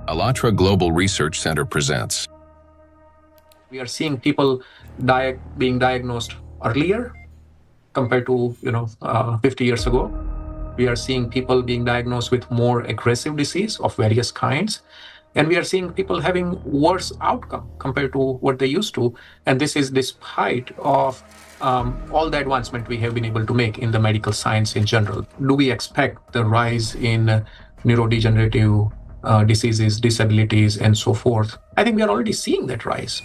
ALLATRA Global Research Center presents. We are seeing people being diagnosed earlier compared to 50 years ago. We are seeing people being diagnosed with more aggressive disease of various kinds. And we are seeing people having worse outcome compared to what they used to. And this is despite of all the advancement we have been able to make in the medical science in general. Do we expect the rise in neurodegenerative diseases, disabilities, and so forth? I think we are already seeing that rise.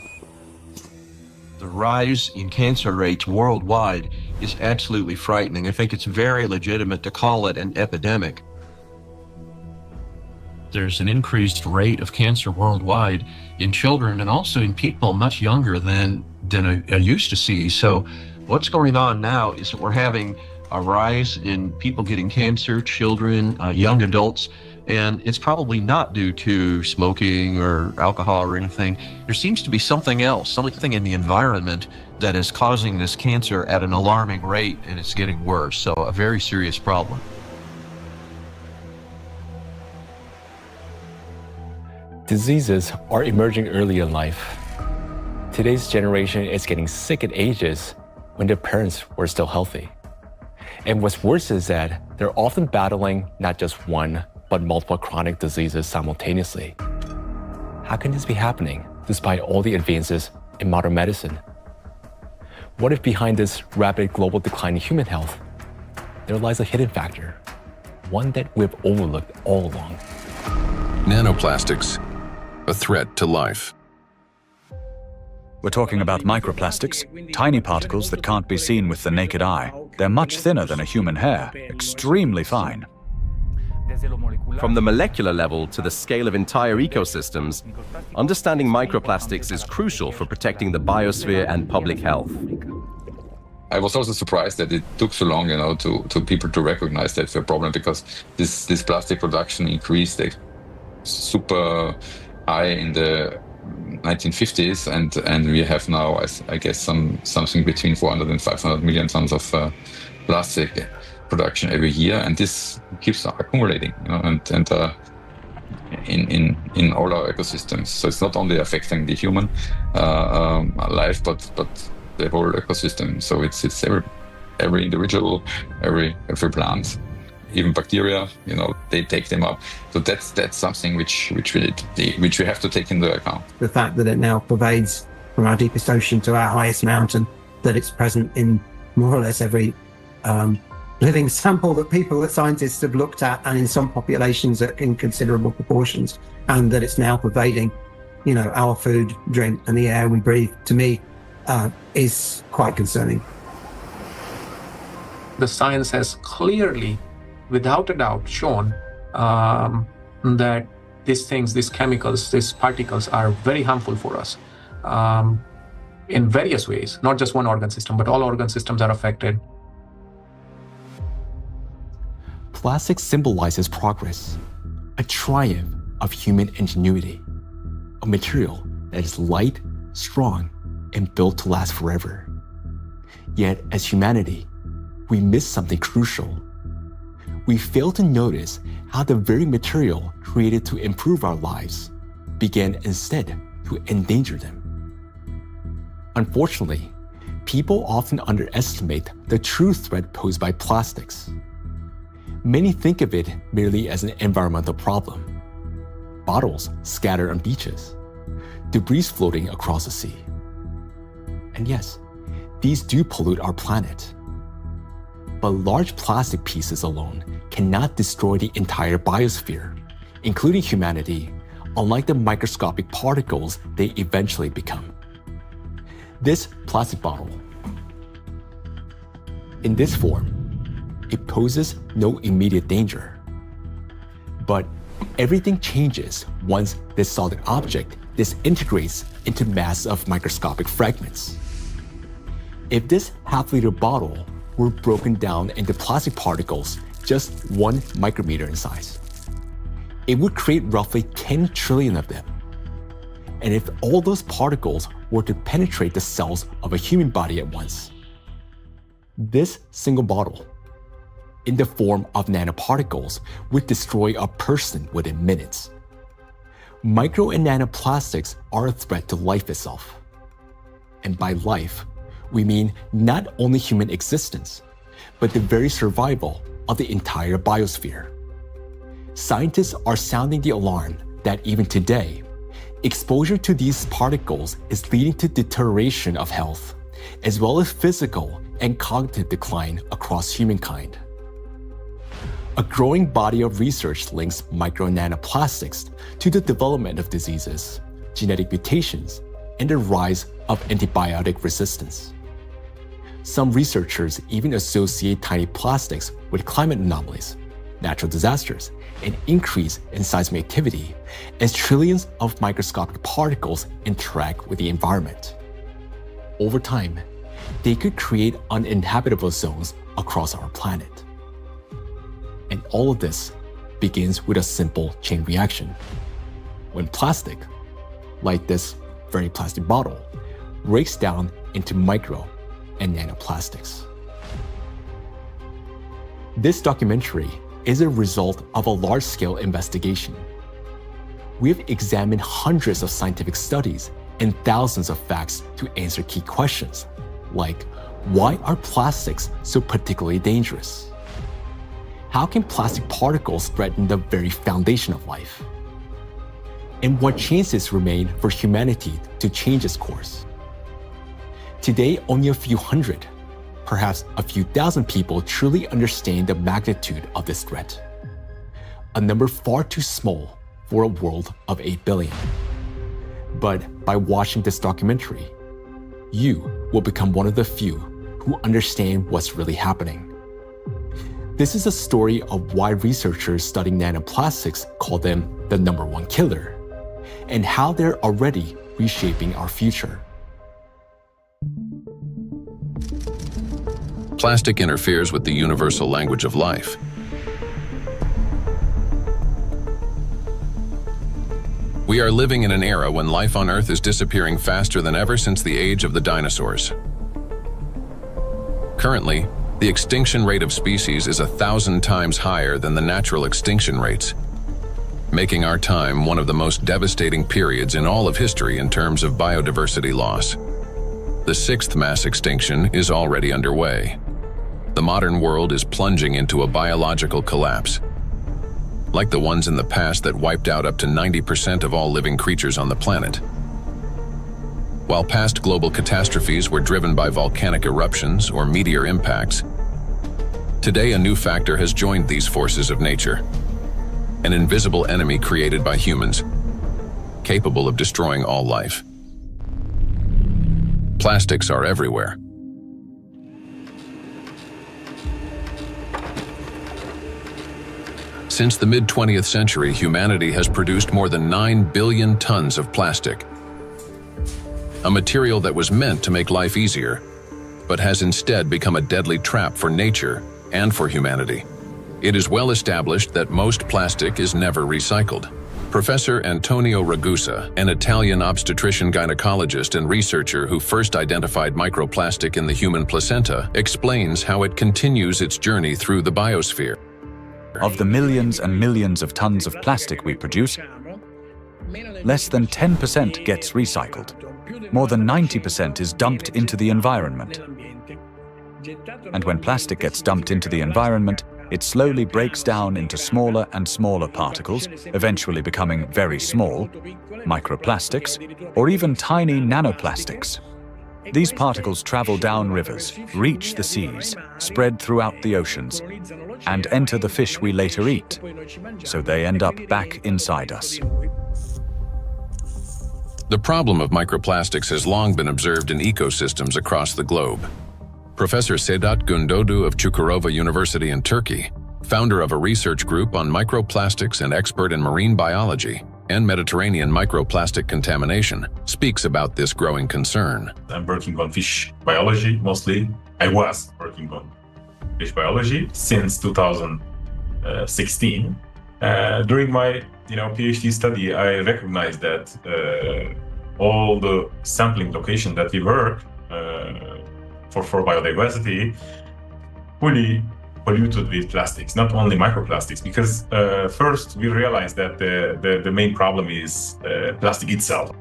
The rise in cancer rates worldwide is absolutely frightening. I think it's very legitimate to call it an epidemic. There's an increased rate of cancer worldwide in children and also in people much younger than I used to see. So what's going on now is that we're having a rise in people getting cancer, children, young adults, and it's probably not due to smoking or alcohol or anything. There seems to be something else, something in the environment that is causing this cancer at an alarming rate, and it's getting worse. So a very serious problem. Diseases are emerging early in life. Today's generation is getting sick at ages when their parents were still healthy. And what's worse is that they're often battling not just one, but multiple chronic diseases simultaneously. How can this be happening despite all the advances in modern medicine? What if behind this rapid global decline in human health, there lies a hidden factor, one that we've overlooked all along? Nanoplastics, a threat to life. We're talking about microplastics, tiny particles that can't be seen with the naked eye. They're much thinner than a human hair, extremely fine. From the molecular level to the scale of entire ecosystems, understanding microplastics is crucial for protecting the biosphere and public health. I was also surprised that it took so long, to people to recognize that's a problem, because this plastic production increased super high in the 1950s, and we have now, I guess, something between 400 and 500 million tons of plastic production every year, and this keeps accumulating, and in all our ecosystems. So it's not only affecting the human life, but the whole ecosystem. So it's every individual, every plant, even bacteria. They take them up. So that's something which we have to take into account. The fact that it now pervades from our deepest ocean to our highest mountain, that it's present in more or less every living sample that scientists have looked at, and in some populations in considerable proportions, and that it's now pervading, our food, drink, and the air we breathe, to me, is quite concerning. The science has clearly, without a doubt, shown that these chemicals, these particles are very harmful for us in various ways, not just one organ system, but all organ systems are affected. Plastic symbolizes progress, a triumph of human ingenuity, a material that is light, strong, and built to last forever. Yet, as humanity, we miss something crucial. We fail to notice how the very material created to improve our lives began instead to endanger them. Unfortunately, people often underestimate the true threat posed by plastics. Many think of it merely as an environmental problem. Bottles scattered on beaches, debris floating across the sea. And yes, these do pollute our planet. But large plastic pieces alone cannot destroy the entire biosphere, including humanity, unlike the microscopic particles they eventually become. This plastic bottle, in this form, it poses no immediate danger. But everything changes once this solid object disintegrates into mass of microscopic fragments. If this half-liter bottle were broken down into plastic particles just 1 micrometer in size, it would create roughly 10 trillion of them. And if all those particles were to penetrate the cells of a human body at once, this single bottle, in the form of nanoparticles, would destroy a person within minutes. Micro and nanoplastics are a threat to life itself. And by life, we mean not only human existence, but the very survival of the entire biosphere. Scientists are sounding the alarm that even today, exposure to these particles is leading to deterioration of health, as well as physical and cognitive decline across humankind. A growing body of research links micro and nanoplastics to the development of diseases, genetic mutations, and the rise of antibiotic resistance. Some researchers even associate tiny plastics with climate anomalies, natural disasters, an increase in seismic activity, as trillions of microscopic particles interact with the environment. Over time, they could create uninhabitable zones across our planet. And all of this begins with a simple chain reaction. When plastic, like this very plastic bottle, breaks down into micro and nanoplastics. This documentary is a result of a large-scale investigation. We've examined hundreds of scientific studies and thousands of facts to answer key questions, like why are plastics so particularly dangerous? How can plastic particles threaten the very foundation of life? And what chances remain for humanity to change its course? Today, only a few hundred, perhaps a few thousand people truly understand the magnitude of this threat. A number far too small for a world of 8 billion. But by watching this documentary, you will become one of the few who understand what's really happening. This is a story of why researchers studying nanoplastics call them the #1 killer, and how they're already reshaping our future. Plastic interferes with the universal language of life. We are living in an era when life on Earth is disappearing faster than ever since the age of the dinosaurs. Currently, the extinction rate of species is 1,000 times higher than the natural extinction rates, making our time one of the most devastating periods in all of history in terms of biodiversity loss. The 6th mass extinction is already underway. The modern world is plunging into a biological collapse, like the ones in the past that wiped out up to 90% of all living creatures on the planet. While past global catastrophes were driven by volcanic eruptions or meteor impacts, today a new factor has joined these forces of nature, an invisible enemy created by humans, capable of destroying all life. Plastics are everywhere. Since the mid-20th century, humanity has produced more than 9 billion tons of plastic, a material that was meant to make life easier, but has instead become a deadly trap for nature and for humanity. It is well established that most plastic is never recycled. Professor Antonio Ragusa, an Italian obstetrician gynecologist and researcher who first identified microplastic in the human placenta, explains how it continues its journey through the biosphere. Of the millions and millions of tons of plastic we produce, less than 10% gets recycled. More than 90% is dumped into the environment. And when plastic gets dumped into the environment, it slowly breaks down into smaller and smaller particles, eventually becoming very small, microplastics, or even tiny nanoplastics. These particles travel down rivers, reach the seas, spread throughout the oceans, and enter the fish we later eat, so they end up back inside us. The problem of microplastics has long been observed in ecosystems across the globe. Professor Sedat Gündoğdu of Çukurova University in Turkey, founder of a research group on microplastics and expert in marine biology and Mediterranean microplastic contamination, speaks about this growing concern. I'm working on fish biology mostly. I was working on fish biology since 2016. During my PhD study, I recognized that all the sampling location that we work for biodiversity fully polluted with plastics, not only microplastics, because first we realized that the main problem is plastic itself.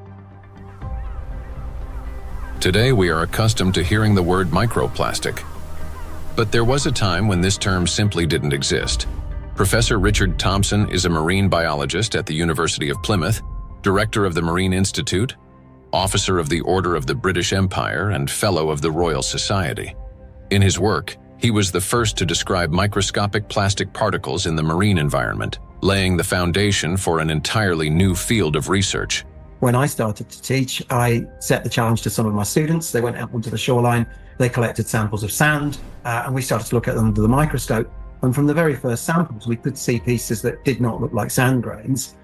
Today we are accustomed to hearing the word microplastic. But there was a time when this term simply didn't exist. Professor Richard Thompson is a marine biologist at the University of Plymouth, director of the Marine Institute, officer of the Order of the British Empire, and fellow of the Royal Society. In his work, he was the first to describe microscopic plastic particles in the marine environment, laying the foundation for an entirely new field of research. When I started to teach, I set the challenge to some of my students. They went out onto the shoreline, they collected samples of sand, and we started to look at them under the microscope. And from the very first samples, we could see pieces that did not look like sand grains,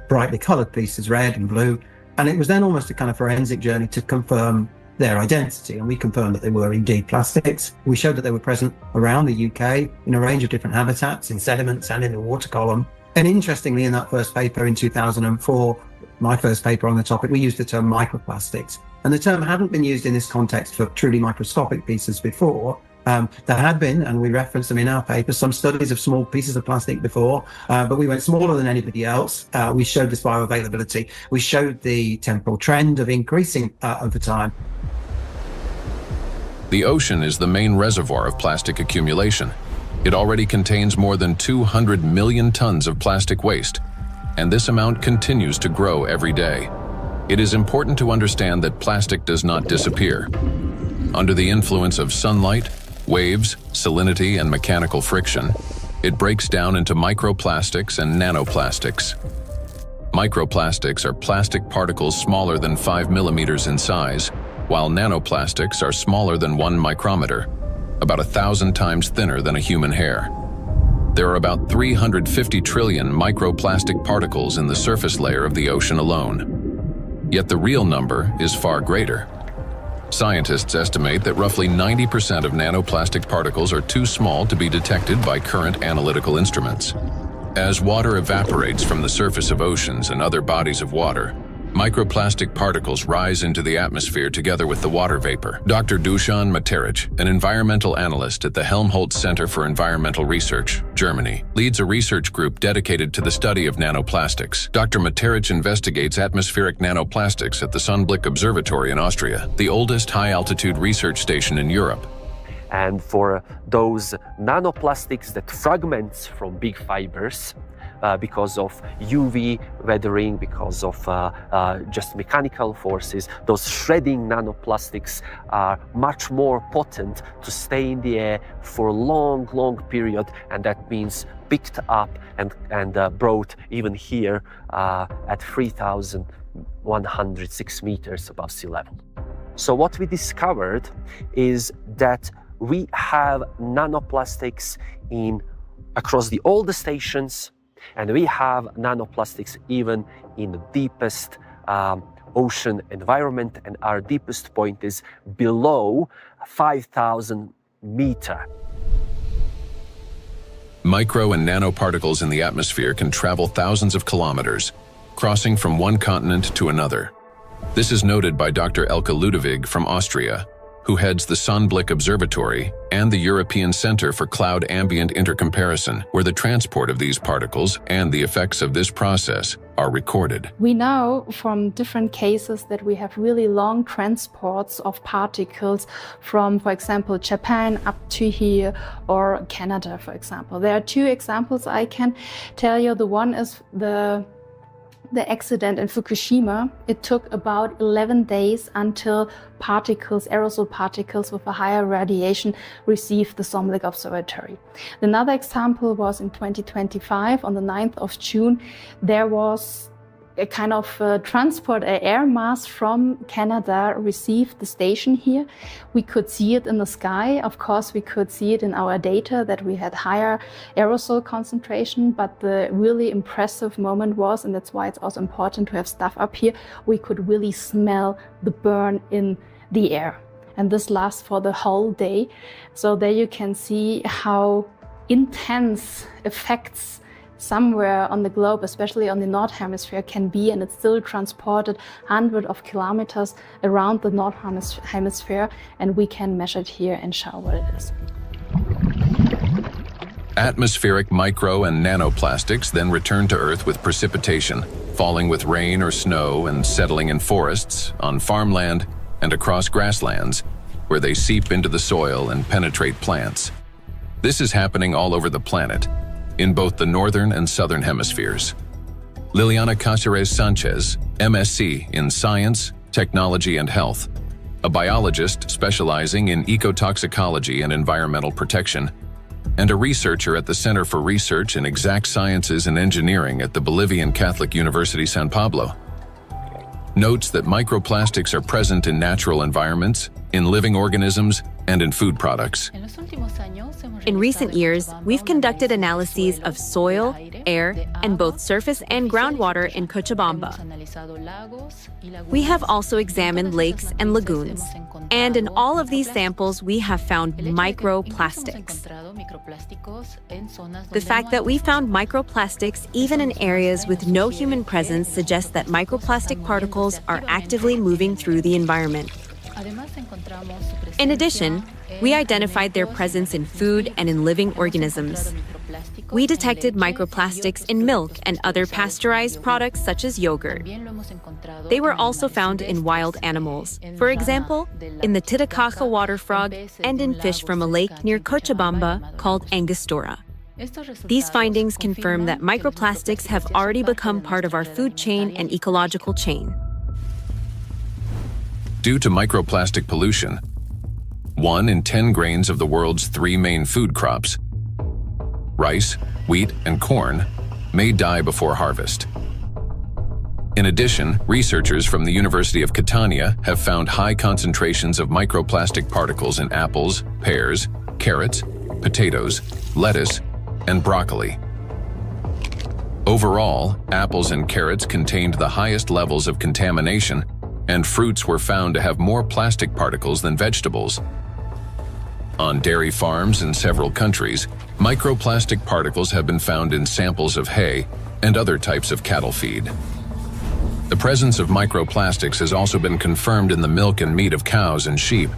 brightly colored pieces, red and blue. And it was then almost a kind of forensic journey to confirm their identity. And we confirmed that they were indeed plastics. We showed that they were present around the UK in a range of different habitats, in sediments and in the water column. And interestingly, in that first paper in 2004, my first paper on the topic, we used the term microplastics. And the term hadn't been used in this context for truly microscopic pieces before. There had been, and we referenced them in our paper, some studies of small pieces of plastic before, but we went smaller than anybody else. We showed this bioavailability. We showed the temporal trend of increasing over time. The ocean is the main reservoir of plastic accumulation. It already contains more than 200 million tons of plastic waste, and this amount continues to grow every day. It is important to understand that plastic does not disappear. Under the influence of sunlight, waves, salinity, and mechanical friction, it breaks down into microplastics and nanoplastics. Microplastics are plastic particles smaller than 5 millimeters in size, while nanoplastics are smaller than 1 micrometer, about 1,000 times thinner than a human hair. There are about 350 trillion microplastic particles in the surface layer of the ocean alone. Yet the real number is far greater. Scientists estimate that roughly 90% of nanoplastic particles are too small to be detected by current analytical instruments. As water evaporates from the surface of oceans and other bodies of water, microplastic particles rise into the atmosphere together with the water vapor. Dr. Dusan Materic, an environmental analyst at the Helmholtz Center for Environmental Research, Germany, leads a research group dedicated to the study of nanoplastics. Dr. Materic investigates atmospheric nanoplastics at the Sonnenblick Observatory in Austria, the oldest high-altitude research station in Europe. And for those nanoplastics that fragments from big fibers, because of UV weathering, because of just mechanical forces, those shredding nanoplastics are much more potent to stay in the air for a long, long period, and that means picked up and brought even here at 3,106 meters above sea level. So what we discovered is that we have nanoplastics across all the stations, and we have nanoplastics even in the deepest ocean environment, and our deepest point is below 5,000 meters. Micro and nanoparticles in the atmosphere can travel thousands of kilometers, crossing from one continent to another. This is noted by Dr. Elke Ludewig from Austria, who heads the Sonnenblick Observatory and the European Center for Cloud Ambient Intercomparison, where the transport of these particles and the effects of this process are recorded. We know from different cases that we have really long transports of particles from, for example, Japan up to here, or Canada, for example. There are two examples I can tell you. The one is the accident in Fukushima. It took about 11 days until particles, aerosol particles with a higher radiation, received the Sonnenblick Observatory. Another example was in 2025, on the 9th of June, there was a kind of transport, an air mass from Canada received the station here. We could see it in the sky. Of course, we could see it in our data that we had higher aerosol concentration, but the really impressive moment was, and that's why it's also important to have stuff up here, we could really smell the burn in the air. And this lasts for the whole day. So there you can see how intense effects somewhere on the globe, especially on the North Hemisphere, can be, and it's still transported hundreds of kilometers around the North Hemisphere, and we can measure it here and show what it is. Atmospheric micro and nanoplastics then return to Earth with precipitation, falling with rain or snow and settling in forests, on farmland, and across grasslands, where they seep into the soil and penetrate plants. This is happening all over the planet, in both the northern and southern hemispheres. Liliana Cáceres Sanchez, MSc in Science, Technology and Health, a biologist specializing in ecotoxicology and environmental protection, and a researcher at the Center for Research in Exact Sciences and Engineering at the Bolivian Catholic University San Pablo, notes that microplastics are present in natural environments, in living organisms, and in food products. In recent years, we've conducted analyses of soil, air, and both surface and groundwater in Cochabamba. We have also examined lakes and lagoons, and in all of these samples, we have found microplastics. The fact that we found microplastics even in areas with no human presence suggests that microplastic particles are actively moving through the environment. In addition, we identified their presence in food and in living organisms. We detected microplastics in milk and other pasteurized products such as yogurt. They were also found in wild animals, for example, in the Titicaca water frog and in fish from a lake near Cochabamba called Angostura. These findings confirm that microplastics have already become part of our food chain and ecological chain. Due to microplastic pollution, 1 in 10 grains of the world's 3 main food crops, rice, wheat, and corn, may die before harvest. In addition, researchers from the University of Catania have found high concentrations of microplastic particles in apples, pears, carrots, potatoes, lettuce, and broccoli. Overall, apples and carrots contained the highest levels of contamination, and fruits were found to have more plastic particles than vegetables. On dairy farms in several countries, microplastic particles have been found in samples of hay and other types of cattle feed. The presence of microplastics has also been confirmed in the milk and meat of cows and sheep,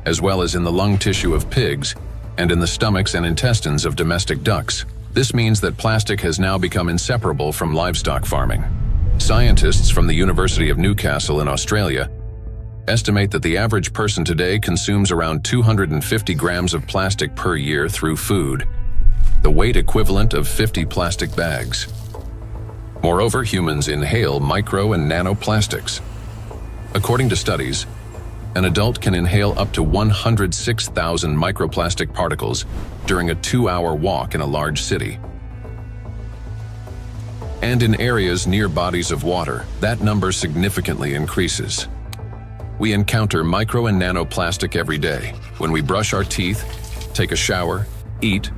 as well as in the lung tissue of pigs and in the stomachs and intestines of domestic ducks. This means that plastic has now become inseparable from livestock farming. Scientists from the University of Newcastle in Australia estimate that the average person today consumes around 250 grams of plastic per year through food, the weight equivalent of 50 plastic bags. Moreover, humans inhale micro and nanoplastics. According to studies, an adult can inhale up to 106,000 microplastic particles during a 2-hour walk in a large city. And in areas near bodies of water, that number significantly increases. We encounter micro and nanoplastic every day when we brush our teeth, take a shower, eat,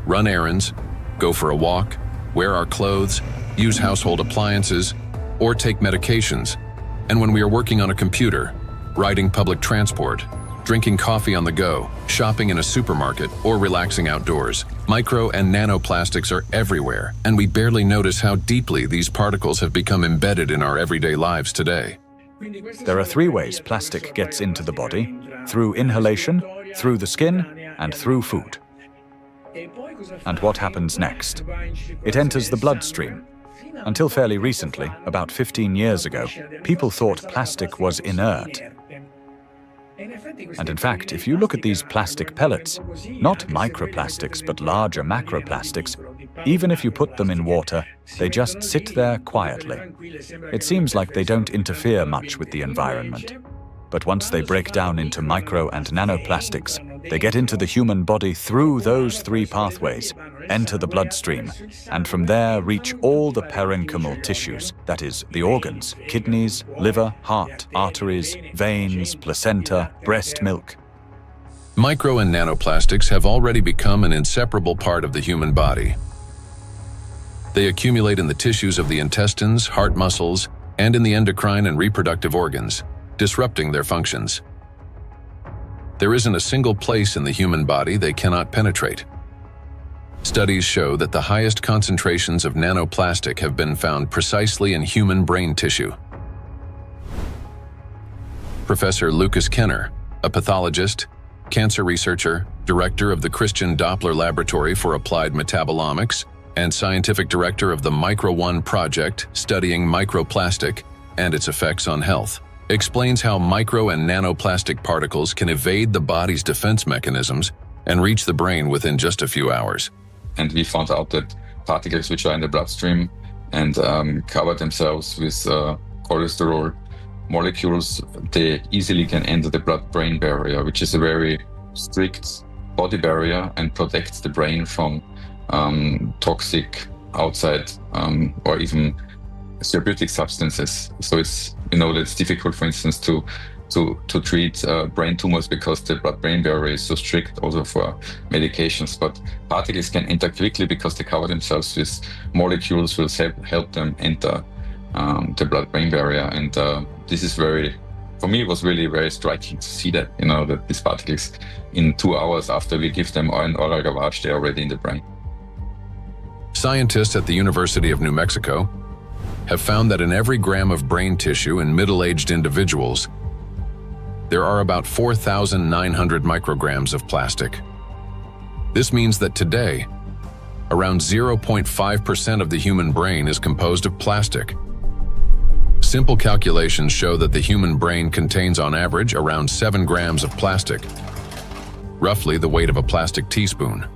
run errands, go for a walk, wear our clothes, use household appliances, or take medications, and when we are working on a computer, riding public transport, drinking coffee on the go, shopping in a supermarket, or relaxing outdoors. Micro and nanoplastics are everywhere, and we barely notice how deeply these particles have become embedded in our everyday lives today. There are 3 ways plastic gets into the body: through inhalation, through the skin, and through food. And what happens next? It enters the bloodstream. Until fairly recently, about 15 years ago, people thought plastic was inert. And in fact, if you look at these plastic pellets, not microplastics but larger macroplastics, even if you put them in water, they just sit there quietly. It seems like they don't interfere much with the environment. But once they break down into micro and nanoplastics, they get into the human body through those 3 pathways, enter the bloodstream, and from there reach all the parenchymal tissues, that is, the organs, kidneys, liver, heart, arteries, veins, placenta, breast milk. Micro and nanoplastics have already become an inseparable part of the human body. They accumulate in the tissues of the intestines, heart muscles, and in the endocrine and reproductive organs, disrupting their functions. There isn't a single place in the human body they cannot penetrate. Studies show that the highest concentrations of nanoplastic have been found precisely in human brain tissue. Professor Lucas Kenner, a pathologist, cancer researcher, director of the Christian Doppler Laboratory for Applied Metabolomics, and scientific director of the Micro One project studying microplastic and its effects on health, explains how micro and nanoplastic particles can evade the body's defense mechanisms and reach the brain within just a few hours. And we found out that particles which are in the bloodstream and cover themselves with cholesterol molecules, they easily can enter the blood-brain barrier, which is a very strict body barrier and protects the brain from toxic outside or even therapeutic substances. So it's, that it's difficult, for instance, to treat brain tumors because the blood-brain barrier is so strict also for medications. But particles can enter quickly because they cover themselves with molecules will help them enter the blood-brain barrier. And this is for me, it was really very striking to see that, that these particles in 2 hours after we give them an oral gavage, they're already in the brain. Scientists at the University of New Mexico have found that in every gram of brain tissue in middle-aged individuals, there are about 4,900 micrograms of plastic. This means that today, around 0.5% of the human brain is composed of plastic. Simple calculations show that the human brain contains on average around 7 grams of plastic, roughly the weight of a plastic teaspoon.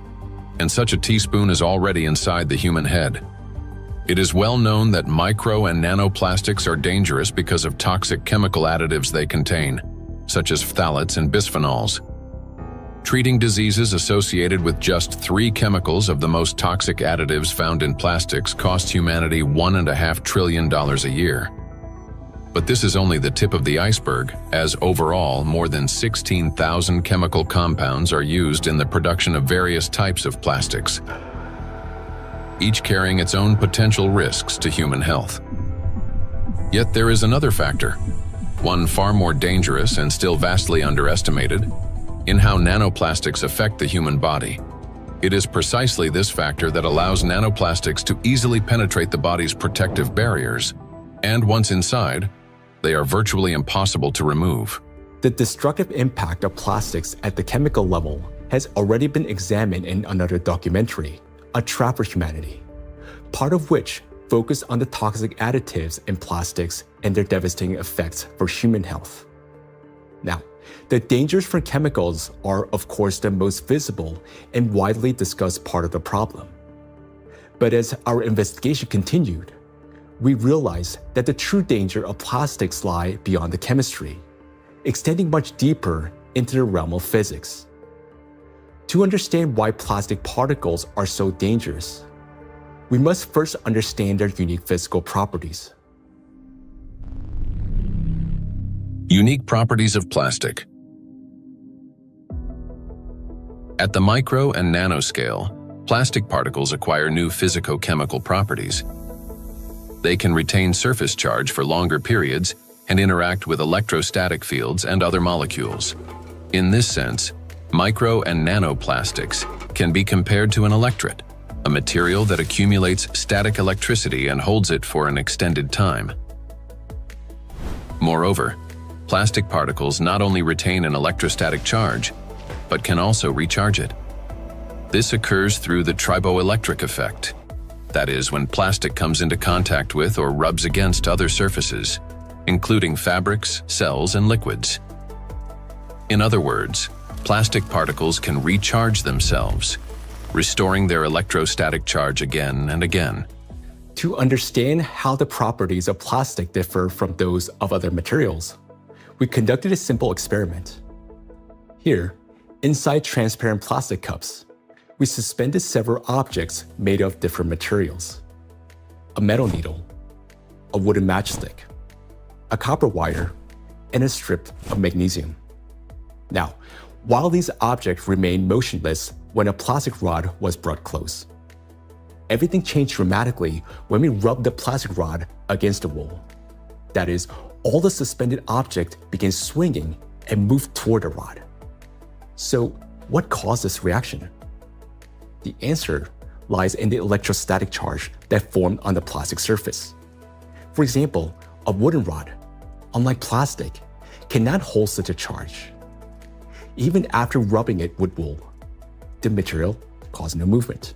And such a teaspoon is already inside the human head. It is well known that micro and nanoplastics are dangerous because of toxic chemical additives they contain, such as phthalates and bisphenols. Treating diseases associated with just 3 chemicals of the most toxic additives found in plastics costs humanity $1.5 trillion a year. But this is only the tip of the iceberg, as overall more than 16,000 chemical compounds are used in the production of various types of plastics, each carrying its own potential risks to human health. Yet there is another factor, one far more dangerous and still vastly underestimated, in how nanoplastics affect the human body. It is precisely this factor that allows nanoplastics to easily penetrate the body's protective barriers, and once inside, they are virtually impossible to remove. The destructive impact of plastics at the chemical level has already been examined in another documentary, A Trap for Humanity, part of which focused on the toxic additives in plastics and their devastating effects for human health. Now, the dangers from chemicals are, of course, the most visible and widely discussed part of the problem. But as our investigation continued, we realized that the true danger of plastics lie beyond the chemistry, extending much deeper into the realm of physics. To understand why plastic particles are so dangerous, we must first understand their unique physical properties. Unique properties of plastic. At the micro and nanoscale, plastic particles acquire new physicochemical properties. They can retain surface charge for longer periods and interact with electrostatic fields and other molecules. In this sense, micro and nanoplastics can be compared to an electret, a material that accumulates static electricity and holds it for an extended time. Moreover, plastic particles not only retain an electrostatic charge, but can also recharge it. This occurs through the triboelectric effect. That is, when plastic comes into contact with or rubs against other surfaces, including fabrics, cells, and liquids. In other words, plastic particles can recharge themselves, restoring their electrostatic charge again and again. To understand how the properties of plastic differ from those of other materials, we conducted a simple experiment. Here, inside transparent plastic cups, we suspended several objects made of different materials: a metal needle, a wooden matchstick, a copper wire, and a strip of magnesium. Now, while these objects remained motionless when a plastic rod was brought close, everything changed dramatically when we rubbed the plastic rod against the wall. That is, all the suspended object began swinging and moved toward the rod. So, what caused this reaction? The answer lies in the electrostatic charge that formed on the plastic surface. For example, a wooden rod, unlike plastic, cannot hold such a charge. Even after rubbing it with wool, the material caused no movement.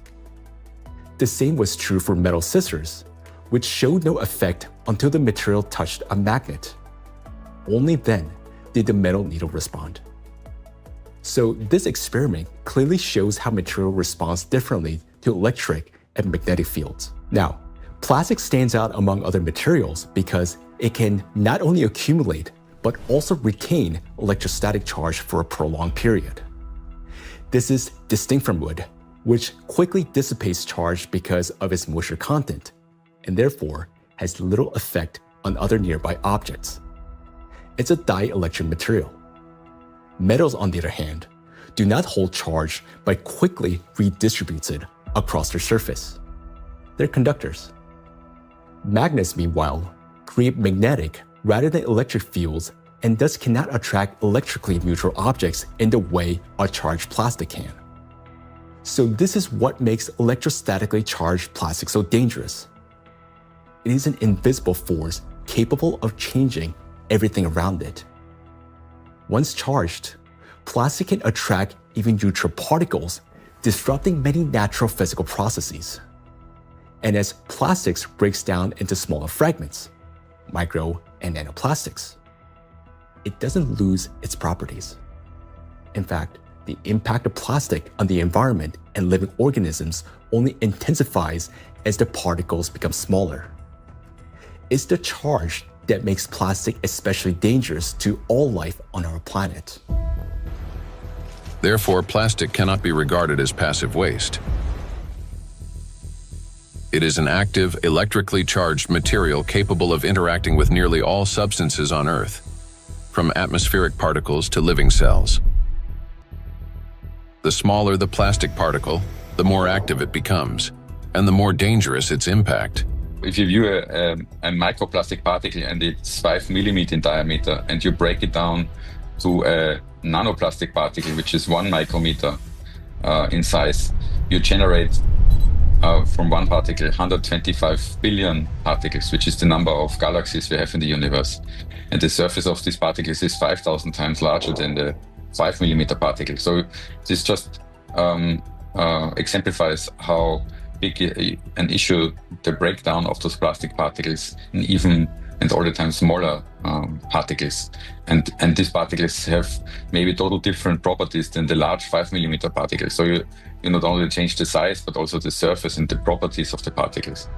The same was true for metal scissors, which showed no effect until the material touched a magnet. Only then did the metal needle respond. So this experiment clearly shows how material responds differently to electric and magnetic fields. Now, plastic stands out among other materials because it can not only accumulate, but also retain electrostatic charge for a prolonged period. This is distinct from wood, which quickly dissipates charge because of its moisture content, and therefore has little effect on other nearby objects. It's a dielectric material. Metals, on the other hand, do not hold charge but quickly redistributes it across their surface. They're conductors. Magnets, meanwhile, create magnetic rather than electric fields and thus cannot attract electrically neutral objects in the way a charged plastic can. So this is what makes electrostatically charged plastic so dangerous. It is an invisible force capable of changing everything around it. Once charged, plastic can attract even neutral particles, disrupting many natural physical processes. And as plastics breaks down into smaller fragments, micro and nanoplastics, it doesn't lose its properties. In fact, the impact of plastic on the environment and living organisms only intensifies as the particles become smaller. It's the charge that makes plastic especially dangerous to all life on our planet. Therefore, plastic cannot be regarded as passive waste. It is an active, electrically charged material capable of interacting with nearly all substances on Earth, from atmospheric particles to living cells. The smaller the plastic particle, the more active it becomes, and the more dangerous its impact. If you view a microplastic particle and it's 5 millimeters in diameter, and you break it down to a nanoplastic particle, which is 1 micrometer in size, you generate from one particle 125 billion particles, which is the number of galaxies we have in the universe. And the surface of these particles is 5,000 times larger than the 5 millimeter particle. So this just exemplifies how big an issue the breakdown of those plastic particles in even and all the time smaller particles. And these particles have maybe total different properties than the large 5 millimeter particles. So you not only change the size, but also the surface and the properties of the particles.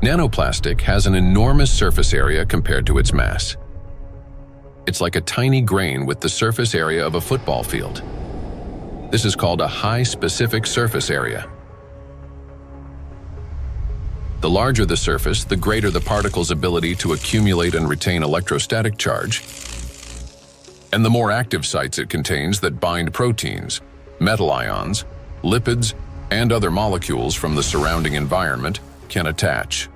Nanoplastic has an enormous surface area compared to its mass. It's like a tiny grain with the surface area of a football field. This is called a high specific surface area. The larger the surface, the greater the particle's ability to accumulate and retain electrostatic charge, and the more active sites it contains that bind proteins, metal ions, lipids, and other molecules from the surrounding environment can attach.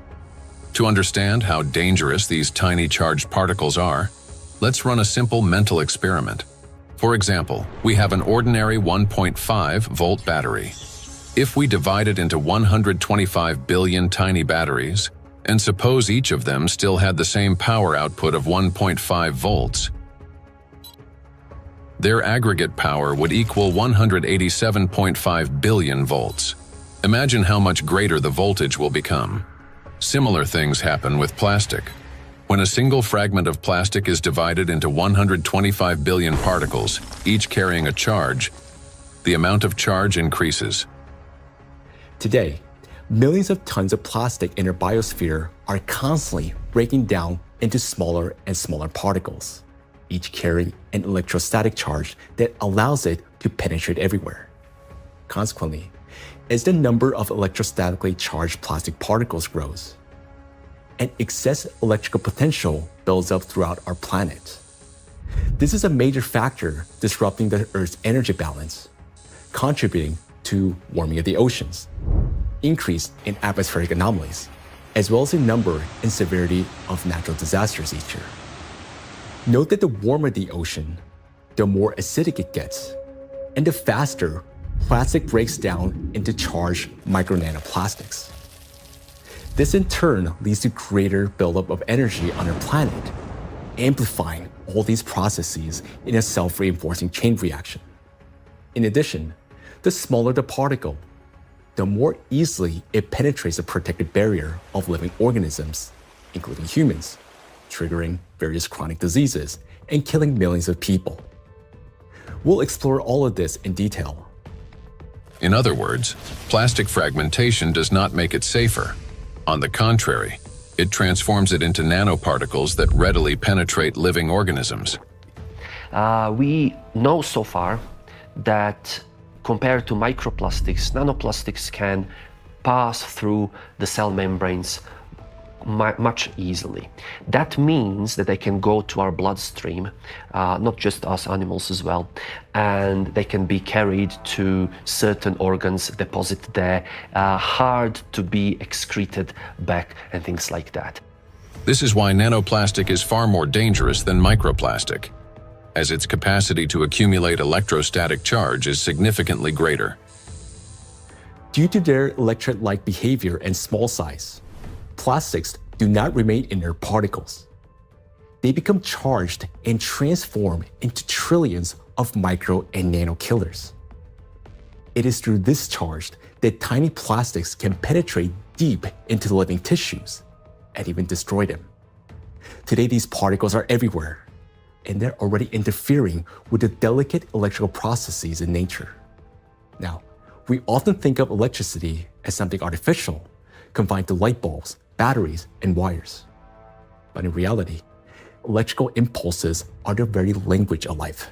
To understand how dangerous these tiny charged particles are, let's run a simple mental experiment. For example, we have an ordinary 1.5 volt battery. If we divide it into 125 billion tiny batteries, and suppose each of them still had the same power output of 1.5 volts, their aggregate power would equal 187.5 billion volts. Imagine how much greater the voltage will become. Similar things happen with plastic. When a single fragment of plastic is divided into 125 billion particles, each carrying a charge, the amount of charge increases. Today, millions of tons of plastic in our biosphere are constantly breaking down into smaller and smaller particles, each carrying an electrostatic charge that allows it to penetrate everywhere. Consequently, as the number of electrostatically charged plastic particles grows, and excess electrical potential builds up throughout our planet. This is a major factor disrupting the Earth's energy balance, contributing to warming of the oceans, increase in atmospheric anomalies, as well as the number and severity of natural disasters each year. Note that the warmer the ocean, the more acidic it gets, and the faster plastic breaks down into charged micro-nanoplastics. This in turn leads to greater buildup of energy on our planet, amplifying all these processes in a self-reinforcing chain reaction. In addition, the smaller the particle, the more easily it penetrates the protective barrier of living organisms, including humans, triggering various chronic diseases and killing millions of people. We'll explore all of this in detail. In other words, plastic fragmentation does not make it safer. On the contrary, it transforms it into nanoparticles that readily penetrate living organisms. We know so far that compared to microplastics, nanoplastics can pass through the cell membranes much easily. That means that they can go to our bloodstream, not just us animals as well, and they can be carried to certain organs deposited there, hard to be excreted back and things like that. This is why nanoplastic is far more dangerous than microplastic, as its capacity to accumulate electrostatic charge is significantly greater. Due to their electrolyte behavior and small size, plastics do not remain inert particles. They become charged and transform into trillions of micro and nano killers. It is through this charge that tiny plastics can penetrate deep into the living tissues and even destroy them. Today, these particles are everywhere, and they're already interfering with the delicate electrical processes in nature. Now, we often think of electricity as something artificial, confined to light bulbs, batteries, and wires. But in reality, electrical impulses are the very language of life.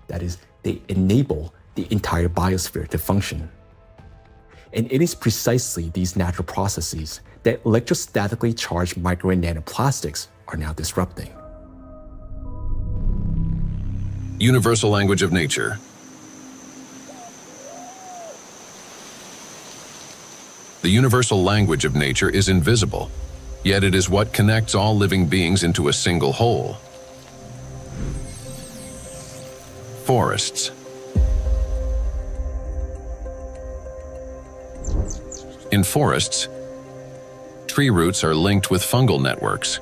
That is, they enable the entire biosphere to function. And it is precisely these natural processes that electrostatically charged micro and nanoplastics are now disrupting. Universal language of nature. The universal language of nature is invisible, yet it is what connects all living beings into a single whole. Forests. In forests, tree roots are linked with fungal networks,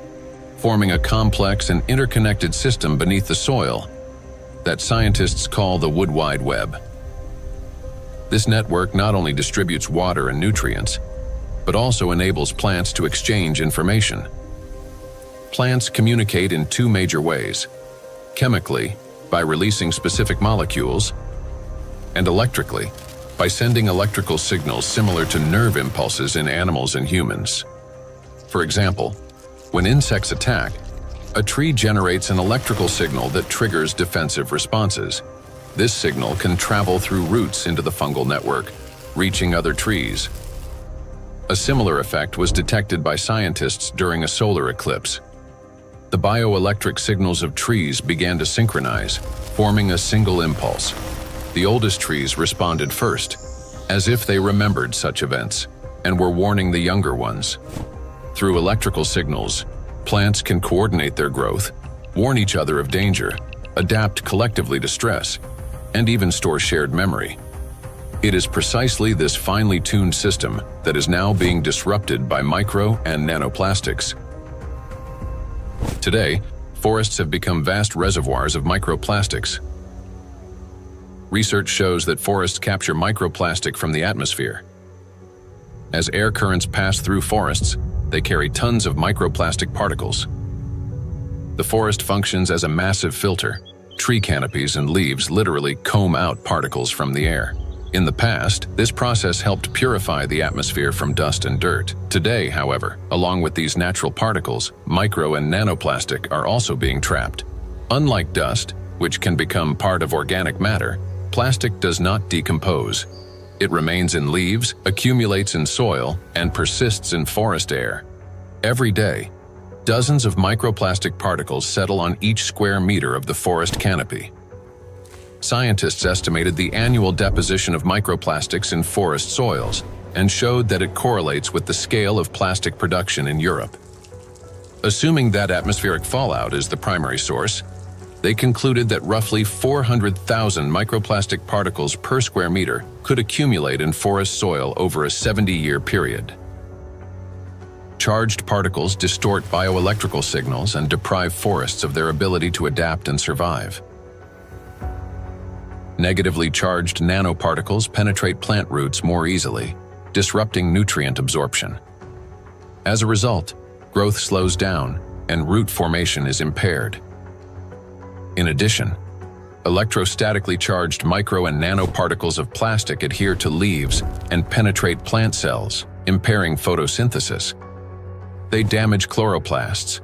forming a complex and interconnected system beneath the soil that scientists call the wood wide web. This network not only distributes water and nutrients, but also enables plants to exchange information. Plants communicate in two major ways: chemically, by releasing specific molecules, and electrically, by sending electrical signals similar to nerve impulses in animals and humans. For example, when insects attack, a tree generates an electrical signal that triggers defensive responses. This signal can travel through roots into the fungal network, reaching other trees. A similar effect was detected by scientists during a solar eclipse. The bioelectric signals of trees began to synchronize, forming a single impulse. The oldest trees responded first, as if they remembered such events, and were warning the younger ones. Through electrical signals, plants can coordinate their growth, warn each other of danger, adapt collectively to stress, and even store shared memory. It is precisely this finely tuned system that is now being disrupted by micro and nanoplastics. Today, forests have become vast reservoirs of microplastics. Research shows that forests capture microplastic from the atmosphere. As air currents pass through forests, they carry tons of microplastic particles. The forest functions as a massive filter. Tree canopies and leaves literally comb out particles from the air. In the past, this process helped purify the atmosphere from dust and dirt. Today, however, along with these natural particles, micro and nanoplastic are also being trapped. Unlike dust, which can become part of organic matter, plastic does not decompose. It remains in leaves, accumulates in soil, and persists in forest air. Every day, dozens of microplastic particles settle on each square meter of the forest canopy. Scientists estimated the annual deposition of microplastics in forest soils and showed that it correlates with the scale of plastic production in Europe. Assuming that atmospheric fallout is the primary source, they concluded that roughly 400,000 microplastic particles per square meter could accumulate in forest soil over a 70-year period. Charged particles distort bioelectrical signals and deprive forests of their ability to adapt and survive. Negatively charged nanoparticles penetrate plant roots more easily, disrupting nutrient absorption. As a result, growth slows down and root formation is impaired. In addition, electrostatically charged micro and nanoparticles of plastic adhere to leaves and penetrate plant cells, impairing photosynthesis. They damage chloroplasts,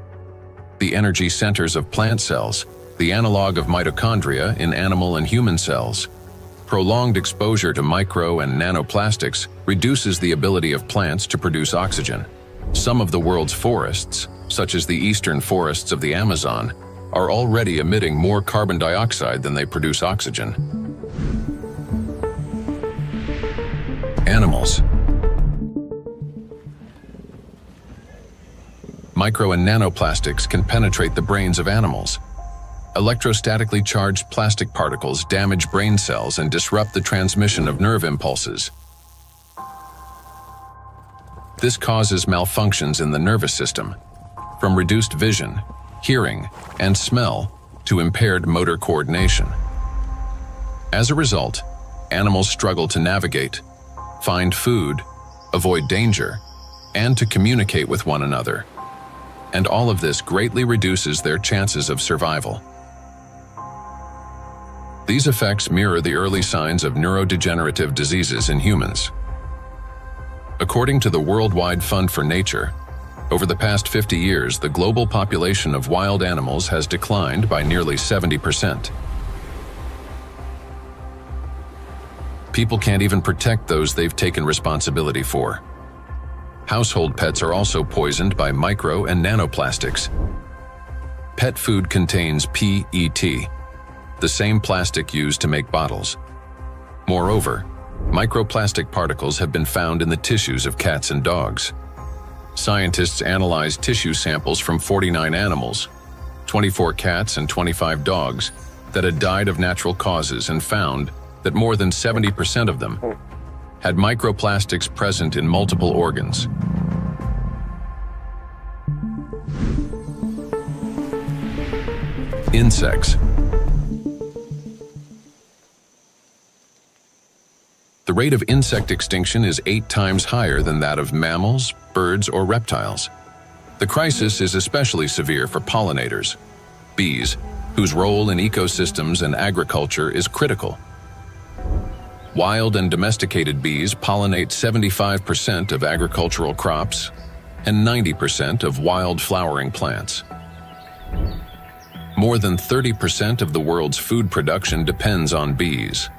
the energy centers of plant cells, the analog of mitochondria in animal and human cells. Prolonged exposure to micro and nanoplastics reduces the ability of plants to produce oxygen. Some of the world's forests, such as the eastern forests of the Amazon, are already emitting more carbon dioxide than they produce oxygen. Animals. Micro and nanoplastics can penetrate the brains of animals. Electrostatically charged plastic particles damage brain cells and disrupt the transmission of nerve impulses. This causes malfunctions in the nervous system, from reduced vision, hearing, and smell to impaired motor coordination. As a result, animals struggle to navigate, find food, avoid danger, and to communicate with one another. And all of this greatly reduces their chances of survival. These effects mirror the early signs of neurodegenerative diseases in humans. According to the Worldwide Fund for Nature, over the past 50 years, the global population of wild animals has declined by nearly 70%. People can't even protect those they've taken responsibility for. Household pets are also poisoned by micro and nanoplastics. Pet food contains PET, the same plastic used to make bottles. Moreover, microplastic particles have been found in the tissues of cats and dogs. Scientists analyzed tissue samples from 49 animals, 24 cats and 25 dogs, that had died of natural causes and found that more than 70% of them had microplastics present in multiple organs. Insects. The rate of insect extinction is 8 times higher than that of mammals, birds, or reptiles. The crisis is especially severe for pollinators, bees, whose role in ecosystems and agriculture is critical. Wild and domesticated bees pollinate 75% of agricultural crops and 90% of wild flowering plants. More than 30% of the world's food production depends on bees.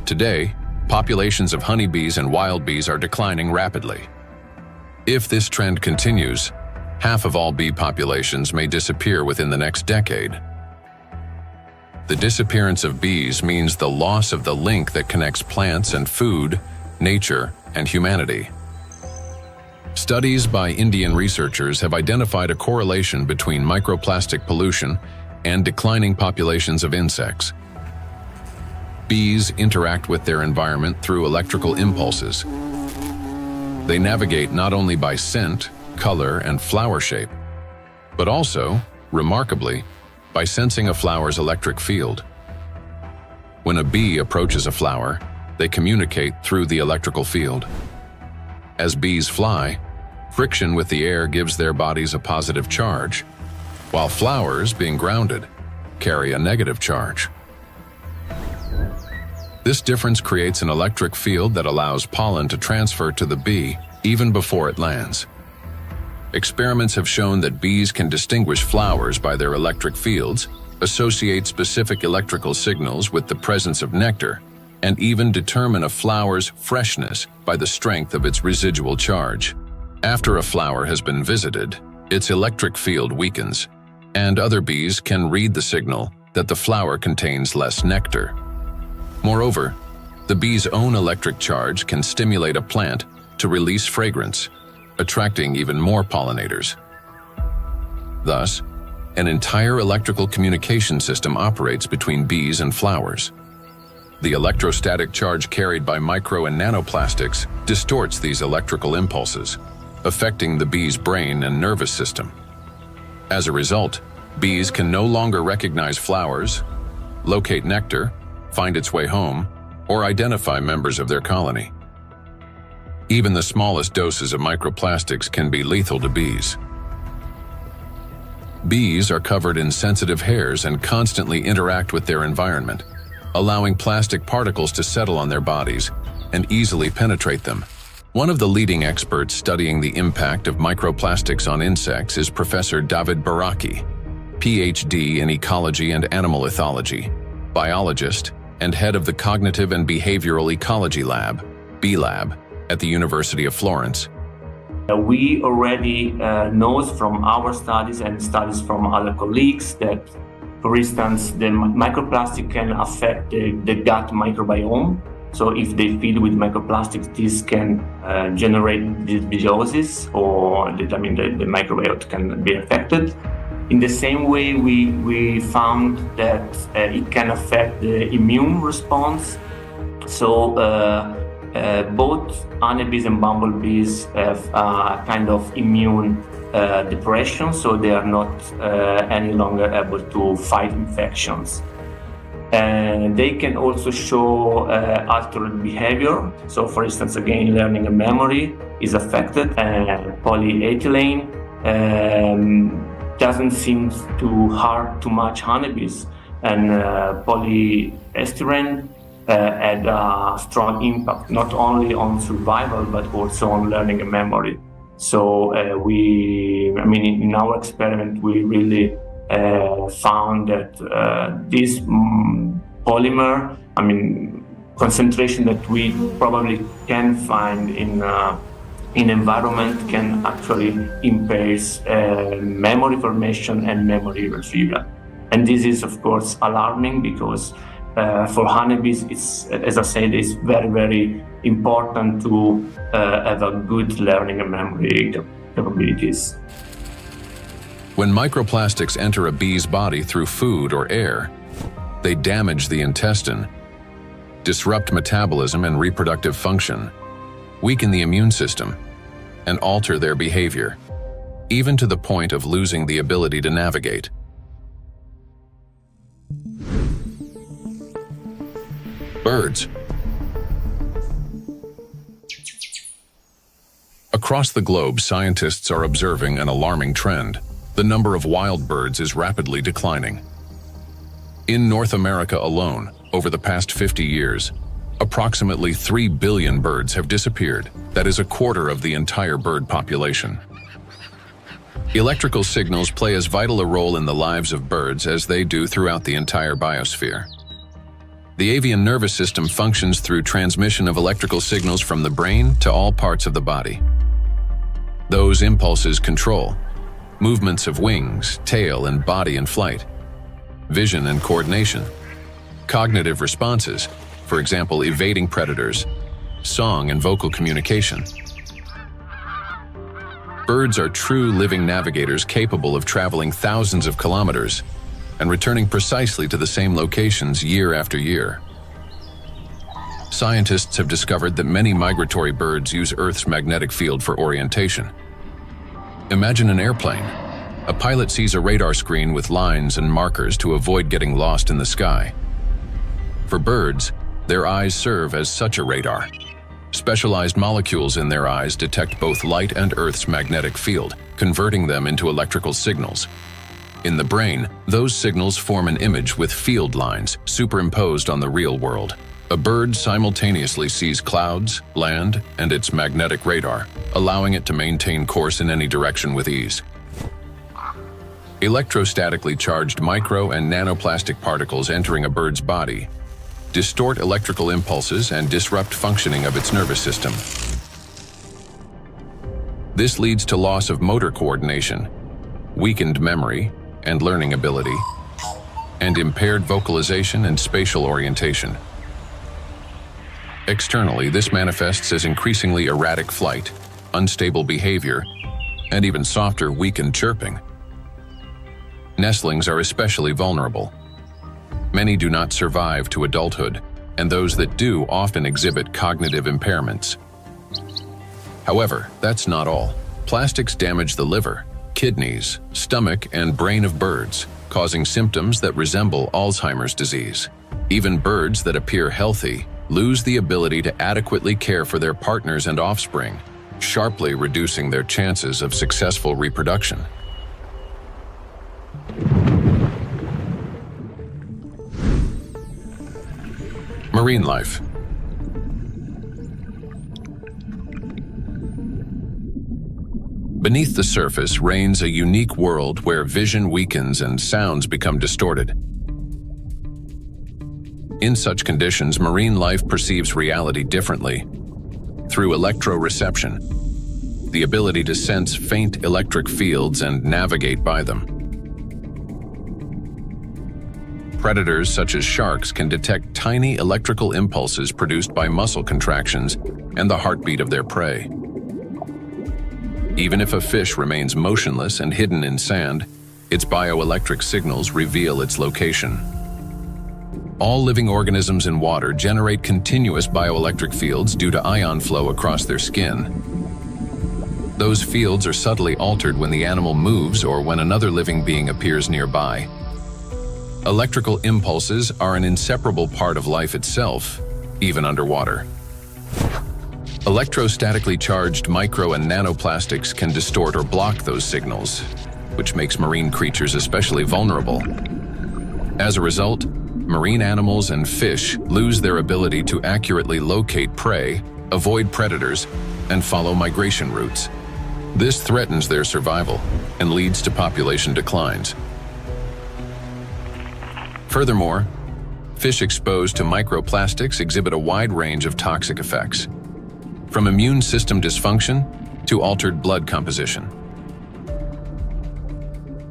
Today, populations of honeybees and wild bees are declining rapidly. If this trend continues, half of all bee populations may disappear within the next decade. The disappearance of bees means the loss of the link that connects plants and food, nature, and humanity. Studies by Indian researchers have identified a correlation between microplastic pollution and declining populations of insects. Bees interact with their environment through electrical impulses. They navigate not only by scent, color, and flower shape, but also, remarkably, by sensing a flower's electric field. When a bee approaches a flower, they communicate through the electrical field. As bees fly, friction with the air gives their bodies a positive charge, while flowers, being grounded, carry a negative charge. This difference creates an electric field that allows pollen to transfer to the bee even before it lands. Experiments have shown that bees can distinguish flowers by their electric fields, associate specific electrical signals with the presence of nectar, and even determine a flower's freshness by the strength of its residual charge. After a flower has been visited, its electric field weakens, and other bees can read the signal that the flower contains less nectar. Moreover, the bee's own electric charge can stimulate a plant to release fragrance, attracting even more pollinators. Thus, an entire electrical communication system operates between bees and flowers. The electrostatic charge carried by micro and nanoplastics distorts these electrical impulses, affecting the bee's brain and nervous system. As a result, bees can no longer recognize flowers, locate nectar, find its way home, or identify members of their colony. Even the smallest doses of microplastics can be lethal to bees. Bees are covered in sensitive hairs and constantly interact with their environment, allowing plastic particles to settle on their bodies and easily penetrate them. One of the leading experts studying the impact of microplastics on insects is Professor David Baraki, PhD in ecology and animal ethology, biologist, and head of the Cognitive and Behavioral Ecology Lab, B-Lab, at the University of Florence. We already know from our studies and studies from other colleagues that, for instance, the microplastic can affect the gut microbiome. So if they feed with microplastics, this can generate dysbiosis, or the microbiota can be affected. In the same way, we found that it can affect the immune response. So both honeybees and bumblebees have kind of immune depression, so they are not any longer able to fight infections. And they can also show altered behavior. So, for instance, again, learning and memory is affected. Polyethylene doesn't seem to harm too much honeybees, and polyestyrene had a strong impact not only on survival but also on learning and memory. So in our experiment, we really found that this polymer, concentration that we probably can find in environment can actually impair memory formation and memory retrieval. And this is, of course, alarming because for honeybees, it's, as I said, it's very, very important to have a good learning and memory capabilities. When microplastics enter a bee's body through food or air, they damage the intestine, disrupt metabolism and reproductive function, weaken the immune system, and alter their behavior, even to the point of losing the ability to navigate. Birds. Across the globe, scientists are observing an alarming trend. The number of wild birds is rapidly declining. In North America alone, over the past 50 years, approximately 3 billion birds have disappeared. That is a quarter of the entire bird population. Electrical signals play as vital a role in the lives of birds as they do throughout the entire biosphere. The avian nervous system functions through transmission of electrical signals from the brain to all parts of the body. Those impulses control movements of wings, tail, and body in flight, vision and coordination, cognitive responses, for example, evading predators, song and vocal communication. Birds are true living navigators capable of traveling thousands of kilometers and returning precisely to the same locations year after year. Scientists have discovered that many migratory birds use Earth's magnetic field for orientation. Imagine an airplane. A pilot sees a radar screen with lines and markers to avoid getting lost in the sky. For birds, their eyes serve as such a radar. Specialized molecules in their eyes detect both light and Earth's magnetic field, converting them into electrical signals. In the brain, those signals form an image with field lines superimposed on the real world. A bird simultaneously sees clouds, land, and its magnetic radar, allowing it to maintain course in any direction with ease. Electrostatically charged micro and nanoplastic particles entering a bird's body distort electrical impulses and disrupt functioning of its nervous system. This leads to loss of motor coordination, weakened memory and learning ability, and impaired vocalization and spatial orientation. Externally, this manifests as increasingly erratic flight, unstable behavior, and even softer, weakened chirping. Nestlings are especially vulnerable. Many do not survive to adulthood, and those that do often exhibit cognitive impairments. However, that's not all. Plastics damage the liver, kidneys, stomach, and brain of birds, causing symptoms that resemble Alzheimer's disease. Even birds that appear healthy lose the ability to adequately care for their partners and offspring, sharply reducing their chances of successful reproduction. Marine life. Beneath the surface reigns a unique world where vision weakens and sounds become distorted. In such conditions, marine life perceives reality differently. Through electroreception, the ability to sense faint electric fields and navigate by them. Predators such as sharks can detect tiny electrical impulses produced by muscle contractions and the heartbeat of their prey. Even if a fish remains motionless and hidden in sand, its bioelectric signals reveal its location. All living organisms in water generate continuous bioelectric fields due to ion flow across their skin. Those fields are subtly altered when the animal moves or when another living being appears nearby. Electrical impulses are an inseparable part of life itself, even underwater. Electrostatically charged micro and nanoplastics can distort or block those signals, which makes marine creatures especially vulnerable. As a result, marine animals and fish lose their ability to accurately locate prey, avoid predators, and follow migration routes. This threatens their survival and leads to population declines. Furthermore, fish exposed to microplastics exhibit a wide range of toxic effects, from immune system dysfunction to altered blood composition.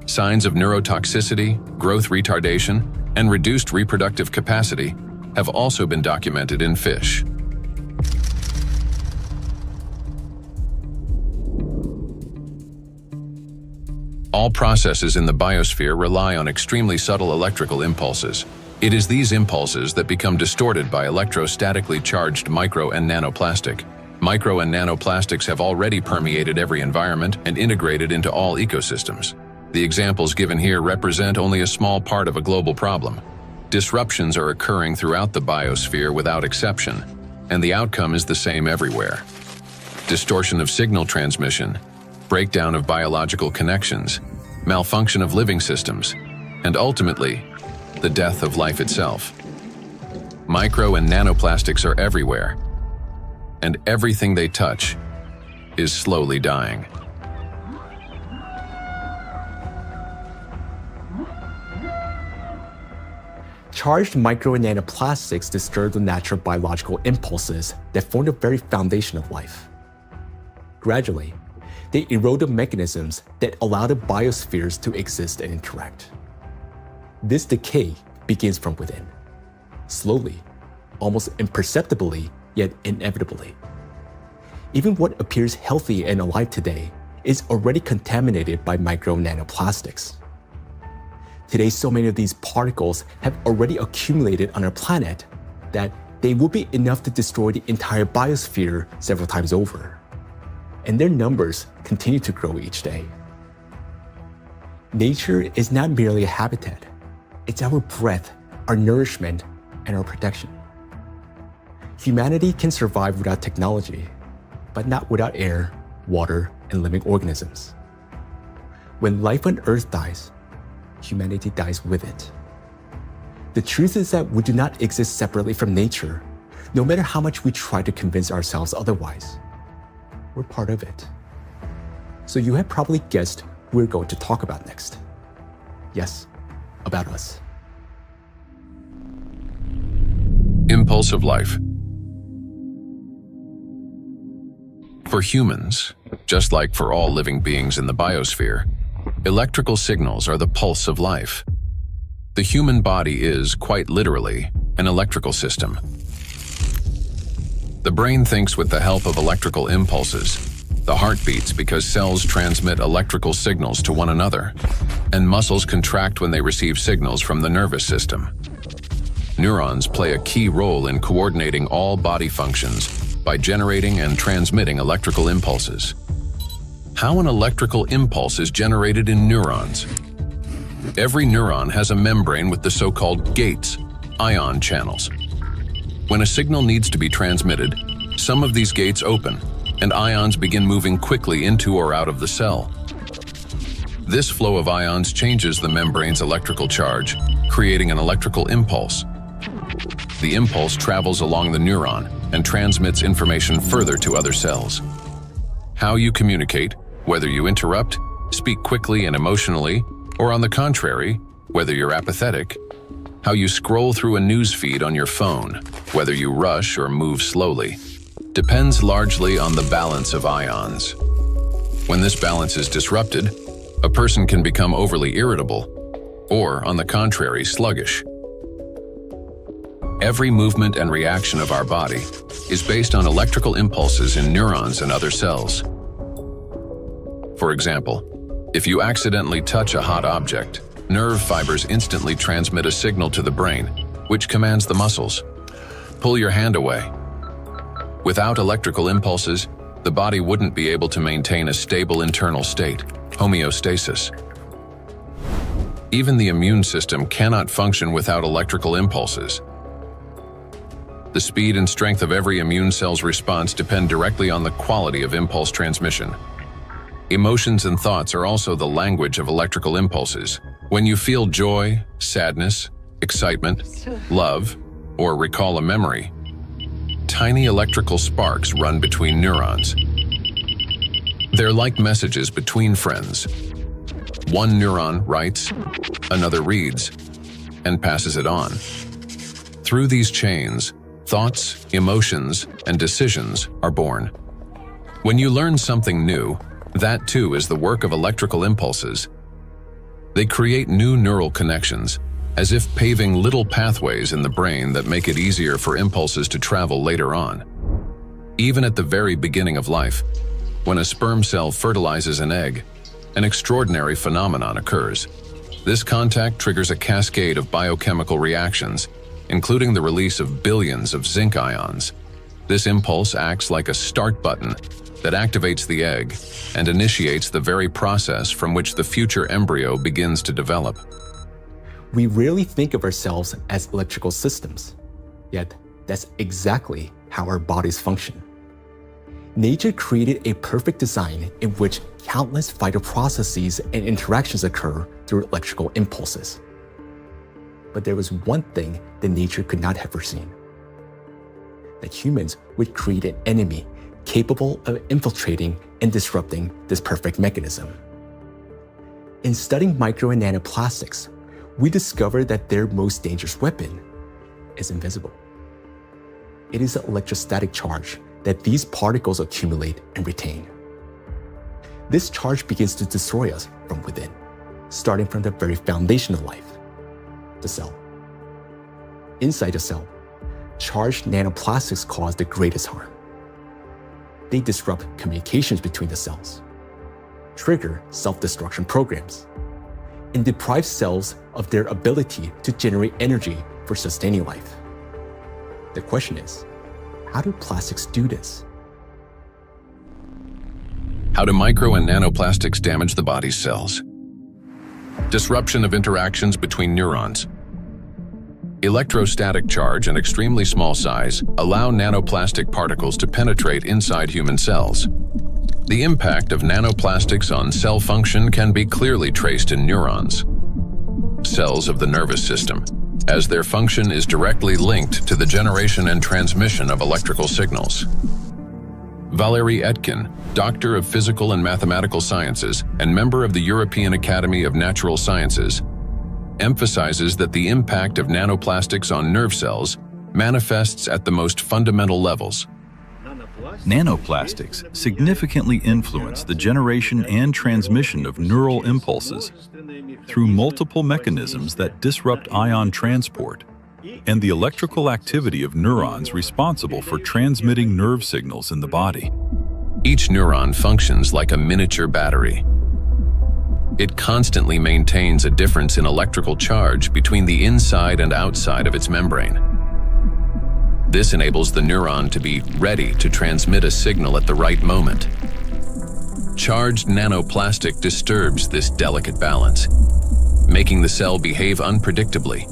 Signs of neurotoxicity, growth retardation, and reduced reproductive capacity have also been documented in fish. All processes in the biosphere rely on extremely subtle electrical impulses. It is these impulses that become distorted by electrostatically charged micro and nanoplastic. Micro and nanoplastics have already permeated every environment and integrated into all ecosystems. The examples given here represent only a small part of a global problem. Disruptions are occurring throughout the biosphere without exception, and the outcome is the same everywhere. Distortion of signal transmission, breakdown of biological connections, malfunction of living systems, and ultimately, the death of life itself. Micro and nanoplastics are everywhere, and everything they touch is slowly dying. Charged micro and nanoplastics disturb the natural biological impulses that form the very foundation of life. Gradually, they erode the mechanisms that allow the biospheres to exist and interact. This decay begins from within, slowly, almost imperceptibly, yet inevitably. Even what appears healthy and alive today is already contaminated by micro nanoplastics. Today, so many of these particles have already accumulated on our planet that they will be enough to destroy the entire biosphere several times over. And their numbers continue to grow each day. Nature is not merely a habitat. It's our breath, our nourishment, and our protection. Humanity can survive without technology, but not without air, water, and living organisms. When life on Earth dies, humanity dies with it. The truth is that we do not exist separately from nature, no matter how much we try to convince ourselves otherwise. We're part of it. So you have probably guessed who we're going to talk about next. Yes, about us. Impulse of life. For humans, just like for all living beings in the biosphere, electrical signals are the pulse of life. The human body is, quite literally, an electrical system. The brain thinks with the help of electrical impulses. The heart beats because cells transmit electrical signals to one another, and muscles contract when they receive signals from the nervous system. Neurons play a key role in coordinating all body functions by generating and transmitting electrical impulses. How an electrical impulse is generated in neurons? Every neuron has a membrane with the so-called gates, ion channels. When a signal needs to be transmitted, some of these gates open, and ions begin moving quickly into or out of the cell. This flow of ions changes the membrane's electrical charge, creating an electrical impulse. The impulse travels along the neuron and transmits information further to other cells. How you communicate, whether you interrupt, speak quickly and emotionally, or on the contrary, whether you're apathetic, how you scroll through a news feed on your phone, whether you rush or move slowly, depends largely on the balance of ions. When this balance is disrupted, a person can become overly irritable, or, on the contrary, sluggish. Every movement and reaction of our body is based on electrical impulses in neurons and other cells. For example, if you accidentally touch a hot object, nerve fibers instantly transmit a signal to the brain, which commands the muscles. Pull your hand away. Without electrical impulses, the body wouldn't be able to maintain a stable internal state, homeostasis. Even the immune system cannot function without electrical impulses. The speed and strength of every immune cell's response depend directly on the quality of impulse transmission. Emotions and thoughts are also the language of electrical impulses. When you feel joy, sadness, excitement, love, or recall a memory, tiny electrical sparks run between neurons. They're like messages between friends. One neuron writes, another reads, and passes it on. Through these chains, thoughts, emotions, and decisions are born. When you learn something new, that too is the work of electrical impulses. They create new neural connections, as if paving little pathways in the brain that make it easier for impulses to travel later on. Even at the very beginning of life, when a sperm cell fertilizes an egg, an extraordinary phenomenon occurs. This contact triggers a cascade of biochemical reactions, including the release of billions of zinc ions. This impulse acts like a start button that activates the egg and initiates the very process from which the future embryo begins to develop. We rarely think of ourselves as electrical systems, yet that's exactly how our bodies function. Nature created a perfect design in which countless vital processes and interactions occur through electrical impulses. But there was one thing that nature could not have foreseen: that humans would create an enemy capable of infiltrating and disrupting this perfect mechanism. In studying micro and nanoplastics, we discovered that their most dangerous weapon is invisible. It is the electrostatic charge that these particles accumulate and retain. This charge begins to destroy us from within, starting from the very foundation of life, the cell. Inside the cell, charged nanoplastics cause the greatest harm. They disrupt communications between the cells, trigger self-destruction programs, and deprive cells of their ability to generate energy for sustaining life. The question is, how do plastics do this? How do micro and nanoplastics damage the body's cells? Disruption of interactions between neurons. Electrostatic charge and extremely small size allow nanoplastic particles to penetrate inside human cells. The impact of nanoplastics on cell function can be clearly traced in neurons, cells of the nervous system, as their function is directly linked to the generation and transmission of electrical signals. Valérie Etkin, Doctor of Physical and Mathematical Sciences and member of the European Academy of Natural Sciences, emphasizes that the impact of nanoplastics on nerve cells manifests at the most fundamental levels. Nanoplastics significantly influence the generation and transmission of neural impulses through multiple mechanisms that disrupt ion transport and the electrical activity of neurons responsible for transmitting nerve signals in the body. Each neuron functions like a miniature battery. It constantly maintains a difference in electrical charge between the inside and outside of its membrane. This enables the neuron to be ready to transmit a signal at the right moment. Charged nanoplastic disturbs this delicate balance. making the cell behave unpredictably.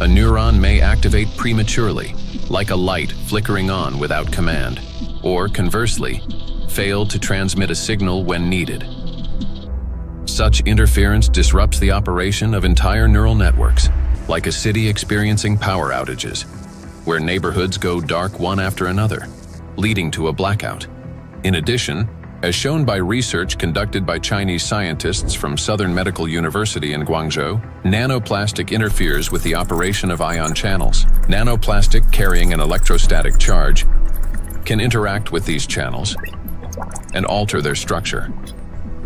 A neuron may activate prematurely, like a light flickering on without command, or conversely, fail to transmit a signal when needed. Such interference disrupts the operation of entire neural networks, like a city experiencing power outages, where neighborhoods go dark one after another, leading to a blackout. In addition, as shown by research conducted by Chinese scientists from Southern Medical University in Guangzhou, nanoplastic interferes with the operation of ion channels. Nanoplastic carrying an electrostatic charge can interact with these channels and alter their structure.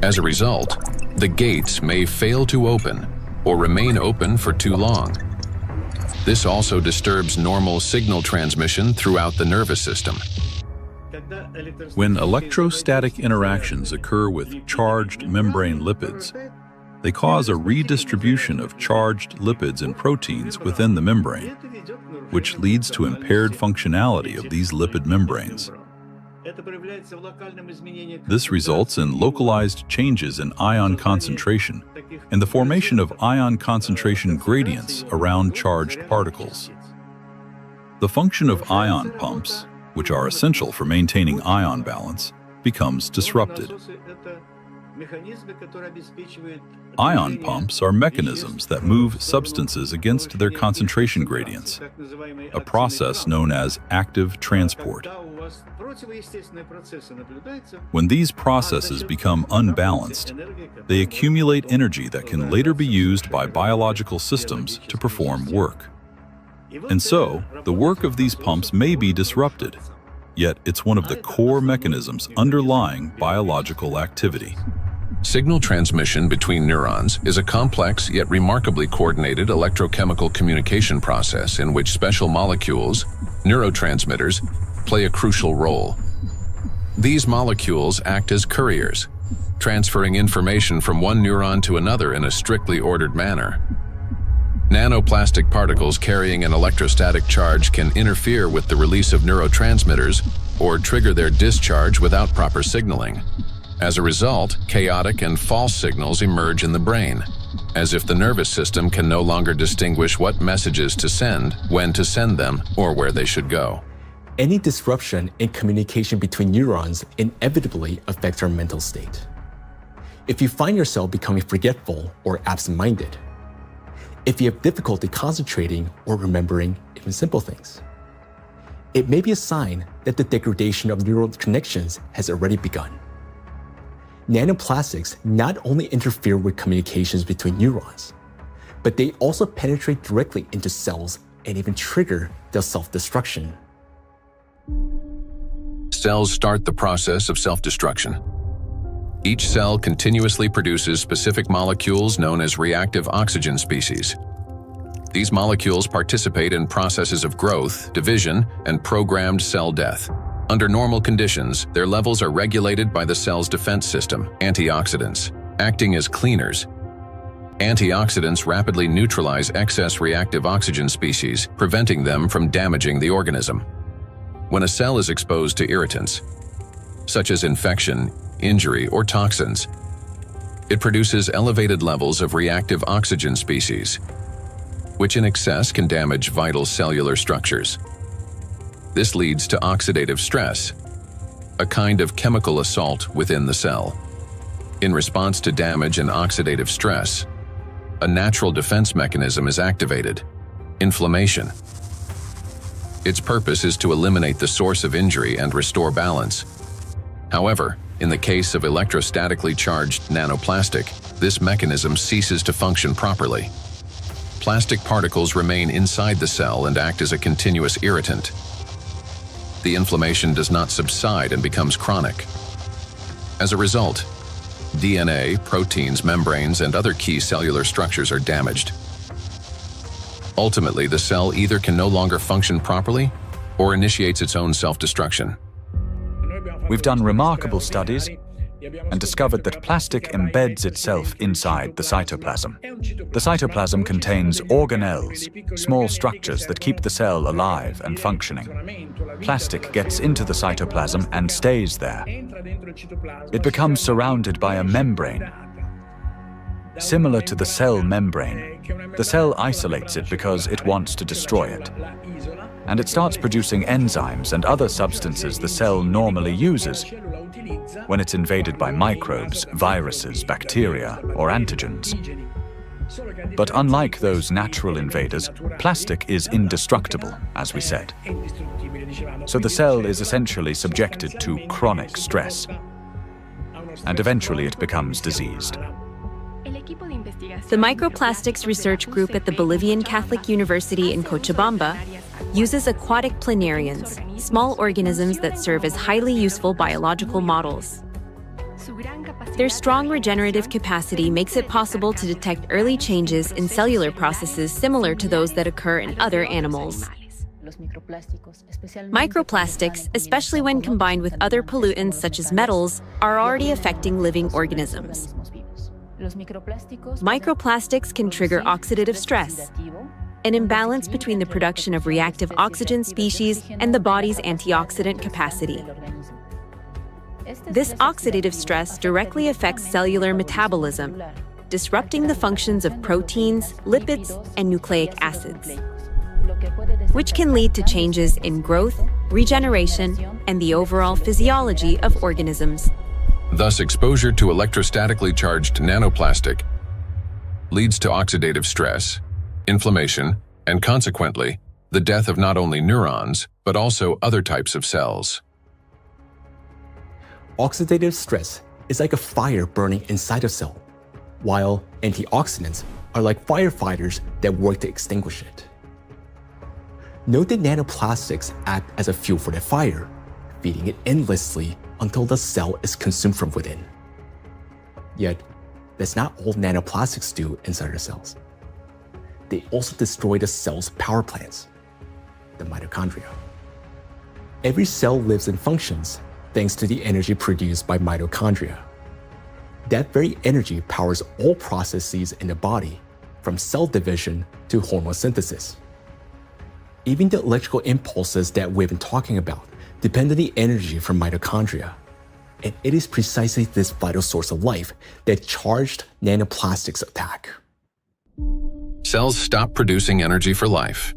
As a result, the gates may fail to open or remain open for too long. This also disturbs normal signal transmission throughout the nervous system. When electrostatic interactions occur with charged membrane lipids, they cause a redistribution of charged lipids and proteins within the membrane, which leads to impaired functionality of these lipid membranes. This results in localized changes in ion concentration and the formation of ion concentration gradients around charged particles. The function of ion pumps, which are essential for maintaining ion balance, becomes disrupted. Ion pumps are mechanisms that move substances against their concentration gradients, a process known as active transport. When these processes become unbalanced, they accumulate energy that can later be used by biological systems to perform work. And so, the work of these pumps may be disrupted, yet it's one of the core mechanisms underlying biological activity. Signal transmission between neurons is a complex yet remarkably coordinated electrochemical communication process in which special molecules, neurotransmitters, play a crucial role. These molecules act as couriers, transferring information from one neuron to another in a strictly ordered manner. Nanoplastic particles carrying an electrostatic charge can interfere with the release of neurotransmitters or trigger their discharge without proper signaling. As a result, chaotic and false signals emerge in the brain, as if the nervous system can no longer distinguish what messages to send, when to send them, or where they should go. Any disruption in communication between neurons inevitably affects our mental state. If you find yourself becoming forgetful or absent-minded, if you have difficulty concentrating or remembering even simple things, it may be a sign that the degradation of neural connections has already begun. Nanoplastics not only interfere with communications between neurons, but they also penetrate directly into cells and even trigger their self-destruction. Cells start the process of self-destruction. Each cell continuously produces specific molecules known as reactive oxygen species. These molecules participate in processes of growth, division, and programmed cell death. Under normal conditions, their levels are regulated by the cell's defense system, antioxidants, acting as cleaners. Antioxidants rapidly neutralize excess reactive oxygen species, preventing them from damaging the organism. When a cell is exposed to irritants, such as infection, injury, or toxins, it produces elevated levels of reactive oxygen species, which in excess can damage vital cellular structures. This leads to oxidative stress, a kind of chemical assault within the cell. In response to damage and oxidative stress, a natural defense mechanism is activated: inflammation. Its purpose is to eliminate the source of injury and restore balance. However, in the case of electrostatically charged nanoplastic, this mechanism ceases to function properly. Plastic particles remain inside the cell and act as a continuous irritant. The inflammation does not subside and becomes chronic. As a result, DNA, proteins, membranes, and other key cellular structures are damaged. Ultimately, the cell either can no longer function properly or initiates its own self-destruction. We've done remarkable studies and discovered that plastic embeds itself inside the cytoplasm. The cytoplasm contains organelles, small structures that keep the cell alive and functioning. Plastic gets into the cytoplasm and stays there. It becomes surrounded by a membrane. Similar to the cell membrane, the cell isolates it because it wants to destroy it. And it starts producing enzymes and other substances the cell normally uses when it's invaded by microbes, viruses, bacteria, or antigens. But unlike those natural invaders, plastic is indestructible, as we said. So the cell is essentially subjected to chronic stress, and eventually it becomes diseased. The Microplastics Research Group at the Bolivian Catholic University in Cochabamba uses aquatic planarians, small organisms that serve as highly useful biological models. Their strong regenerative capacity makes it possible to detect early changes in cellular processes similar to those that occur in other animals. Microplastics, especially when combined with other pollutants such as metals, are already affecting living organisms. Microplastics can trigger oxidative stress, an imbalance between the production of reactive oxygen species and the body's antioxidant capacity. This oxidative stress directly affects cellular metabolism, disrupting the functions of proteins, lipids, and nucleic acids, which can lead to changes in growth, regeneration, and the overall physiology of organisms. Thus, exposure to electrostatically charged nanoplastic leads to oxidative stress, inflammation, and consequently, the death of not only neurons, but also other types of cells. Oxidative stress is like a fire burning inside a cell, while antioxidants are like firefighters that work to extinguish it. Note that nanoplastics act as a fuel for the fire, feeding it endlessly until the cell is consumed from within. Yet, that's not all nanoplastics do inside our cells. They also destroy the cell's power plants, the mitochondria. Every cell lives and functions thanks to the energy produced by mitochondria. That very energy powers all processes in the body, from cell division to hormone synthesis. Even the electrical impulses that we've been talking about depend on the energy from mitochondria. And it is precisely this vital source of life that charged nanoplastics attack. Cells stop producing energy for life.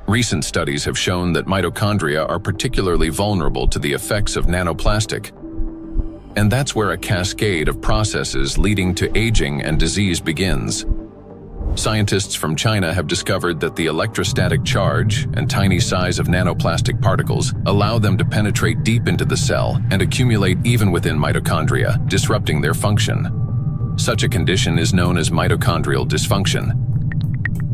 Recent studies have shown that mitochondria are particularly vulnerable to the effects of nanoplastic. And that's where a cascade of processes leading to aging and disease begins. Scientists from China have discovered that the electrostatic charge and tiny size of nanoplastic particles allow them to penetrate deep into the cell and accumulate even within mitochondria, disrupting their function. Such a condition is known as mitochondrial dysfunction,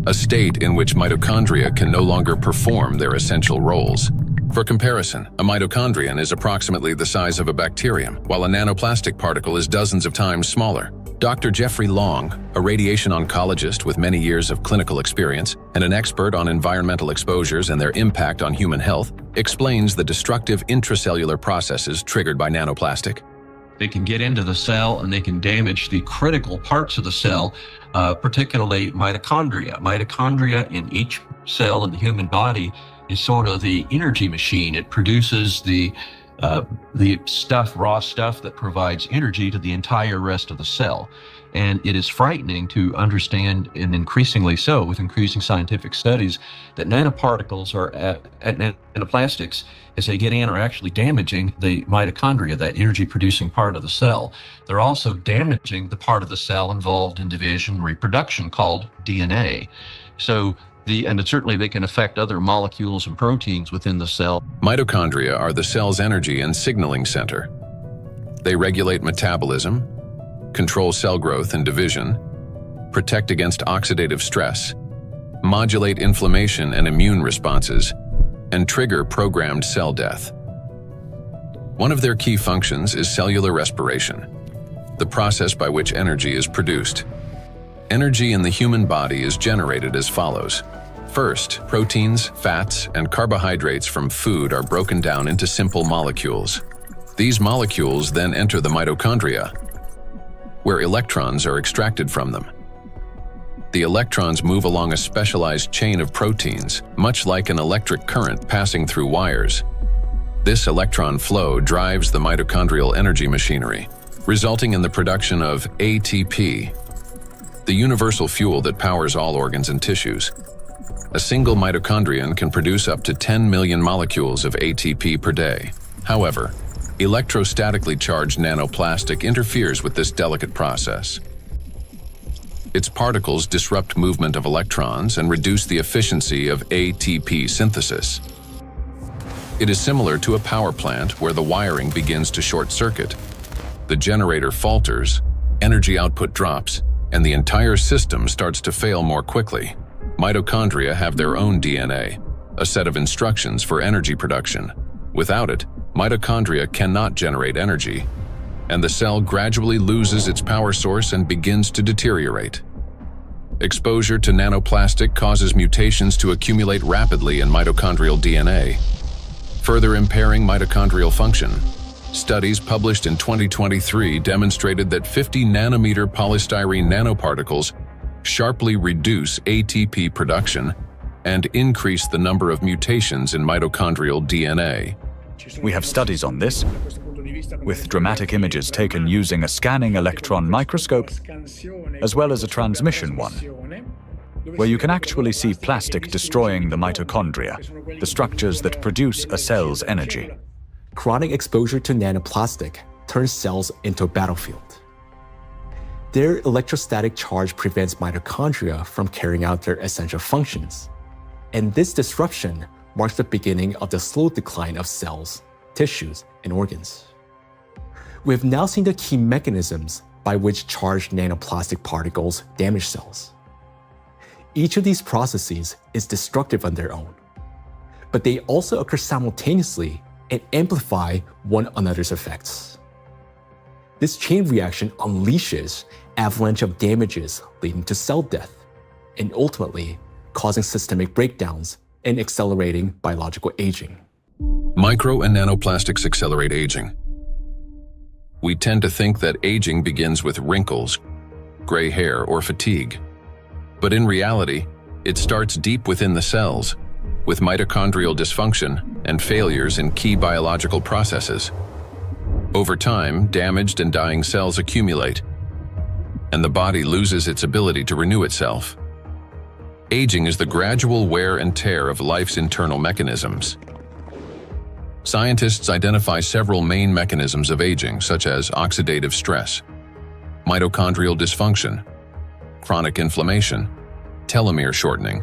a state in which mitochondria can no longer perform their essential roles. For comparison, a mitochondrion is approximately the size of a bacterium, while a nanoplastic particle is dozens of times smaller. Dr. Jeffrey Long, a radiation oncologist with many years of clinical experience and an expert on environmental exposures and their impact on human health, explains the destructive intracellular processes triggered by nanoplastic. They can get into the cell and they can damage the critical parts of the cell, particularly mitochondria. Mitochondria in each cell in the human body is sort of the energy machine. It produces the stuff, raw stuff that provides energy to the entire rest of the cell. And it is frightening to understand, and increasingly so with increasing scientific studies, that nanoparticles nanoplastics, as they get in, are actually damaging the mitochondria, that energy-producing part of the cell. They're also damaging the part of the cell involved in division and reproduction called DNA. And certainly they can affect other molecules and proteins within the cell. Mitochondria are the cell's energy and signaling center. They regulate metabolism, control cell growth and division, protect against oxidative stress, modulate inflammation and immune responses, and trigger programmed cell death. One of their key functions is cellular respiration, the process by which energy is produced. Energy in the human body is generated as follows. First, proteins, fats, and carbohydrates from food are broken down into simple molecules. These molecules then enter the mitochondria, where electrons are extracted from them. The electrons move along a specialized chain of proteins, much like an electric current passing through wires. This electron flow drives the mitochondrial energy machinery, resulting in the production of ATP, the universal fuel that powers all organs and tissues. A single mitochondrion can produce up to 10 million molecules of ATP per day. However, electrostatically charged nanoplastic interferes with this delicate process. Its particles disrupt movement of electrons and reduce the efficiency of ATP synthesis. It is similar to a power plant where the wiring begins to short circuit. The generator falters, energy output drops, and the entire system starts to fail more quickly. Mitochondria have their own DNA, a set of instructions for energy production. Without it, mitochondria cannot generate energy, and the cell gradually loses its power source and begins to deteriorate. Exposure to nanoplastic causes mutations to accumulate rapidly in mitochondrial DNA, further impairing mitochondrial function. Studies published in 2023 demonstrated that 50 nanometer polystyrene nanoparticles sharply reduce ATP production and increase the number of mutations in mitochondrial DNA. We have studies on this, with dramatic images taken using a scanning electron microscope, as well as a transmission one, where you can actually see plastic destroying the mitochondria, the structures that produce a cell's energy. Chronic exposure to nanoplastic turns cells into a battlefield. Their electrostatic charge prevents mitochondria from carrying out their essential functions, and this disruption marks the beginning of the slow decline of cells, tissues, and organs. We have now seen the key mechanisms by which charged nanoplastic particles damage cells. Each of these processes is destructive on their own, but they also occur simultaneously and amplify one another's effects. This chain reaction unleashes avalanche of damages leading to cell death, and ultimately causing systemic breakdowns and accelerating biological aging. Micro and nanoplastics accelerate aging. We tend to think that aging begins with wrinkles, gray hair, or fatigue. But in reality, it starts deep within the cells, with mitochondrial dysfunction and failures in key biological processes. Over time, damaged and dying cells accumulate, and the body loses its ability to renew itself. Aging is the gradual wear and tear of life's internal mechanisms. Scientists identify several main mechanisms of aging, such as oxidative stress, mitochondrial dysfunction, chronic inflammation, telomere shortening,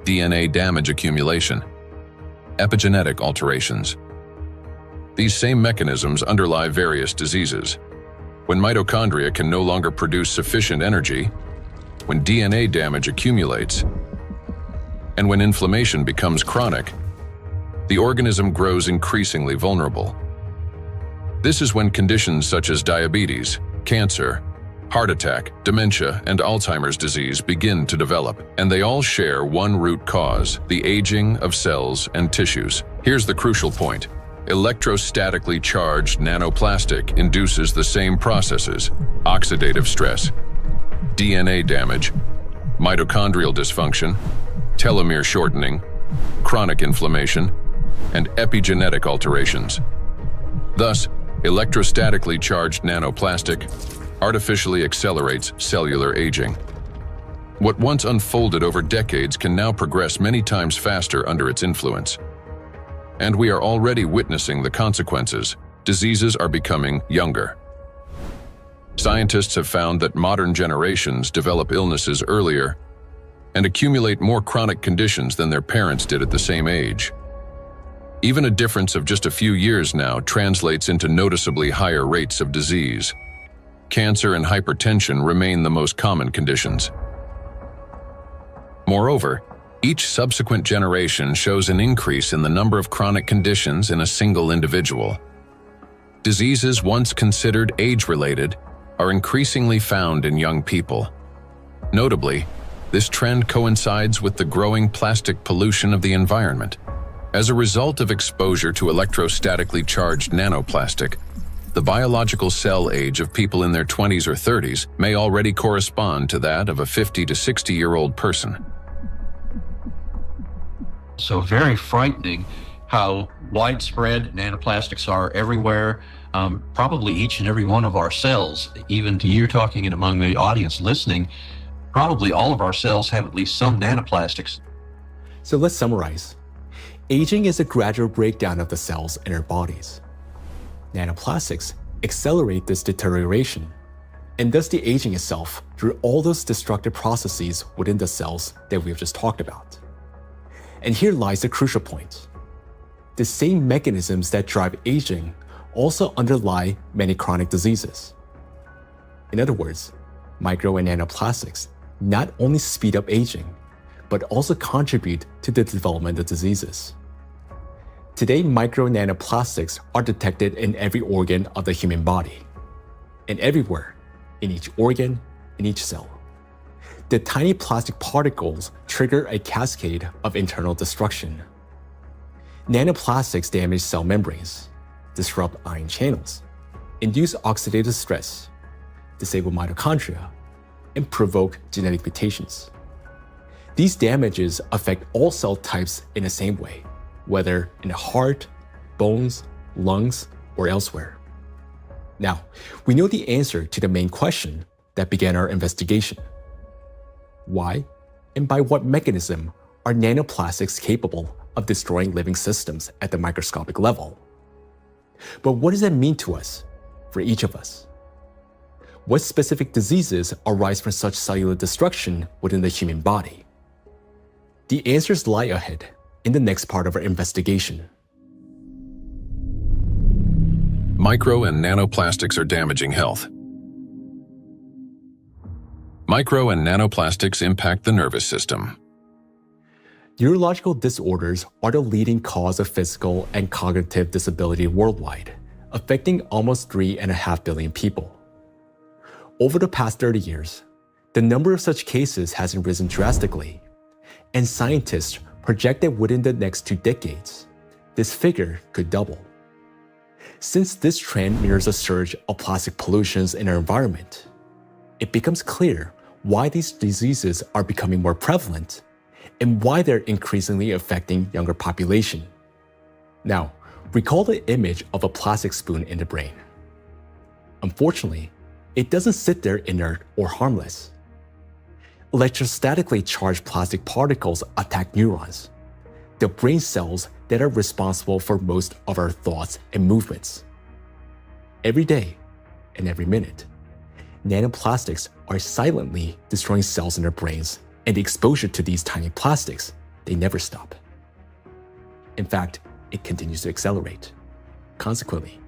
DNA damage accumulation, epigenetic alterations. These same mechanisms underlie various diseases. When mitochondria can no longer produce sufficient energy, when DNA damage accumulates, and when inflammation becomes chronic, the organism grows increasingly vulnerable. This is when conditions such as diabetes, cancer, heart attack, dementia, and Alzheimer's disease begin to develop, and they all share one root cause: the aging of cells and tissues. Here's the crucial point. Electrostatically charged nanoplastic induces the same processes: oxidative stress, DNA damage, mitochondrial dysfunction, telomere shortening, chronic inflammation, and epigenetic alterations. Thus, electrostatically charged nanoplastic artificially accelerates cellular aging. What once unfolded over decades can now progress many times faster under its influence. And we are already witnessing the consequences. Diseases are becoming younger. Scientists have found that modern generations develop illnesses earlier and accumulate more chronic conditions than their parents did at the same age. Even a difference of just a few years now translates into noticeably higher rates of disease. Cancer and hypertension remain the most common conditions. Moreover, each subsequent generation shows an increase in the number of chronic conditions in a single individual. Diseases once considered age-related are increasingly found in young people. Notably, this trend coincides with the growing plastic pollution of the environment. As a result of exposure to electrostatically charged nanoplastic, the biological cell age of people in their 20s or 30s may already correspond to that of a 50 to 60-year-old person. So very frightening how widespread nanoplastics are everywhere, probably each and every one of our cells. Even to you talking and among the audience listening, probably all of our cells have at least some nanoplastics. So let's summarize. Aging is a gradual breakdown of the cells in our bodies. Nanoplastics accelerate this deterioration, and thus the aging itself through all those destructive processes within the cells that we have just talked about. And here lies the crucial point. The same mechanisms that drive aging also underlie many chronic diseases. In other words, micro and nanoplastics not only speed up aging, but also contribute to the development of diseases. Today, micro and nanoplastics are detected in every organ of the human body, and everywhere, in each organ, in each cell. The tiny plastic particles trigger a cascade of internal destruction. Nanoplastics damage cell membranes, disrupt ion channels, induce oxidative stress, disable mitochondria, and provoke genetic mutations. These damages affect all cell types in the same way, whether in the heart, bones, lungs, or elsewhere. Now, we know the answer to the main question that began our investigation. Why, and by what mechanism, are nanoplastics capable of destroying living systems at the microscopic level? But what does that mean to us, for each of us? What specific diseases arise from such cellular destruction within the human body? The answers lie ahead in the next part of our investigation. Micro and nanoplastics are damaging health. Micro and nanoplastics impact the nervous system. Neurological disorders are the leading cause of physical and cognitive disability worldwide, affecting almost 3.5 billion people. Over the past 30 years, the number of such cases has risen drastically, and scientists project that within the next 2 decades, this figure could double. Since this trend mirrors a surge of plastic pollutions in our environment, it becomes clear why these diseases are becoming more prevalent and why they're increasingly affecting younger population. Now, recall the image of a plastic spoon in the brain. Unfortunately, it doesn't sit there inert or harmless. Electrostatically charged plastic particles attack neurons, the brain cells that are responsible for most of our thoughts and movements. Every day and every minute, nanoplastics are silently destroying cells in our brains, and the exposure to these tiny plastics, they never stop. In fact, it continues to accelerate. Consequently,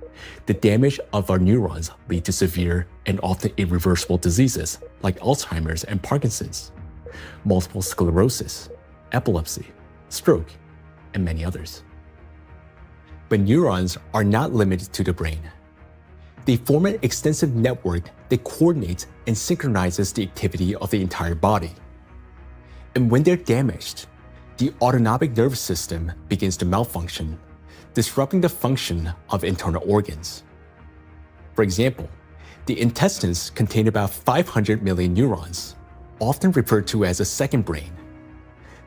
the damage of our neurons lead to severe and often irreversible diseases like Alzheimer's and Parkinson's, multiple sclerosis, epilepsy, stroke, and many others. But neurons are not limited to the brain. They form an extensive network that coordinates and synchronizes the activity of the entire body. And when they're damaged, the autonomic nervous system begins to malfunction, disrupting the function of internal organs. For example, the intestines contain about 500 million neurons, often referred to as a second brain.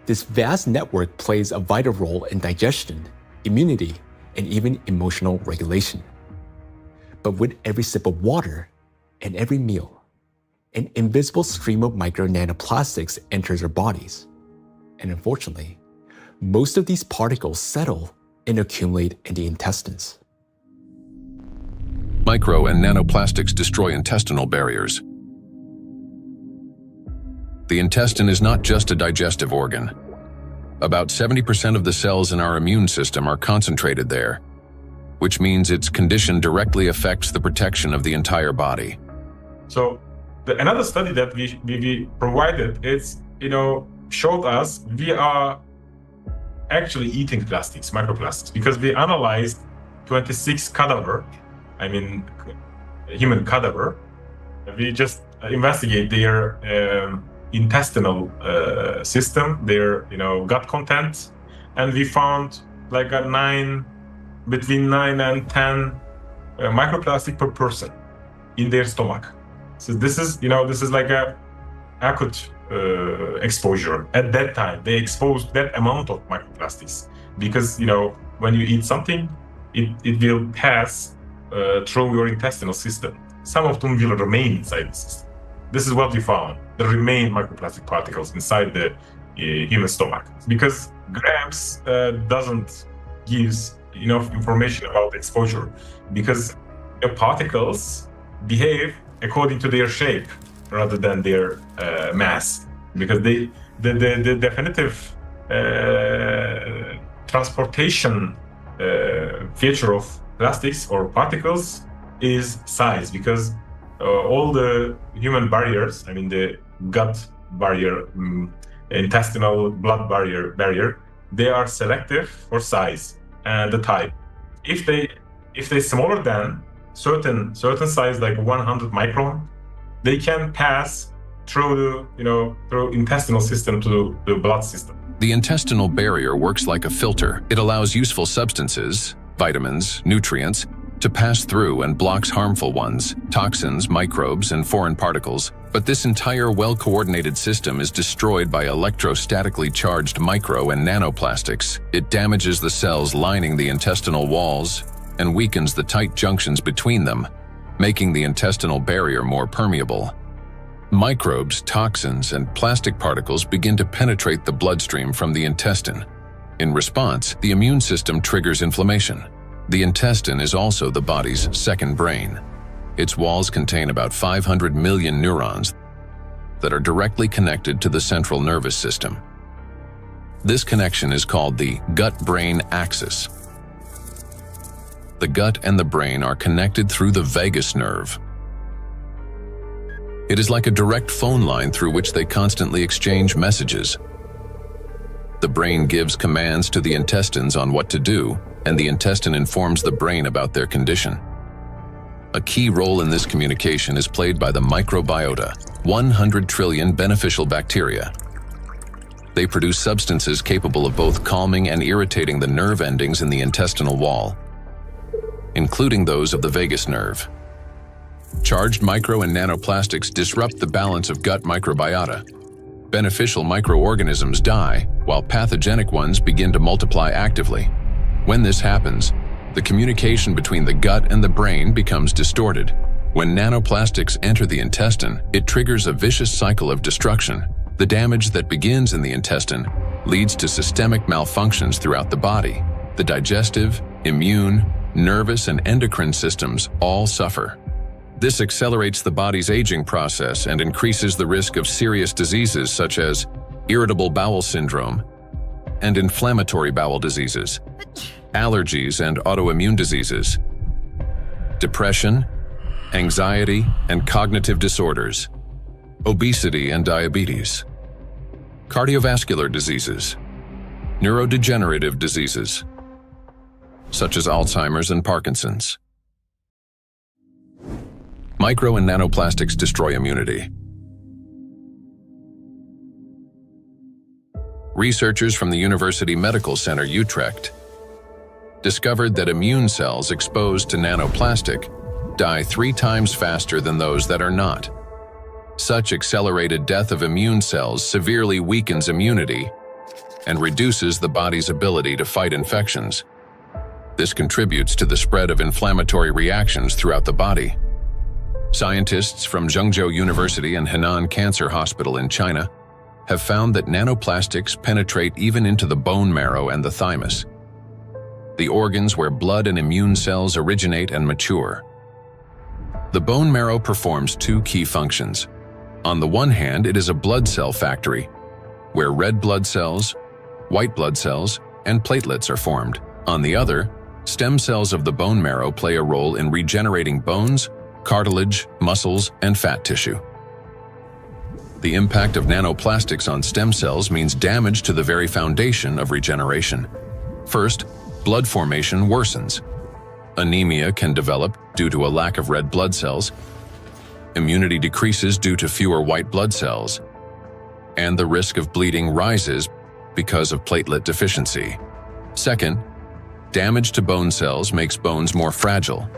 This vast network plays a vital role in digestion, immunity, and even emotional regulation. But with every sip of water and every meal, an invisible stream of micro nanoplastics enters our bodies. And unfortunately, most of these particles settle and accumulate in the intestines. Micro and nanoplastics destroy intestinal barriers. The intestine is not just a digestive organ. About 70% of the cells in our immune system are concentrated there, which means its condition directly affects the protection of the entire body. So another study that we provided showed us we are actually eating plastics, microplastics, because we analyzed 26 human cadaver. We just investigate their intestinal system, their gut content, and we found like between 9 and 10 microplastic per person in their stomach. So this is like a acute exposure. At that time, they exposed that amount of microplastics because when you eat something, it will pass through your intestinal system. Some of them will remain inside the system. this is what we found. There remain microplastic particles inside the human stomach, because grams doesn't give enough information about exposure, because the particles behave according to their shape rather than their mass, because the definitive transportation feature of plastics or particles is size, because all the human barriers, I mean the gut barrier, intestinal blood barrier, they are selective for size and the type. If they smaller than certain size, like 100 micron, they can pass through through intestinal system to the blood system. The intestinal barrier works like a filter. It allows useful substances, vitamins, nutrients, to pass through and blocks harmful ones, toxins, microbes, and foreign particles. But this entire well-coordinated system is destroyed by electrostatically charged micro and nanoplastics. It damages the cells lining the intestinal walls and weakens the tight junctions between them, making the intestinal barrier more permeable. Microbes, toxins, and plastic particles begin to penetrate the bloodstream from the intestine. In response, the immune system triggers inflammation. The intestine is also the body's second brain. Its walls contain about 500 million neurons that are directly connected to the central nervous system. This connection is called the gut-brain axis. The gut and the brain are connected through the vagus nerve. It is like a direct phone line through which they constantly exchange messages. The brain gives commands to the intestines on what to do, and the intestine informs the brain about their condition. A key role in this communication is played by the microbiota, 100 trillion beneficial bacteria. They produce substances capable of both calming and irritating the nerve endings in the intestinal wall, including those of the vagus nerve. Charged micro and nanoplastics disrupt the balance of gut microbiota. Beneficial microorganisms die, while pathogenic ones begin to multiply actively. When this happens, the communication between the gut and the brain becomes distorted. When nanoplastics enter the intestine, it triggers a vicious cycle of destruction. The damage that begins in the intestine leads to systemic malfunctions throughout the body. The digestive, immune, nervous, and endocrine systems all suffer. This accelerates the body's aging process and increases the risk of serious diseases such as irritable bowel syndrome and inflammatory bowel diseases, allergies and autoimmune diseases, depression, anxiety and cognitive disorders, obesity and diabetes, cardiovascular diseases, neurodegenerative diseases, such as Alzheimer's and Parkinson's. Micro and nanoplastics destroy immunity. Researchers from the University Medical Center Utrecht discovered that immune cells exposed to nanoplastic die 3 times faster than those that are not. Such accelerated death of immune cells severely weakens immunity and reduces the body's ability to fight infections. This contributes to the spread of inflammatory reactions throughout the body. Scientists from Zhengzhou University and Henan Cancer Hospital in China have found that nanoplastics penetrate even into the bone marrow and the thymus, the organs where blood and immune cells originate and mature. The bone marrow performs 2 key functions. On the one hand, it is a blood cell factory, where red blood cells, white blood cells, and platelets are formed. On the other, stem cells of the bone marrow play a role in regenerating bones, cartilage, muscles, and fat tissue. The impact of nanoplastics on stem cells means damage to the very foundation of regeneration. First, blood formation worsens. Anemia can develop due to a lack of red blood cells. Immunity decreases due to fewer white blood cells. And the risk of bleeding rises because of platelet deficiency. Second, damage to bone cells makes bones more fragile,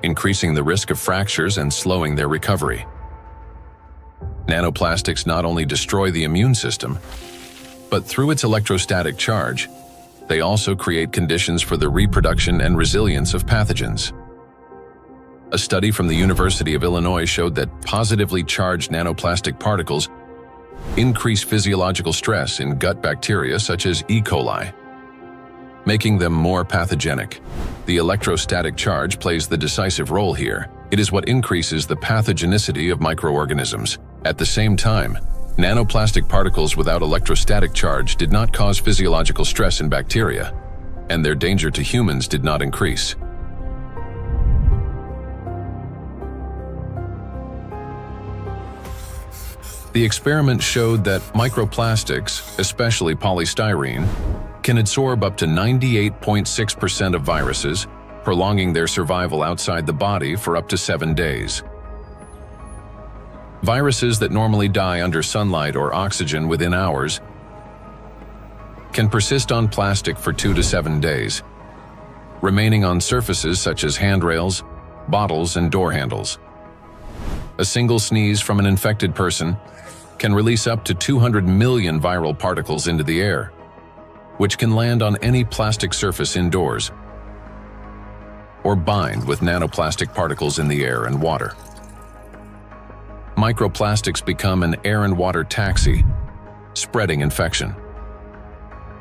increasing the risk of fractures and slowing their recovery. Nanoplastics not only destroy the immune system, but through its electrostatic charge, they also create conditions for the reproduction and resilience of pathogens. A study from the University of Illinois showed that positively charged nanoplastic particles increase physiological stress in gut bacteria such as E. coli, making them more pathogenic. The electrostatic charge plays the decisive role here. It is what increases the pathogenicity of microorganisms. At the same time, nanoplastic particles without electrostatic charge did not cause physiological stress in bacteria, and their danger to humans did not increase. The experiment showed that microplastics, especially polystyrene, can absorb up to 98.6% of viruses, prolonging their survival outside the body for up to 7 days. Viruses that normally die under sunlight or oxygen within hours can persist on plastic for 2 to 7 days, remaining on surfaces such as handrails, bottles, and door handles. A single sneeze from an infected person can release up to 200 million viral particles into the air, which can land on any plastic surface indoors or bind with nanoplastic particles in the air and water. Microplastics become an air and water taxi, spreading infection.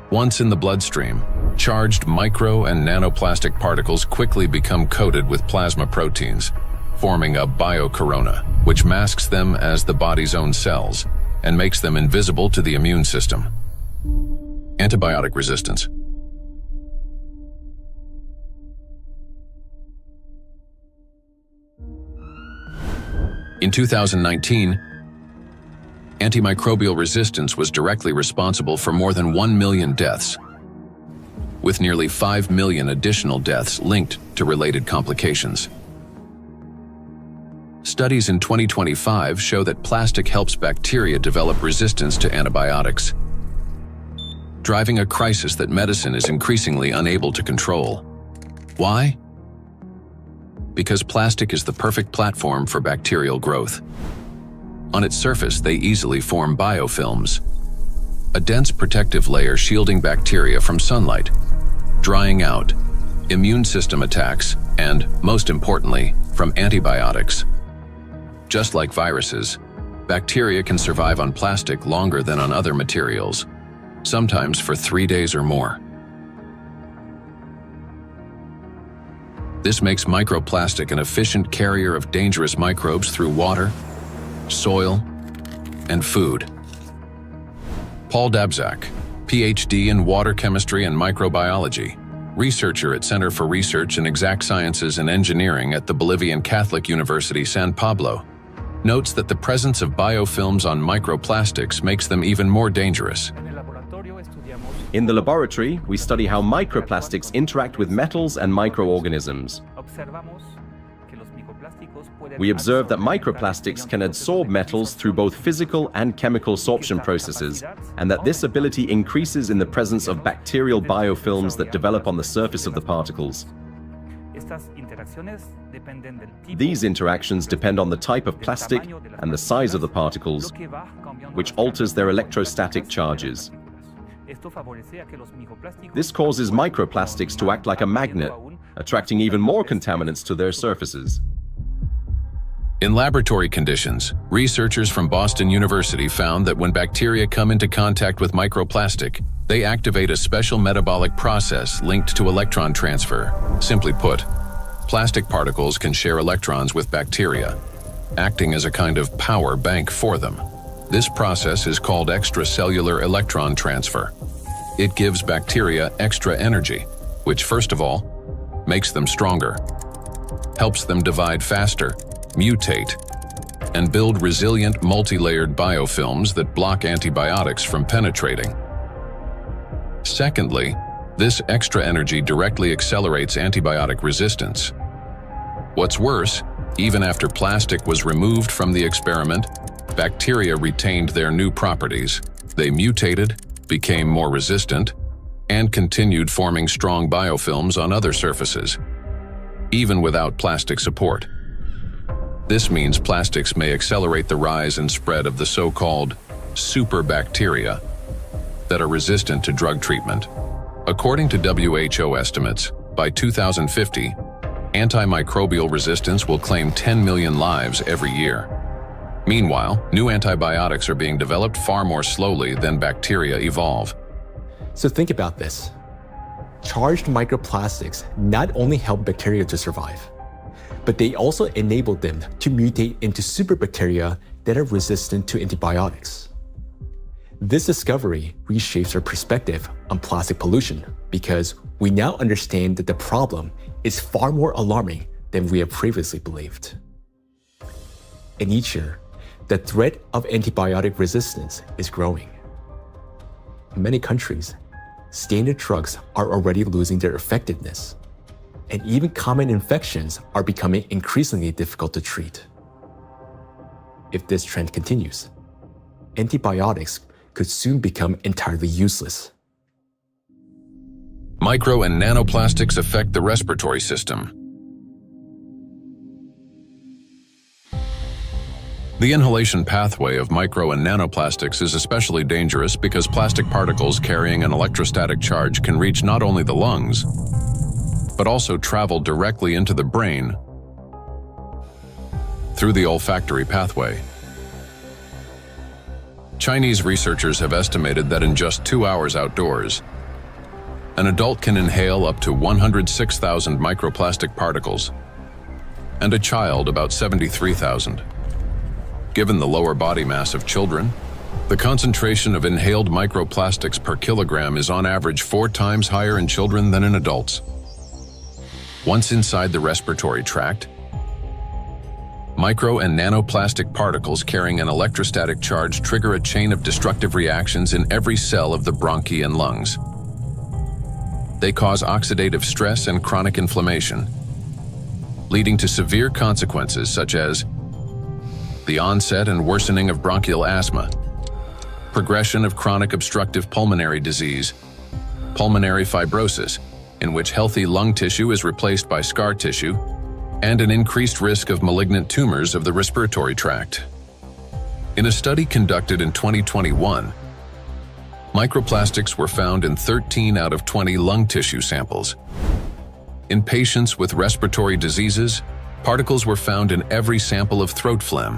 Once in the bloodstream, charged micro and nanoplastic particles quickly become coated with plasma proteins, forming a biocorona, which masks them as the body's own cells and makes them invisible to the immune system. Antibiotic resistance. In 2019, antimicrobial resistance was directly responsible for more than 1 million deaths, with nearly 5 million additional deaths linked to related complications. Studies in 2025 show that plastic helps bacteria develop resistance to antibiotics, driving a crisis that medicine is increasingly unable to control. Why? Because plastic is the perfect platform for bacterial growth. On its surface, they easily form biofilms, a dense protective layer shielding bacteria from sunlight, drying out, immune system attacks, and, most importantly, from antibiotics. Just like viruses, bacteria can survive on plastic longer than on other materials, sometimes for 3 days or more. This makes microplastic an efficient carrier of dangerous microbes through water, soil, and food. Paul Dabzak, PhD in water chemistry and microbiology, researcher at Center for Research in Exact Sciences and Engineering at the Bolivian Catholic University San Pablo, notes that the presence of biofilms on microplastics makes them even more dangerous. In the laboratory, we study how microplastics interact with metals and microorganisms. We observe that microplastics can absorb metals through both physical and chemical sorption processes, and that this ability increases in the presence of bacterial biofilms that develop on the surface of the particles. These interactions depend on the type of plastic and the size of the particles, which alters their electrostatic charges. This causes microplastics to act like a magnet, attracting even more contaminants to their surfaces. In laboratory conditions, researchers from Boston University found that when bacteria come into contact with microplastic, they activate a special metabolic process linked to electron transfer. Simply put, plastic particles can share electrons with bacteria, acting as a kind of power bank for them. This process is called extracellular electron transfer. It gives bacteria extra energy, which first of all, makes them stronger, helps them divide faster, mutate, and build resilient multi-layered biofilms that block antibiotics from penetrating. Secondly, this extra energy directly accelerates antibiotic resistance. What's worse, even after plastic was removed from the experiment, bacteria retained their new properties. They mutated, became more resistant, and continued forming strong biofilms on other surfaces, even without plastic support. This means plastics may accelerate the rise and spread of the so-called superbacteria that are resistant to drug treatment. According to WHO estimates, by 2050, Antimicrobial resistance will claim 10 million lives every year. Meanwhile, new antibiotics are being developed far more slowly than bacteria evolve. So think about this. Charged microplastics not only help bacteria to survive, but they also enable them to mutate into superbacteria that are resistant to antibiotics. This discovery reshapes our perspective on plastic pollution because we now understand that the problem is far more alarming than we have previously believed. And each year, the threat of antibiotic resistance is growing. In many countries, standard drugs are already losing their effectiveness, and even common infections are becoming increasingly difficult to treat. If this trend continues, antibiotics could soon become entirely useless. Micro and nanoplastics affect the respiratory system. The inhalation pathway of micro and nanoplastics is especially dangerous because plastic particles carrying an electrostatic charge can reach not only the lungs, but also travel directly into the brain through the olfactory pathway. Chinese researchers have estimated that in just 2 hours outdoors, an adult can inhale up to 106,000 microplastic particles, and a child about 73,000. Given the lower body mass of children, the concentration of inhaled microplastics per kilogram is on average 4 times higher in children than in adults. Once inside the respiratory tract, micro and nanoplastic particles carrying an electrostatic charge trigger a chain of destructive reactions in every cell of the bronchi and lungs. They cause oxidative stress and chronic inflammation, leading to severe consequences such as the onset and worsening of bronchial asthma, progression of chronic obstructive pulmonary disease, pulmonary fibrosis, in which healthy lung tissue is replaced by scar tissue, and an increased risk of malignant tumors of the respiratory tract. In a study conducted in 2021, microplastics were found in 13 out of 20 lung tissue samples. In patients with respiratory diseases, particles were found in every sample of throat phlegm.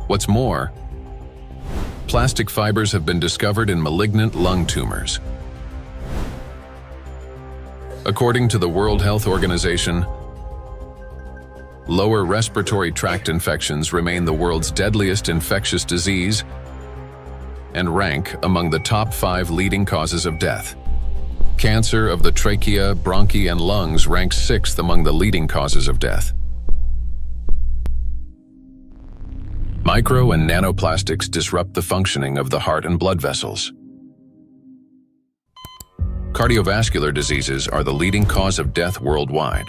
What's more, plastic fibers have been discovered in malignant lung tumors. According to the World Health Organization, lower respiratory tract infections remain the world's deadliest infectious disease and rank among the top 5 leading causes of death. Cancer of the trachea, bronchi, and lungs ranks 6th among the leading causes of death. Micro and nanoplastics disrupt the functioning of the heart and blood vessels. Cardiovascular diseases are the leading cause of death worldwide.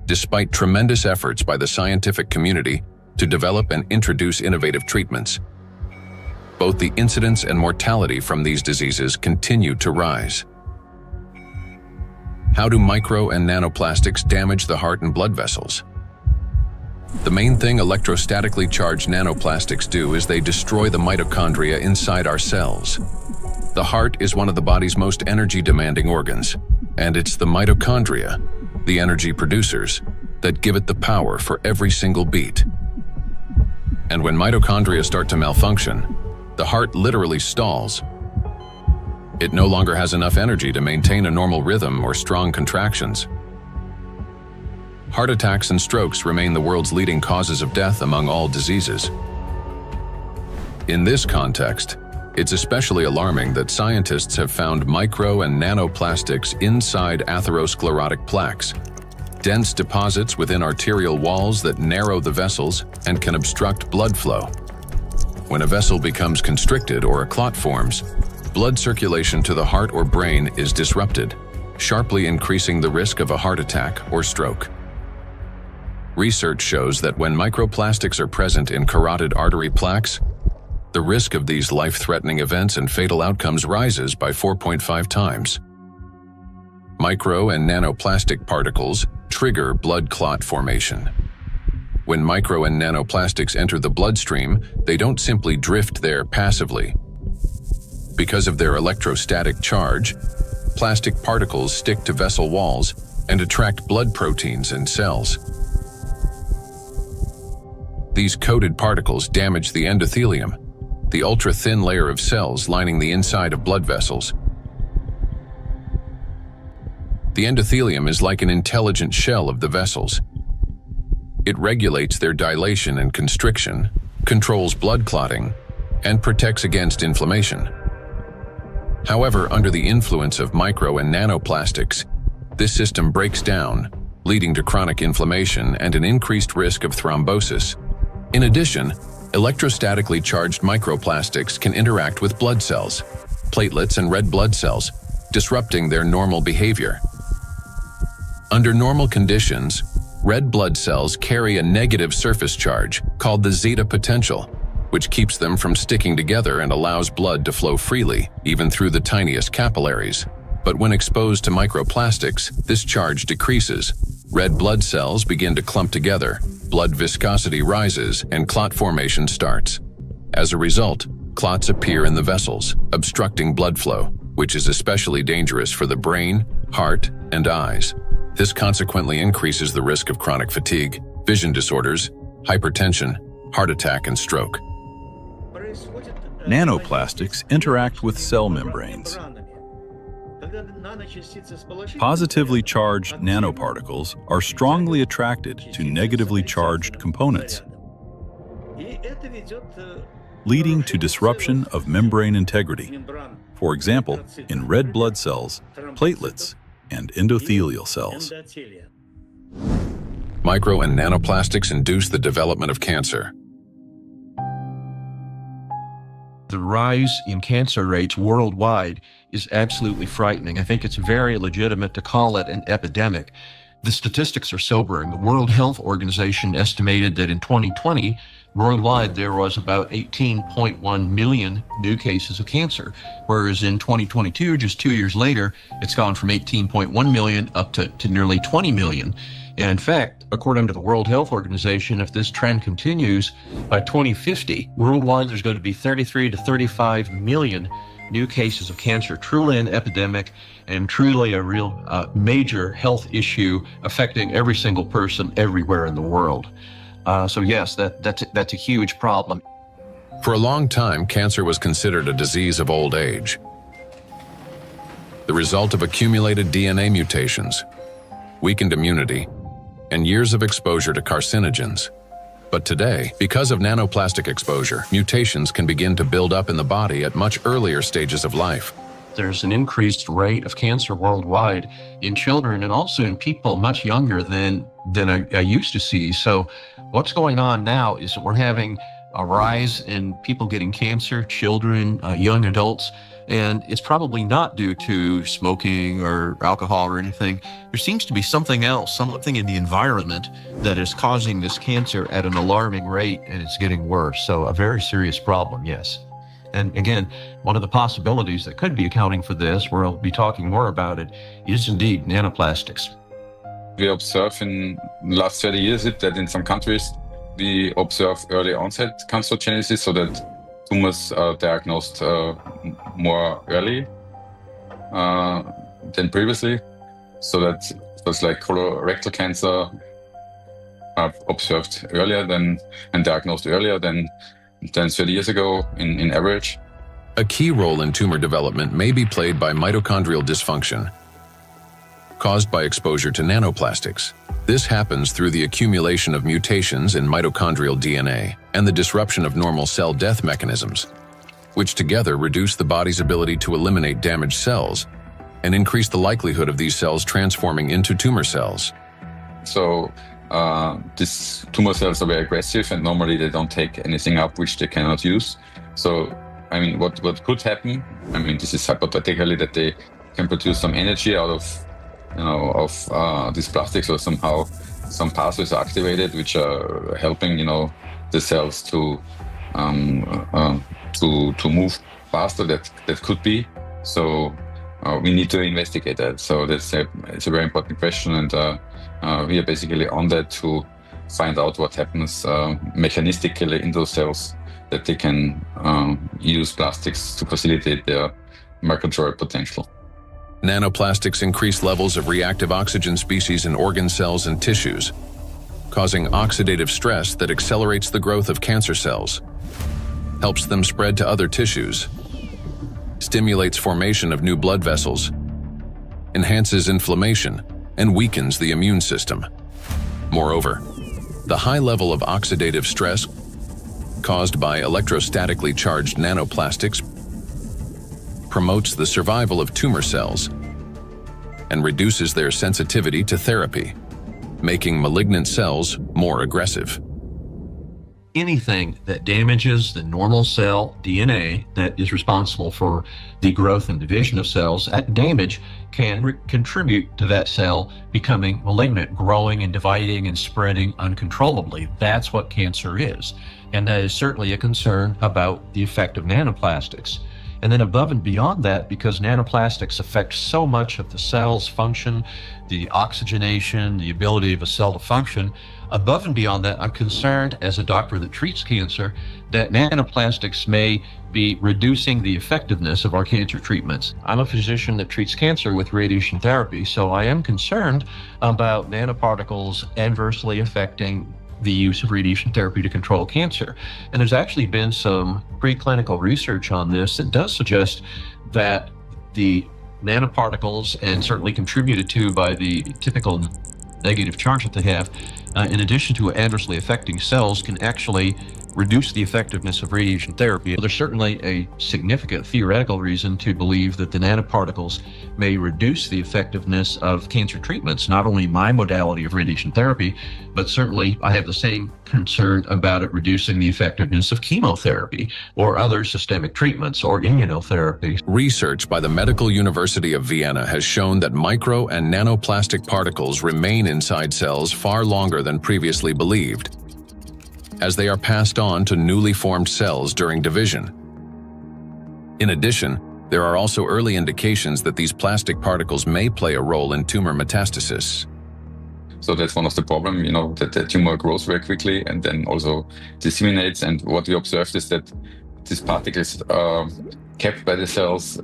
Despite tremendous efforts by the scientific community to develop and introduce innovative treatments, both the incidence and mortality from these diseases continue to rise. How do micro and nanoplastics damage the heart and blood vessels? The main thing electrostatically charged nanoplastics do is they destroy the mitochondria inside our cells. The heart is one of the body's most energy-demanding organs, and it's the mitochondria, the energy producers, that give it the power for every single beat. And when mitochondria start to malfunction, the heart literally stalls. It no longer has enough energy to maintain a normal rhythm or strong contractions. Heart attacks and strokes remain the world's leading causes of death among all diseases. In this context, it's especially alarming that scientists have found micro and nanoplastics inside atherosclerotic plaques, dense deposits within arterial walls that narrow the vessels and can obstruct blood flow. When a vessel becomes constricted or a clot forms, blood circulation to the heart or brain is disrupted, sharply increasing the risk of a heart attack or stroke. Research shows that when microplastics are present in carotid artery plaques, the risk of these life-threatening events and fatal outcomes rises by 4.5 times. Micro and nanoplastic particles trigger blood clot formation. When micro and nanoplastics enter the bloodstream, they don't simply drift there passively. Because of their electrostatic charge, plastic particles stick to vessel walls and attract blood proteins and cells. These coated particles damage the endothelium, the ultra-thin layer of cells lining the inside of blood vessels. The endothelium is like an intelligent shell of the vessels. It regulates their dilation and constriction, controls blood clotting, and protects against inflammation. However, under the influence of micro and nanoplastics, this system breaks down, leading to chronic inflammation and an increased risk of thrombosis. In addition, electrostatically charged microplastics can interact with blood cells, platelets and red blood cells, disrupting their normal behavior. Under normal conditions, red blood cells carry a negative surface charge called the zeta potential, which keeps them from sticking together and allows blood to flow freely, even through the tiniest capillaries. But when exposed to microplastics, this charge decreases. Red blood cells begin to clump together, blood viscosity rises, and clot formation starts. As a result, clots appear in the vessels, obstructing blood flow, which is especially dangerous for the brain, heart, and eyes. This consequently increases the risk of chronic fatigue, vision disorders, hypertension, heart attack, and stroke. Nanoplastics interact with cell membranes. Positively charged nanoparticles are strongly attracted to negatively charged components, leading to disruption of membrane integrity, for example, in red blood cells, platelets, and endothelial cells. Micro and nanoplastics induce the development of cancer. The rise in cancer rates worldwide is absolutely frightening. I think it's very legitimate to call it an epidemic. The statistics are sobering. The World Health Organization estimated that in 2020, worldwide there was about 18.1 million new cases of cancer, whereas in 2022, just 2 years later, it's gone from 18.1 million up to nearly 20 million. And in fact, according to the World Health Organization, if this trend continues, by 2050, worldwide there's going to be 33 to 35 million new cases of cancer, truly an epidemic and truly a real major health issue affecting every single person everywhere in the world. So yes, that's a huge problem. For a long time, cancer was considered a disease of old age, the result of accumulated DNA mutations, weakened immunity, and years of exposure to carcinogens. But today, because of nanoplastic exposure, mutations can begin to build up in the body at much earlier stages of life. There's an increased rate of cancer worldwide in children and also in people much younger than I used to see. So what's going on now is that we're having a rise in people getting cancer, children, young adults, and it's probably not due to smoking or alcohol or anything. There seems to be something else, something in the environment that is causing this cancer at an alarming rate, and it's getting worse. So a very serious problem, yes. And again, one of the possibilities that could be accounting for this, we'll be talking more about it, is indeed nanoplastics. We observe in the last 30 years that in some countries we observe early onset cancerogenesis, so that tumors are diagnosed more early than previously. So that was like colorectal cancer are observed earlier and diagnosed earlier than 30 years ago in average. A key role in tumor development may be played by mitochondrial dysfunction, caused by exposure to nanoplastics. This happens through the accumulation of mutations in mitochondrial DNA and the disruption of normal cell death mechanisms, which together reduce the body's ability to eliminate damaged cells and increase the likelihood of these cells transforming into tumor cells. So these tumor cells are very aggressive, and normally they don't take anything up which they cannot use. So, I mean, what could happen? I mean, this is hypothetically that they can produce some energy out of these plastics, or somehow some pathways are activated which are helping the cells to move faster. That could be. So we need to investigate that. So it's a very important question, and we are basically on that to find out what happens mechanistically in those cells, that they can use plastics to facilitate their microcontroller potential. Nanoplastics increase levels of reactive oxygen species in organ cells and tissues, causing oxidative stress that accelerates the growth of cancer cells, helps them spread to other tissues, stimulates formation of new blood vessels, enhances inflammation, and weakens the immune system. Moreover, the high level of oxidative stress caused by electrostatically charged nanoplastics promotes the survival of tumor cells and reduces their sensitivity to therapy, making malignant cells more aggressive. Anything that damages the normal cell DNA that is responsible for the growth and division of cells, that damage can contribute to that cell becoming malignant, growing and dividing and spreading uncontrollably. That's what cancer is. And that is certainly a concern about the effect of nanoplastics. And then above and beyond that, because nanoplastics affect so much of the cell's function, the oxygenation, the ability of a cell to function, above and beyond that, I'm concerned as a doctor that treats cancer that nanoplastics may be reducing the effectiveness of our cancer treatments. I'm a physician that treats cancer with radiation therapy, so I am concerned about nanoparticles adversely affecting the use of radiation therapy to control cancer. And there's actually been some preclinical research on this that does suggest that the nanoparticles, and certainly contributed to by the typical negative charge that they have, in addition to adversely affecting cells, can actually reduce the effectiveness of radiation therapy. There's certainly a significant theoretical reason to believe that the nanoparticles may reduce the effectiveness of cancer treatments, not only my modality of radiation therapy, but certainly I have the same concern about it reducing the effectiveness of chemotherapy or other systemic treatments or immunotherapy. Research by the Medical University of Vienna has shown that micro and nanoplastic particles remain inside cells far longer than previously believed, as they are passed on to newly formed cells during division. In addition, there are also early indications that these plastic particles may play a role in tumor metastasis. So that's one of the problems, that the tumor grows very quickly and then also disseminates. And what we observed is that these particles are kept by the cells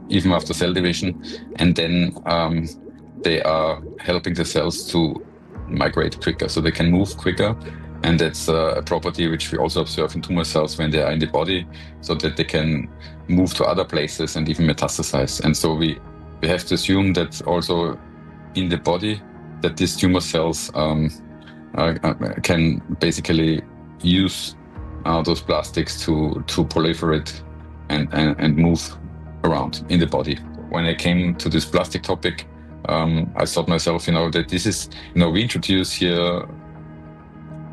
even after cell division, and then they are helping the cells to migrate quicker, so they can move quicker. And that's a property which we also observe in tumor cells when they are in the body, so that they can move to other places and even metastasize. And so we have to assume that also in the body, that these tumor cells can basically use those plastics to proliferate and move around in the body. When I came to this plastic topic, I thought myself, that this is, we introduce here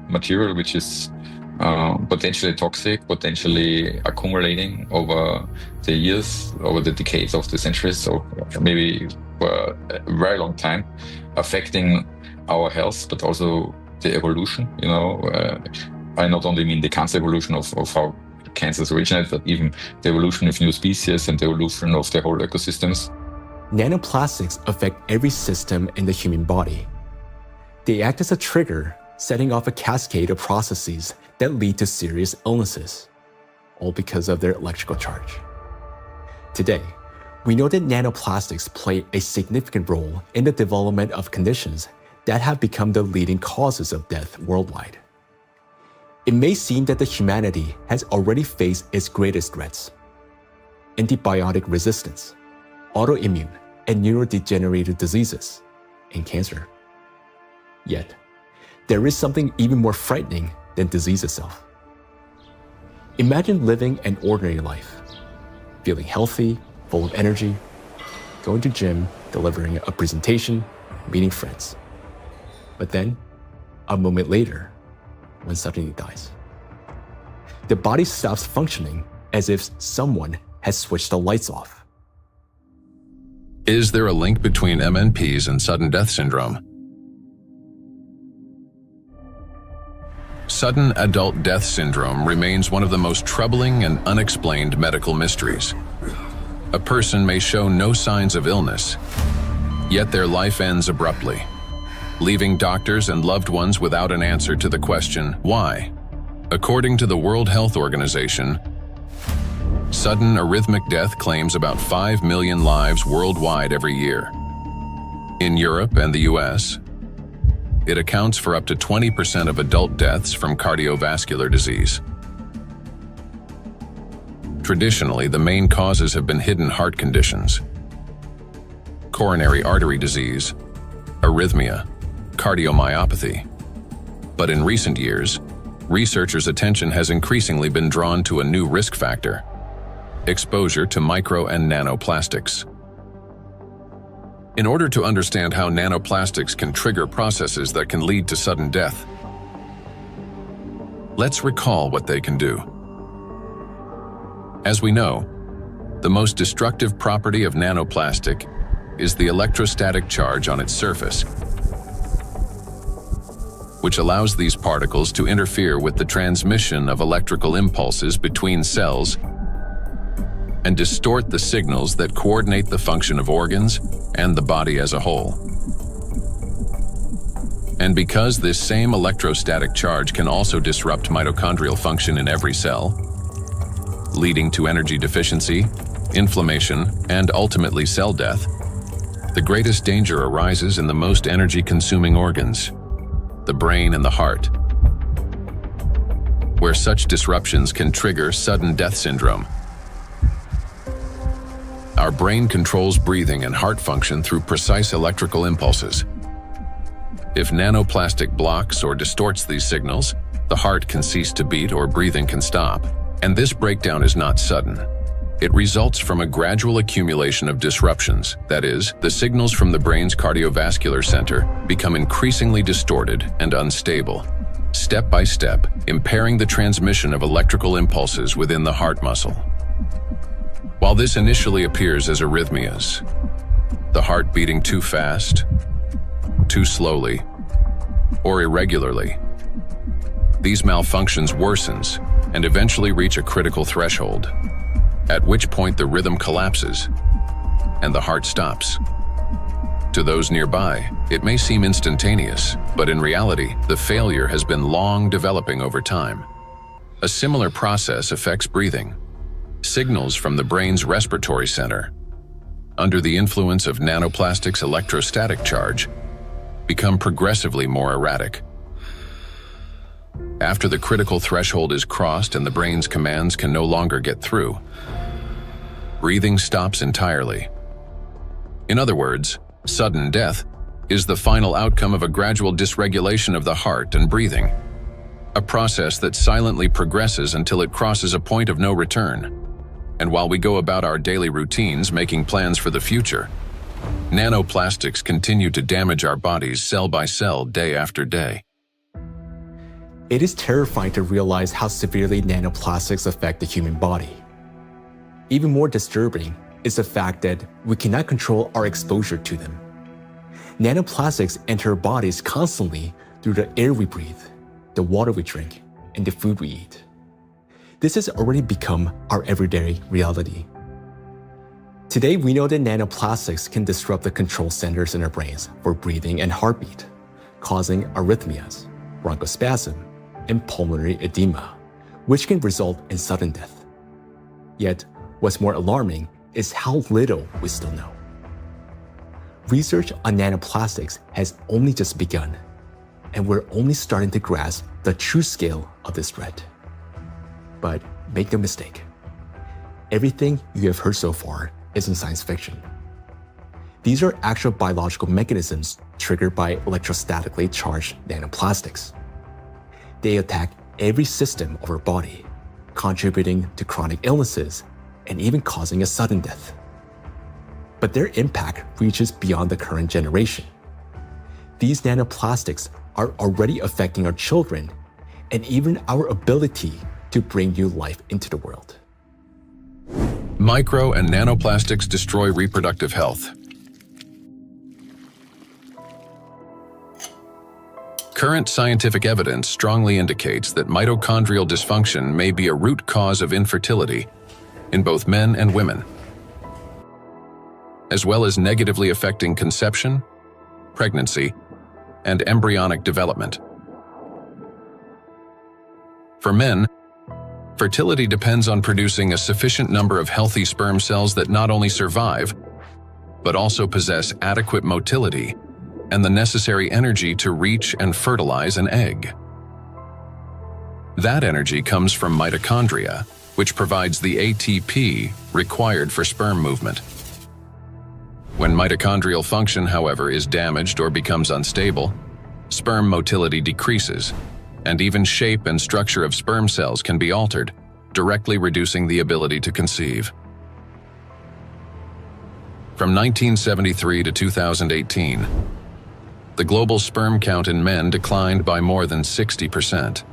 material which is potentially toxic, potentially accumulating over the years, over the decades of the centuries, so maybe for a very long time, affecting our health, but also the evolution. I not only mean the cancer evolution of how cancers originate, but even the evolution of new species and the evolution of the whole ecosystems. Nanoplastics affect every system in the human body. They act as a trigger, setting off a cascade of processes that lead to serious illnesses, all because of their electrical charge. Today, we know that nanoplastics play a significant role in the development of conditions that have become the leading causes of death worldwide. It may seem that the humanity has already faced its greatest threats: antibiotic resistance, autoimmune and neurodegenerative diseases, and cancer. Yet, there is something even more frightening than disease itself. Imagine living an ordinary life, feeling healthy, full of energy, going to gym, delivering a presentation, meeting friends. But then, a moment later, one suddenly dies. The body stops functioning as if someone has switched the lights off. Is there a link between MNPs and sudden death syndrome? Sudden adult death syndrome remains one of the most troubling and unexplained medical mysteries. A person may show no signs of illness, yet their life ends abruptly, leaving doctors and loved ones without an answer to the question, why? According to the World Health Organization, Sudden arrhythmic death claims about 5 million lives worldwide every year. In Europe and the US, it accounts for up to 20% of adult deaths from cardiovascular disease. Traditionally, the main causes have been hidden heart conditions: coronary artery disease, arrhythmia, cardiomyopathy. But in recent years, researchers' attention has increasingly been drawn to a new risk factor: exposure to micro and nanoplastics. In order to understand how nanoplastics can trigger processes that can lead to sudden death, let's recall what they can do. As we know, the most destructive property of nanoplastic is the electrostatic charge on its surface, which allows these particles to interfere with the transmission of electrical impulses between cells and distort the signals that coordinate the function of organs and the body as a whole. And because this same electrostatic charge can also disrupt mitochondrial function in every cell, leading to energy deficiency, inflammation, and ultimately cell death, the greatest danger arises in the most energy-consuming organs, the brain and the heart, where such disruptions can trigger sudden death syndrome. Our brain controls breathing and heart function through precise electrical impulses. If nanoplastic blocks or distorts these signals, the heart can cease to beat or breathing can stop. And this breakdown is not sudden. It results from a gradual accumulation of disruptions. That is, the signals from the brain's cardiovascular center become increasingly distorted and unstable, step by step, impairing the transmission of electrical impulses within the heart muscle. While this initially appears as arrhythmias, the heart beating too fast, too slowly, or irregularly, these malfunctions worsens and eventually reach a critical threshold, at which point the rhythm collapses and the heart stops. To those nearby, it may seem instantaneous, but in reality, the failure has been long developing over time. A similar process affects breathing. Signals from the brain's respiratory center, under the influence of nanoplastic's electrostatic charge, become progressively more erratic. After the critical threshold is crossed and the brain's commands can no longer get through, breathing stops entirely. In other words, sudden death is the final outcome of a gradual dysregulation of the heart and breathing, a process that silently progresses until it crosses a point of no return. And while we go about our daily routines making plans for the future, nanoplastics continue to damage our bodies cell by cell, day after day. It is terrifying to realize how severely nanoplastics affect the human body. Even more disturbing is the fact that we cannot control our exposure to them. Nanoplastics enter our bodies constantly through the air we breathe, the water we drink, and the food we eat. This has already become our everyday reality. Today, we know that nanoplastics can disrupt the control centers in our brains for breathing and heartbeat, causing arrhythmias, bronchospasm, and pulmonary edema, which can result in sudden death. Yet, what's more alarming is how little we still know. Research on nanoplastics has only just begun, and we're only starting to grasp the true scale of this threat. But make no mistake, everything you have heard so far isn't science fiction. These are actual biological mechanisms triggered by electrostatically charged nanoplastics. They attack every system of our body, contributing to chronic illnesses and even causing a sudden death. But their impact reaches beyond the current generation. These nanoplastics are already affecting our children and even our ability to bring new life into the world. Micro and nanoplastics destroy reproductive health. Current scientific evidence strongly indicates that mitochondrial dysfunction may be a root cause of infertility in both men and women, as well as negatively affecting conception, pregnancy, and embryonic development. For men, Fertility depends on producing a sufficient number of healthy sperm cells that not only survive, but also possess adequate motility and the necessary energy to reach and fertilize an egg. That energy comes from mitochondria, which provides the ATP required for sperm movement. When mitochondrial function, however, is damaged or becomes unstable, sperm motility decreases, and even shape and structure of sperm cells can be altered, directly reducing the ability to conceive. From 1973 to 2018, the global sperm count in men declined by more than 60%.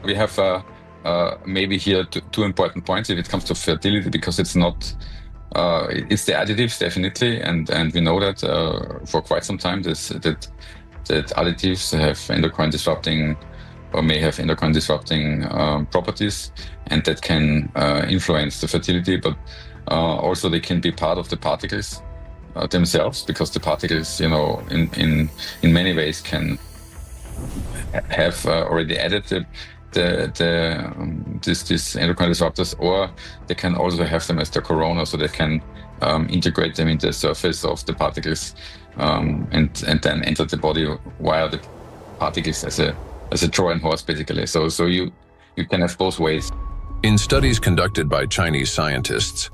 We have maybe here two important points if it comes to fertility, because it's not, it's the additives definitely, and we know that for quite some time that additives have endocrine disrupting or may have endocrine disrupting properties, and that can influence the fertility, but also they can be part of the particles themselves, because the particles, in many ways can have already added these endocrine disruptors, or they can also have them as the corona, so they can integrate them into the surface of the particles and then enter the body via the particles as a Trojan horse, basically. So you can have both ways. In studies conducted by Chinese scientists,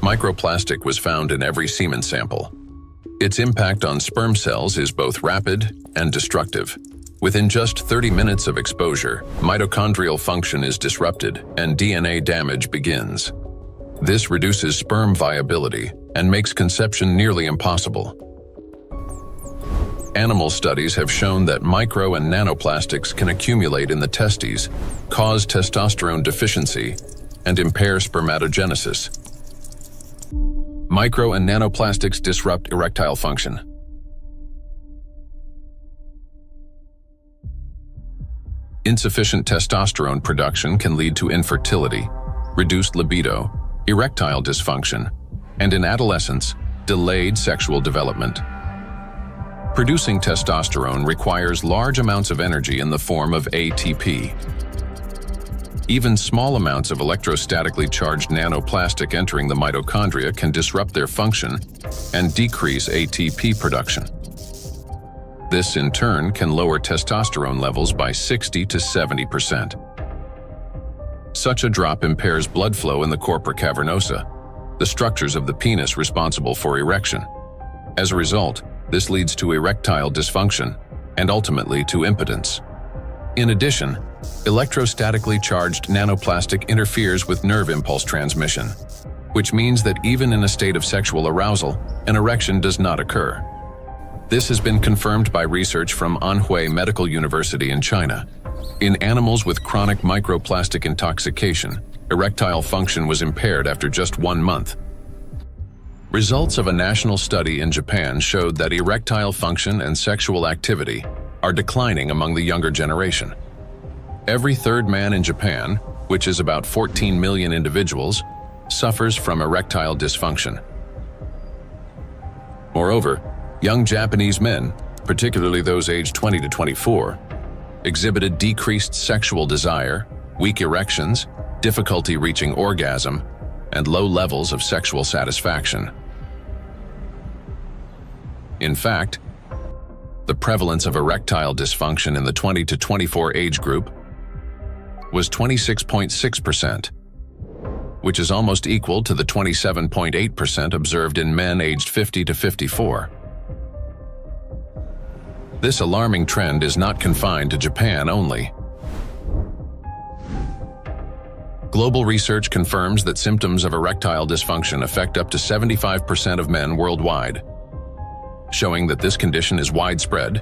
microplastic was found in every semen sample. Its impact on sperm cells is both rapid and destructive. Within just 30 minutes of exposure, mitochondrial function is disrupted and DNA damage begins. This reduces sperm viability and makes conception nearly impossible. Animal studies have shown that micro and nanoplastics can accumulate in the testes, cause testosterone deficiency, and impair spermatogenesis. Micro and nanoplastics disrupt erectile function. Insufficient testosterone production can lead to infertility, reduced libido, erectile dysfunction, and in adolescence, delayed sexual development. Producing testosterone requires large amounts of energy in the form of ATP. Even small amounts of electrostatically charged nanoplastic entering the mitochondria can disrupt their function and decrease ATP production. This, in turn, can lower testosterone levels by 60 to 70%. Such a drop impairs blood flow in the corpora cavernosa, the structures of the penis responsible for erection. As a result, this leads to erectile dysfunction and ultimately to impotence. In addition, electrostatically charged nanoplastic interferes with nerve impulse transmission, which means that even in a state of sexual arousal, an erection does not occur. This has been confirmed by research from Anhui Medical University in China. In animals with chronic microplastic intoxication, erectile function was impaired after just 1 month. Results of a national study in Japan showed that erectile function and sexual activity are declining among the younger generation. Every third man in Japan, which is about 14 million individuals, suffers from erectile dysfunction. Moreover, young Japanese men, particularly those aged 20 to 24, exhibited decreased sexual desire, weak erections, difficulty reaching orgasm, and low levels of sexual satisfaction. In fact, the prevalence of erectile dysfunction in the 20 to 24 age group was 26.6%, which is almost equal to the 27.8% observed in men aged 50 to 54. This alarming trend is not confined to Japan only. Global research confirms that symptoms of erectile dysfunction affect up to 75% of men worldwide, showing that this condition is widespread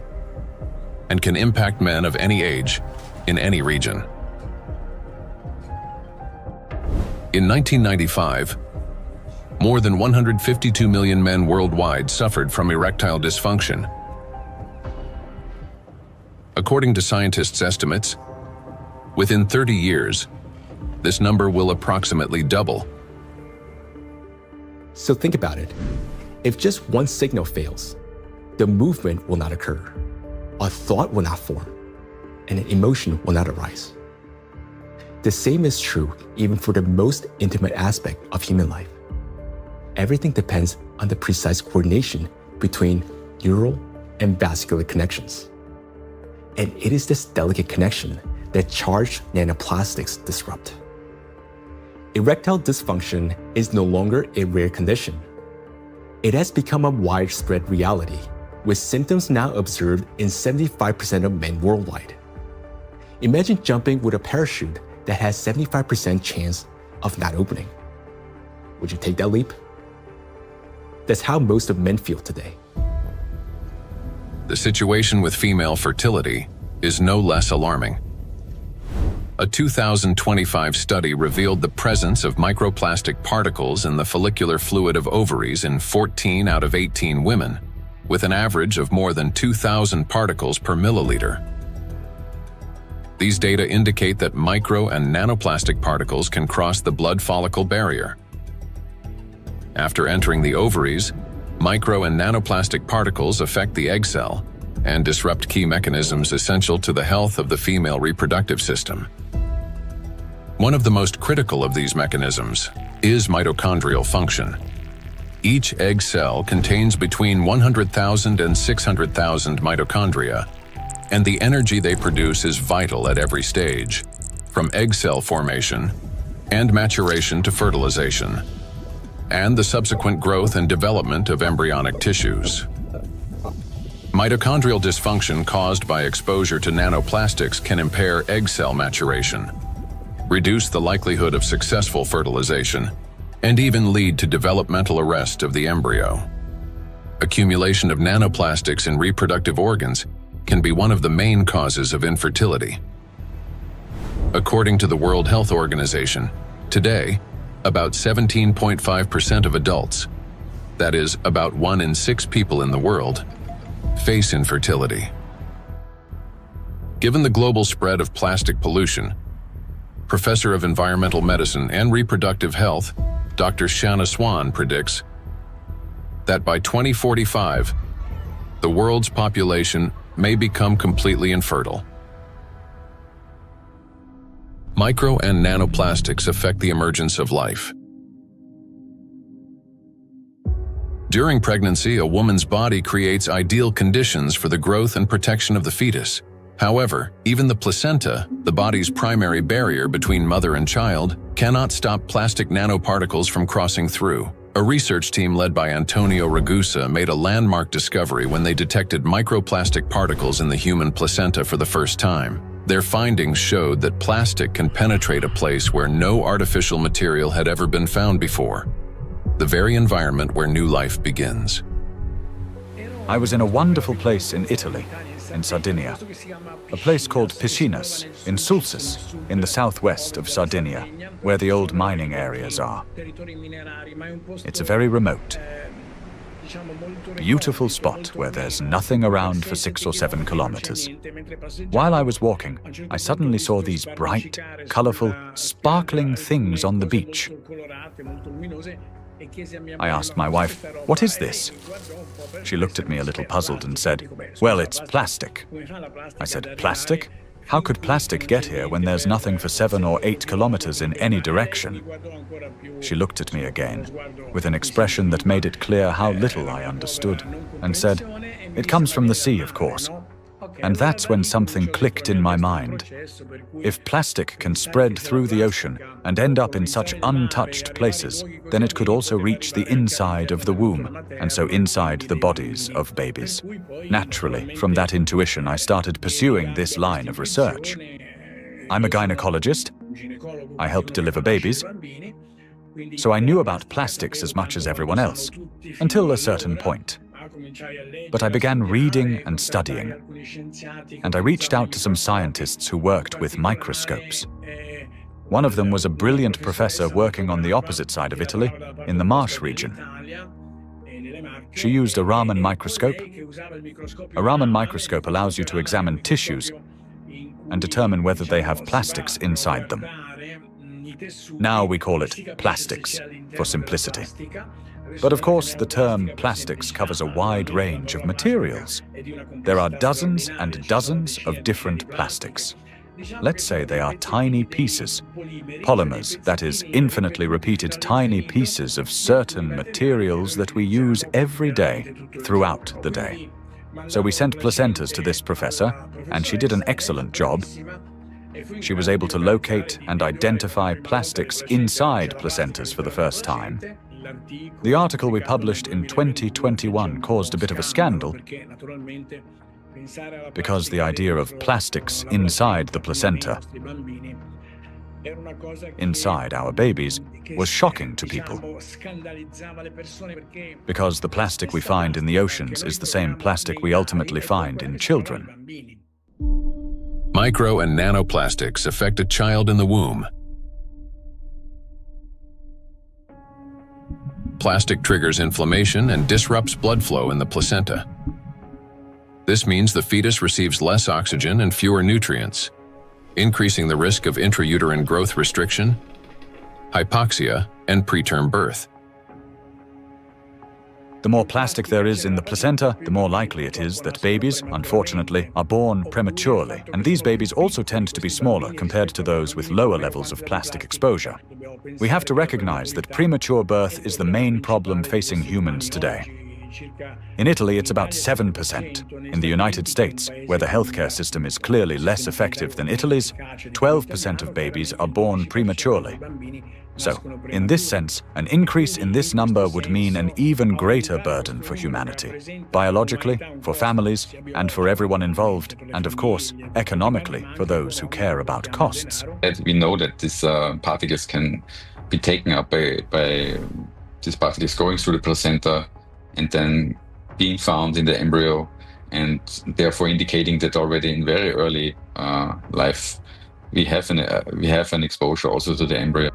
and can impact men of any age in any region. In 1995, more than 152 million men worldwide suffered from erectile dysfunction. According to scientists' estimates, within 30 years, this number will approximately double. So think about it. If just one signal fails, the movement will not occur, a thought will not form, and an emotion will not arise. The same is true even for the most intimate aspect of human life. Everything depends on the precise coordination between neural and vascular connections. And it is this delicate connection that charged nanoplastics disrupt. Erectile dysfunction is no longer a rare condition. It has become a widespread reality, with symptoms now observed in 75% of men worldwide. Imagine jumping with a parachute that has 75% chance of not opening. Would you take that leap? That's how most of men feel today. The situation with female fertility is no less alarming. A 2025 study revealed the presence of microplastic particles in the follicular fluid of ovaries in 14 out of 18 women, with an average of more than 2,000 particles per milliliter. These data indicate that micro and nanoplastic particles can cross the blood follicle barrier. After entering the ovaries, micro and nanoplastic particles affect the egg cell and disrupt key mechanisms essential to the health of the female reproductive system. One of the most critical of these mechanisms is mitochondrial function. Each egg cell contains between 100,000 and 600,000 mitochondria, and the energy they produce is vital at every stage, from egg cell formation and maturation to fertilization, and the subsequent growth and development of embryonic tissues. Mitochondrial dysfunction caused by exposure to nanoplastics can impair egg cell maturation, reduce the likelihood of successful fertilization, and even lead to developmental arrest of the embryo. Accumulation of nanoplastics in reproductive organs can be one of the main causes of infertility. According to the World Health Organization, today, about 17.5% of adults, that is, about 1 in 6 people in the world, face infertility. Given the global spread of plastic pollution, Professor of Environmental Medicine and Reproductive Health, Dr. Shanna Swan predicts that by 2045, the world's population may become completely infertile. Micro and nanoplastics affect the emergence of life. During pregnancy, a woman's body creates ideal conditions for the growth and protection of the fetus. However, even the placenta, the body's primary barrier between mother and child, cannot stop plastic nanoparticles from crossing through. A research team led by Antonio Ragusa made a landmark discovery when they detected microplastic particles in the human placenta for the first time. Their findings showed that plastic can penetrate a place where no artificial material had ever been found before, the very environment where new life begins. I was in a wonderful place in Italy, in Sardinia, a place called Piscinas, in Sulcis, in the southwest of Sardinia, where the old mining areas are. It's a very remote, beautiful spot where there's nothing around for 6 or 7 kilometers. While I was walking, I suddenly saw these bright, colorful, sparkling things on the beach. I asked my wife, "What is this?" She looked at me a little puzzled and said, "Well, it's plastic." I said, "Plastic? How could plastic get here when there's nothing for 7 or 8 kilometers in any direction?" She looked at me again, with an expression that made it clear how little I understood, and said, "It comes from the sea, of course." And that's when something clicked in my mind. If plastic can spread through the ocean and end up in such untouched places, then it could also reach the inside of the womb, and so inside the bodies of babies. Naturally, from that intuition, I started pursuing this line of research. I'm a gynecologist. I help deliver babies. So I knew about plastics as much as everyone else, until a certain point. But I began reading and studying, and I reached out to some scientists who worked with microscopes. One of them was a brilliant professor working on the opposite side of Italy, in the Marsh region. She used a Raman microscope. A Raman microscope allows you to examine tissues and determine whether they have plastics inside them. Now we call it plastics, for simplicity. But of course, the term plastics covers a wide range of materials. There are dozens and dozens of different plastics. Let's say they are tiny pieces, polymers, that is, infinitely repeated tiny pieces of certain materials that we use every day, throughout the day. So we sent placentas to this professor, and she did an excellent job. She was able to locate and identify plastics inside placentas for the first time. The article we published in 2021 caused a bit of a scandal because the idea of plastics inside the placenta, inside our babies, was shocking to people. Because the plastic we find in the oceans is the same plastic we ultimately find in children. Micro and nanoplastics affect a child in the womb. Plastic triggers inflammation and disrupts blood flow in the placenta. This means the fetus receives less oxygen and fewer nutrients, increasing the risk of intrauterine growth restriction, hypoxia, and preterm birth. The more plastic there is in the placenta, the more likely it is that babies, unfortunately, are born prematurely. And these babies also tend to be smaller compared to those with lower levels of plastic exposure. We have to recognize that premature birth is the main problem facing humans today. In Italy, it's about 7%. In the United States, where the healthcare system is clearly less effective than Italy's, 12% of babies are born prematurely. So, in this sense, an increase in this number would mean an even greater burden for humanity, biologically, for families, and for everyone involved, and of course, economically, for those who care about costs. We know that these particles can be taken up by these particles going through the placenta and then being found in the embryo, and therefore indicating that already in very early life we have an exposure also to the embryo.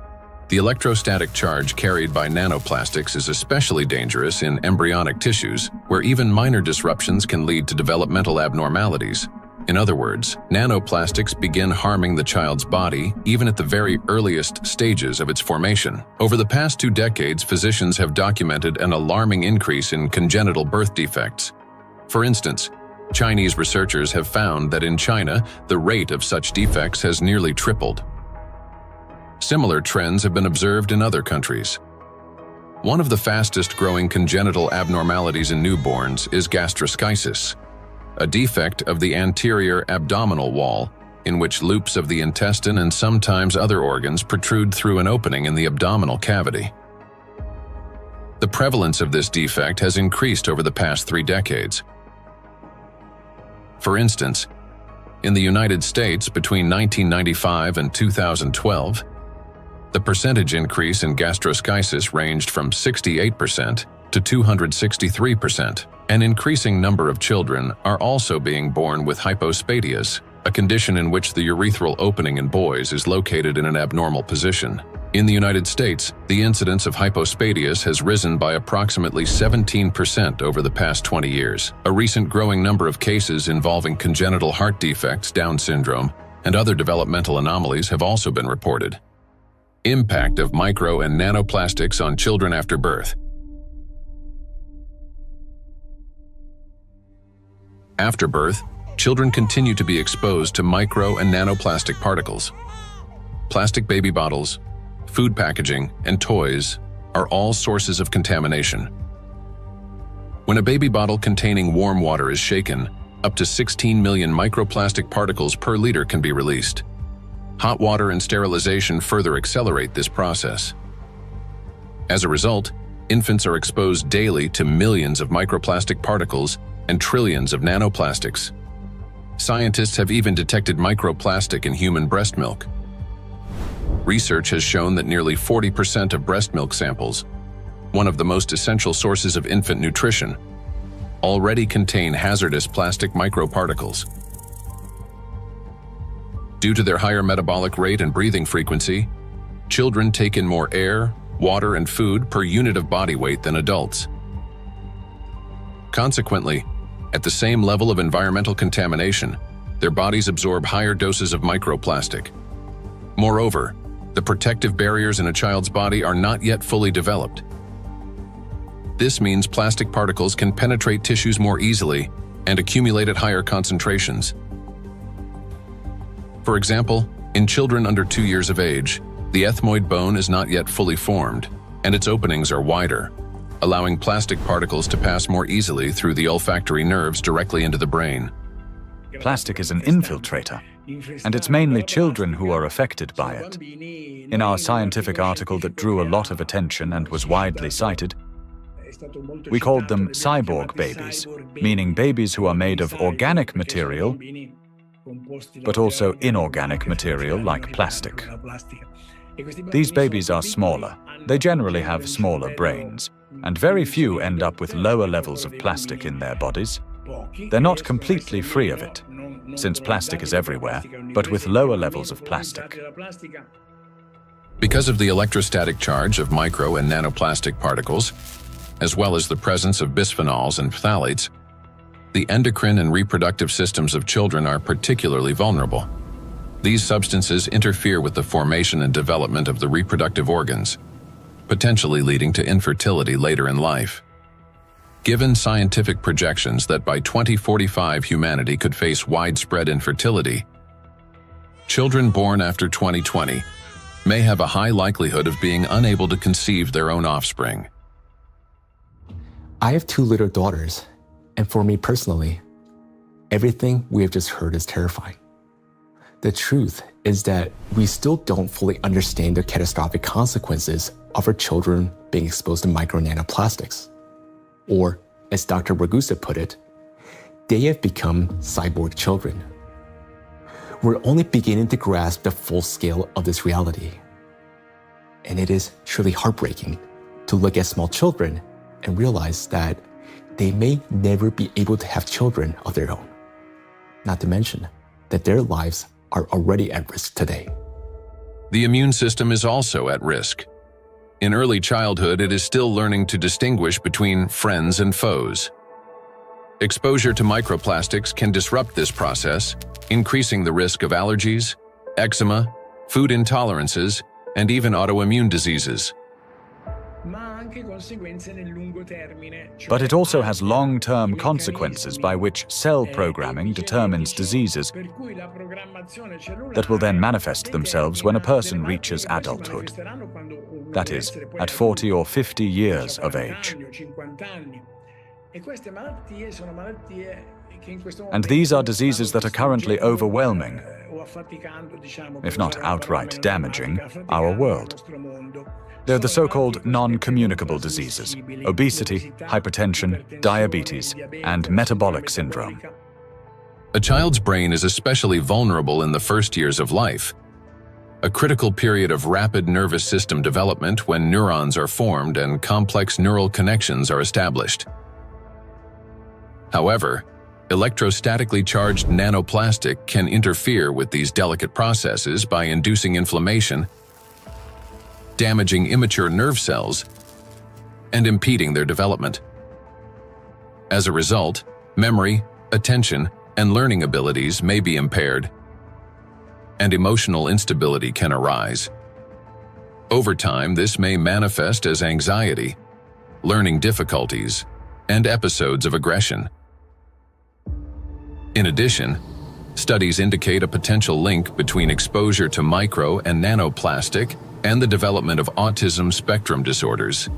The electrostatic charge carried by nanoplastics is especially dangerous in embryonic tissues, where even minor disruptions can lead to developmental abnormalities. In other words, nanoplastics begin harming the child's body even at the very earliest stages of its formation. Over the past 2 decades, physicians have documented an alarming increase in congenital birth defects. For instance, Chinese researchers have found that in China, the rate of such defects has nearly tripled. Similar trends have been observed in other countries. One of the fastest-growing congenital abnormalities in newborns is gastroschisis, a defect of the anterior abdominal wall in which loops of the intestine and sometimes other organs protrude through an opening in the abdominal cavity. The prevalence of this defect has increased over the past 3 decades. For instance, in the United States between 1995 and 2012, the percentage increase in gastroschisis ranged from 68% to 263%. An increasing number of children are also being born with hypospadias, a condition in which the urethral opening in boys is located in an abnormal position. In the United States, the incidence of hypospadias has risen by approximately 17% over the past 20 years. A recent growing number of cases involving congenital heart defects, Down syndrome, and other developmental anomalies have also been reported. Impact of micro and nanoplastics on children after birth. After birth, children continue to be exposed to micro and nanoplastic particles. Plastic baby bottles, food packaging, and toys are all sources of contamination. When a baby bottle containing warm water is shaken, up to 16 million microplastic particles per liter can be released. Hot water and sterilization further accelerate this process. As a result, infants are exposed daily to millions of microplastic particles and trillions of nanoplastics. Scientists have even detected microplastic in human breast milk. Research has shown that nearly 40% of breast milk samples, one of the most essential sources of infant nutrition, already contain hazardous plastic microparticles. Due to their higher metabolic rate and breathing frequency, children take in more air, water, and food per unit of body weight than adults. Consequently, at the same level of environmental contamination, their bodies absorb higher doses of microplastic. Moreover, the protective barriers in a child's body are not yet fully developed. This means plastic particles can penetrate tissues more easily and accumulate at higher concentrations. For example, in children under 2 years of age, the ethmoid bone is not yet fully formed, and its openings are wider, allowing plastic particles to pass more easily through the olfactory nerves directly into the brain. Plastic is an infiltrator, and it's mainly children who are affected by it. In our scientific article that drew a lot of attention and was widely cited, we called them cyborg babies, meaning babies who are made of organic material, but also inorganic material like plastic. These babies are smaller. They generally have smaller brains, and very few end up with lower levels of plastic in their bodies. They're not completely free of it, since plastic is everywhere, but with lower levels of plastic. Because of the electrostatic charge of micro and nanoplastic particles, as well as the presence of bisphenols and phthalates, the endocrine and reproductive systems of children are particularly vulnerable. These substances interfere with the formation and development of the reproductive organs, potentially leading to infertility later in life. Given scientific projections that by 2045 humanity could face widespread infertility, children born after 2020 may have a high likelihood of being unable to conceive their own offspring. I have 2 little daughters, and for me personally, everything we have just heard is terrifying. The truth is that we still don't fully understand the catastrophic consequences of our children being exposed to micro and nanoplastics. Or, as Dr. Ragusa put it, they have become cyborg children. We're only beginning to grasp the full scale of this reality. And it is truly heartbreaking to look at small children and realize that they may never be able to have children of their own. Not to mention that their lives are already at risk today. The immune system is also at risk. In early childhood, it is still learning to distinguish between friends and foes. Exposure to microplastics can disrupt this process, increasing the risk of allergies, eczema, food intolerances, and even autoimmune diseases. But it also has long-term consequences by which cell programming determines diseases that will then manifest themselves when a person reaches adulthood. That is, at 40 or 50 years of age. And these are diseases that are currently overwhelming, if not outright damaging, our world. They're the so-called non-communicable diseases: obesity, hypertension, diabetes, and metabolic syndrome. A child's brain is especially vulnerable in the first years of life, a critical period of rapid nervous system development when neurons are formed and complex neural connections are established. However, electrostatically charged nanoplastic can interfere with these delicate processes by inducing inflammation, damaging immature nerve cells, and impeding their development. As a result, memory, attention, and learning abilities may be impaired, and emotional instability can arise. Over time, this may manifest as anxiety, learning difficulties, and episodes of aggression. In addition, studies indicate a potential link between exposure to micro and nanoplastic and the development of autism spectrum disorders.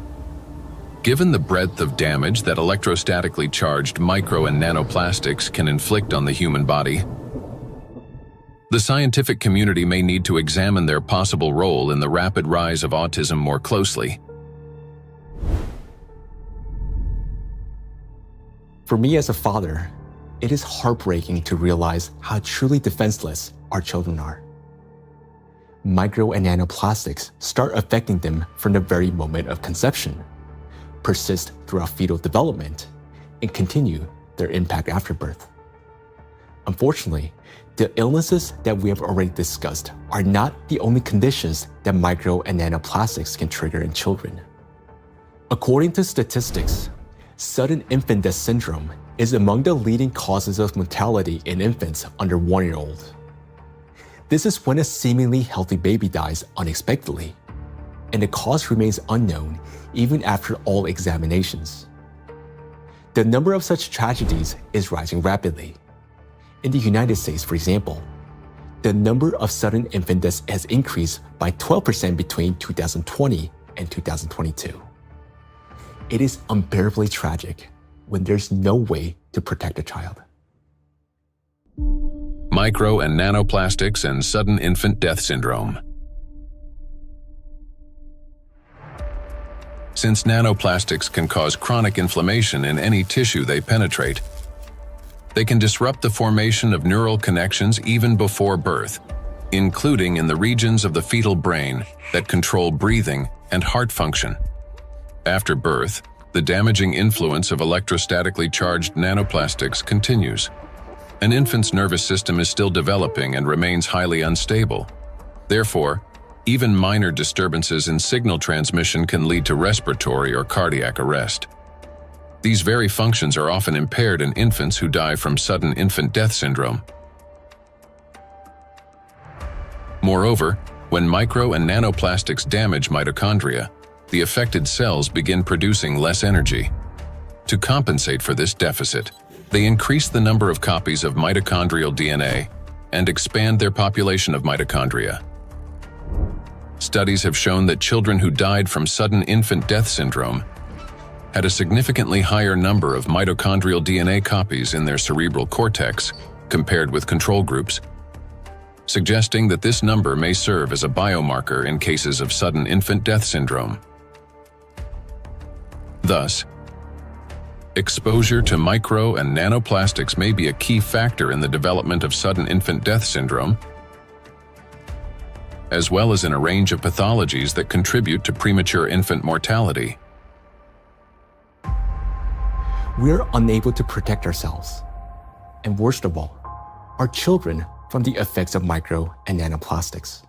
Given the breadth of damage that electrostatically charged micro and nanoplastics can inflict on the human body, the scientific community may need to examine their possible role in the rapid rise of autism more closely. For me as a father, it is heartbreaking to realize how truly defenseless our children are. Micro and nanoplastics start affecting them from the very moment of conception, persist throughout fetal development, and continue their impact after birth. Unfortunately, the illnesses that we have already discussed are not the only conditions that micro and nanoplastics can trigger in children. According to statistics, sudden infant death syndrome is among the leading causes of mortality in infants under 1 year old. This is when a seemingly healthy baby dies unexpectedly, and the cause remains unknown even after all examinations. The number of such tragedies is rising rapidly. In the United States, for example, the number of sudden infant deaths has increased by 12% between 2020 and 2022. It is unbearably tragic when there's no way to protect a child. Micro and nanoplastics and sudden infant death syndrome. Since nanoplastics can cause chronic inflammation in any tissue they penetrate, they can disrupt the formation of neural connections even before birth, including in the regions of the fetal brain that control breathing and heart function. After birth, the damaging influence of electrostatically charged nanoplastics continues. An infant's nervous system is still developing and remains highly unstable. Therefore, even minor disturbances in signal transmission can lead to respiratory or cardiac arrest. These very functions are often impaired in infants who die from sudden infant death syndrome. Moreover, when micro and nanoplastics damage mitochondria, the affected cells begin producing less energy. To compensate for this deficit, they increase the number of copies of mitochondrial DNA and expand their population of mitochondria. Studies have shown that children who died from sudden infant death syndrome had a significantly higher number of mitochondrial DNA copies in their cerebral cortex compared with control groups, suggesting that this number may serve as a biomarker in cases of sudden infant death syndrome. Thus, exposure to micro and nanoplastics may be a key factor in the development of sudden infant death syndrome, as well as in a range of pathologies that contribute to premature infant mortality. We are unable to protect ourselves, and worst of all, our children from the effects of micro and nanoplastics.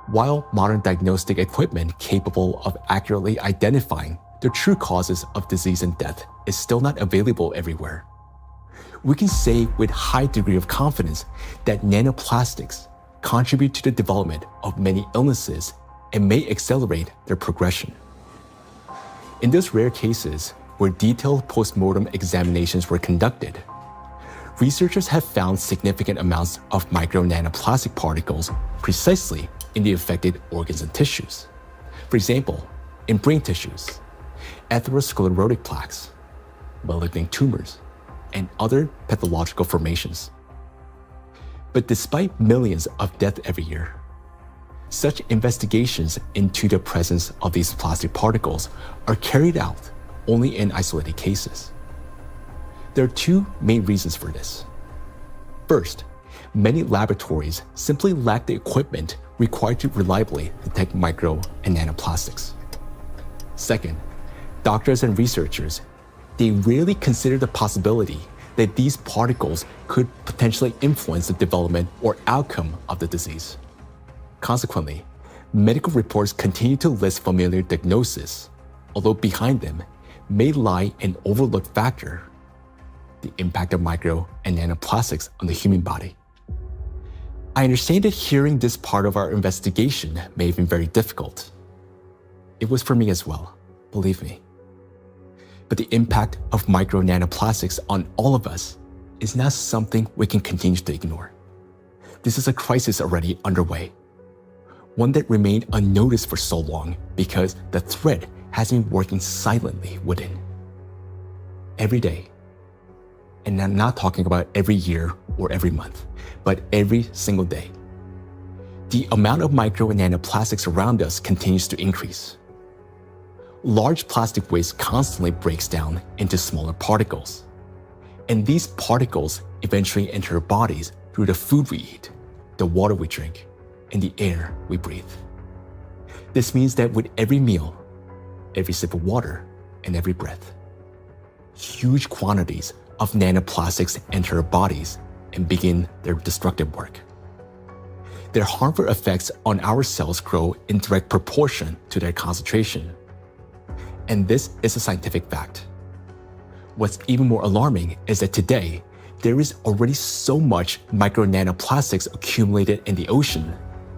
While modern diagnostic equipment capable of accurately identifying the true causes of disease and death is still not available everywhere, we can say with high degree of confidence that nanoplastics contribute to the development of many illnesses and may accelerate their progression. In those rare cases where detailed postmortem examinations were conducted, researchers have found significant amounts of micro-nanoplastic particles precisely in the affected organs and tissues. For example, in brain tissues, atherosclerotic plaques, malignant tumors, and other pathological formations. But despite millions of deaths every year, such investigations into the presence of these plastic particles are carried out only in isolated cases. There are two main reasons for this. First, many laboratories simply lack the equipment required to reliably detect micro and nanoplastics. Second, doctors and researchers, they rarely consider the possibility that these particles could potentially influence the development or outcome of the disease. Consequently, medical reports continue to list familiar diagnoses, although behind them may lie an overlooked factor: the impact of micro and nanoplastics on the human body. I understand that hearing this part of our investigation may have been very difficult. It was for me as well, believe me. But the impact of micro nanoplastics on all of us is not something we can continue to ignore. This is a crisis already underway, one that remained unnoticed for so long because the threat has been working silently within. Every day, and I'm not talking about every year or every month, but every single day, the amount of micro and nanoplastics around us continues to increase. Large plastic waste constantly breaks down into smaller particles, and these particles eventually enter our bodies through the food we eat, the water we drink, and the air we breathe. This means that with every meal, every sip of water, and every breath, huge quantities of nanoplastics enter our bodies and begin their destructive work. Their harmful effects on our cells grow in direct proportion to their concentration. And this is a scientific fact. What's even more alarming is that today, there is already so much micro nanoplastics accumulated in the ocean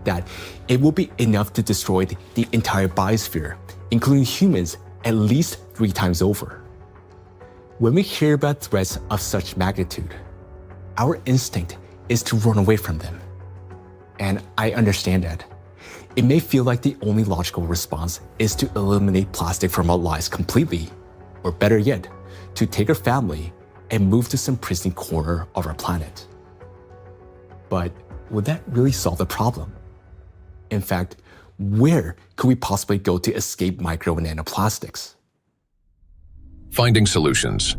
that it will be enough to destroy the entire biosphere, including humans, at least 3 times over. When we hear about threats of such magnitude, our instinct is to run away from them. And I understand that. It may feel like the only logical response is to eliminate plastic from our lives completely, or better yet, to take our family and move to some pristine corner of our planet. But would that really solve the problem? In fact, where could we possibly go to escape micro and nanoplastics? Finding solutions.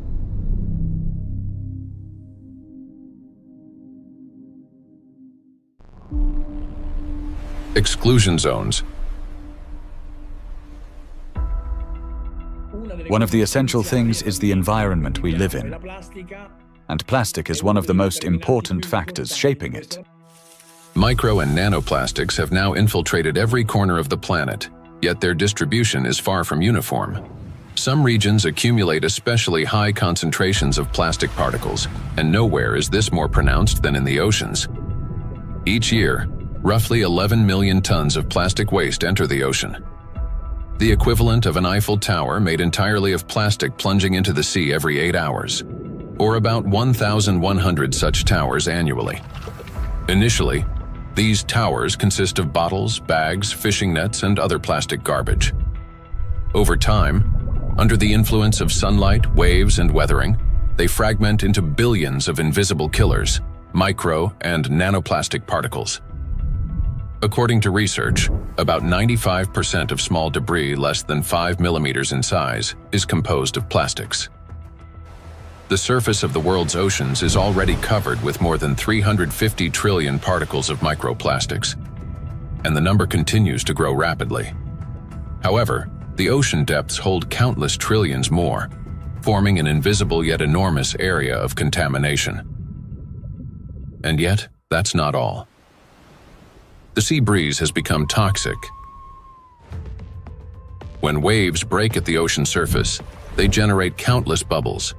Exclusion zones. One of the essential things is the environment we live in, and plastic is one of the most important factors shaping it. Micro and nanoplastics have now infiltrated every corner of the planet, yet their distribution is far from uniform. Some regions accumulate especially high concentrations of plastic particles, and nowhere is this more pronounced than in the oceans. Each year, roughly 11 million tons of plastic waste enter the ocean. The equivalent of an Eiffel Tower made entirely of plastic plunging into the sea every 8 hours, or about 1,100 such towers annually. Initially, these towers consist of bottles, bags, fishing nets, and other plastic garbage. Over time, under the influence of sunlight, waves, and weathering, they fragment into billions of invisible killers, micro and nanoplastic particles. According to research, about 95% of small debris less than 5 millimeters in size is composed of plastics. The surface of the world's oceans is already covered with more than 350 trillion particles of microplastics, and the number continues to grow rapidly. However, the ocean depths hold countless trillions more, forming an invisible yet enormous area of contamination. And yet, that's not all. The sea breeze has become toxic. When waves break at the ocean surface, they generate countless bubbles.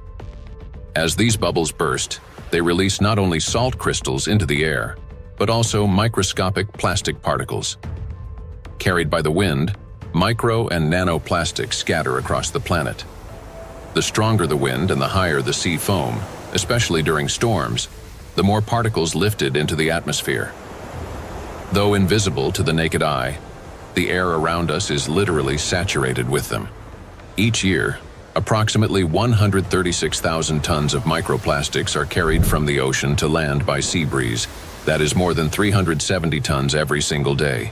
As these bubbles burst, they release not only salt crystals into the air, but also microscopic plastic particles. Carried by the wind, micro and nanoplastics scatter across the planet. The stronger the wind and the higher the sea foam, especially during storms, the more particles lifted into the atmosphere. Though invisible to the naked eye, the air around us is literally saturated with them. Each year, approximately 136,000 tons of microplastics are carried from the ocean to land by sea breeze. That is more than 370 tons every single day.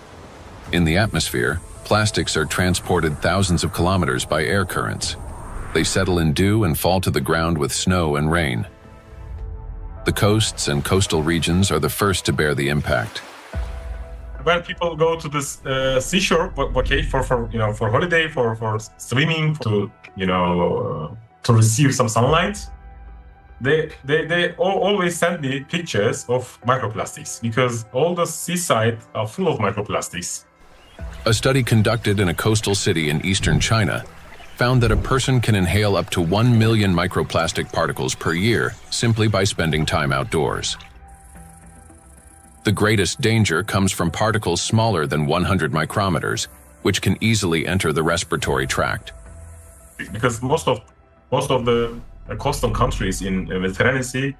In the atmosphere, plastics are transported thousands of kilometers by air currents. They settle in dew and fall to the ground with snow and rain. The coasts and coastal regions are the first to bear the impact. When people go to this seashore, okay, for holiday, for swimming, to receive some sunlight, they always send me pictures of microplastics because all the seaside are full of microplastics. A study conducted in a coastal city in eastern China found that a person can inhale up to 1 million microplastic particles per year simply by spending time outdoors. The greatest danger comes from particles smaller than 100 micrometers, which can easily enter the respiratory tract. Because most of the coastal countries in the Mediterranean Sea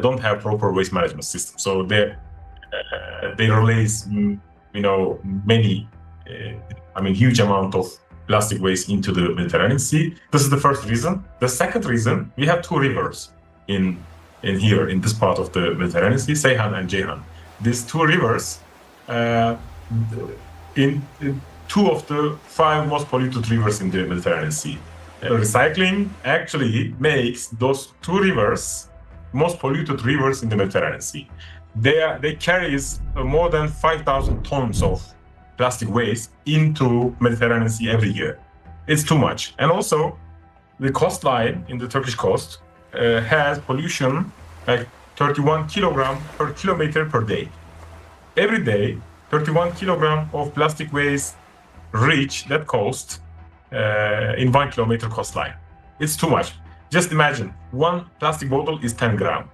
don't have proper waste management system, so they release many huge amount of plastic waste into the Mediterranean Sea. This is the first reason. The second reason, we have two rivers in here in this part of the Mediterranean Sea, Seyhan and Ceyhan. These two rivers, in two of the 5 most polluted rivers in the Mediterranean Sea. Recycling actually makes those two rivers most polluted rivers in the Mediterranean Sea. They carry more than 5,000 tons of plastic waste into Mediterranean Sea every year. It's too much. And also, the coastline in the Turkish coast has pollution like 31 kilogram per kilometer per day. Every day, 31 kilogram of plastic waste reach that coast in 1 kilometer coastline. It's too much. Just imagine, one plastic bottle is 10 gram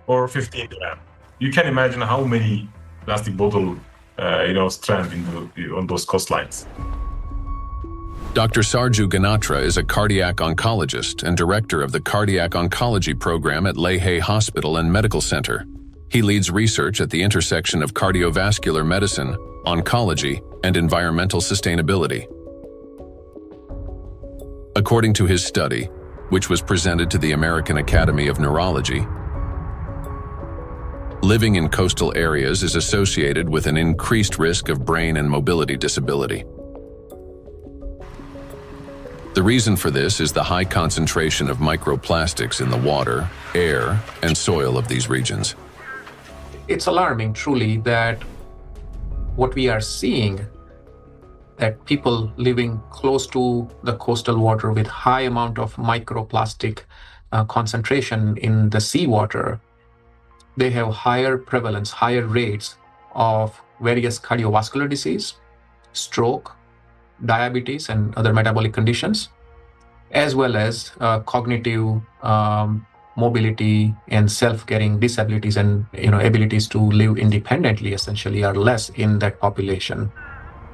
or 15 gram. You can imagine how many plastic bottles strand on those coastlines. Dr. Sarju Ganatra is a cardiac oncologist and director of the Cardiac Oncology Program at Lehigh Hospital and Medical Center. He leads research at the intersection of cardiovascular medicine, oncology, and environmental sustainability. According to his study, which was presented to the American Academy of Neurology, living in coastal areas is associated with an increased risk of brain and mobility disability. The reason for this is the high concentration of microplastics in the water, air, and soil of these regions. It's alarming, truly, that what we are seeing, that people living close to the coastal water with high amount of microplastic concentration in the seawater, they have higher prevalence, higher rates of various cardiovascular disease, stroke, diabetes, and other metabolic conditions, as well as cognitive mobility and self-caring disabilities and abilities to live independently essentially are less in that population.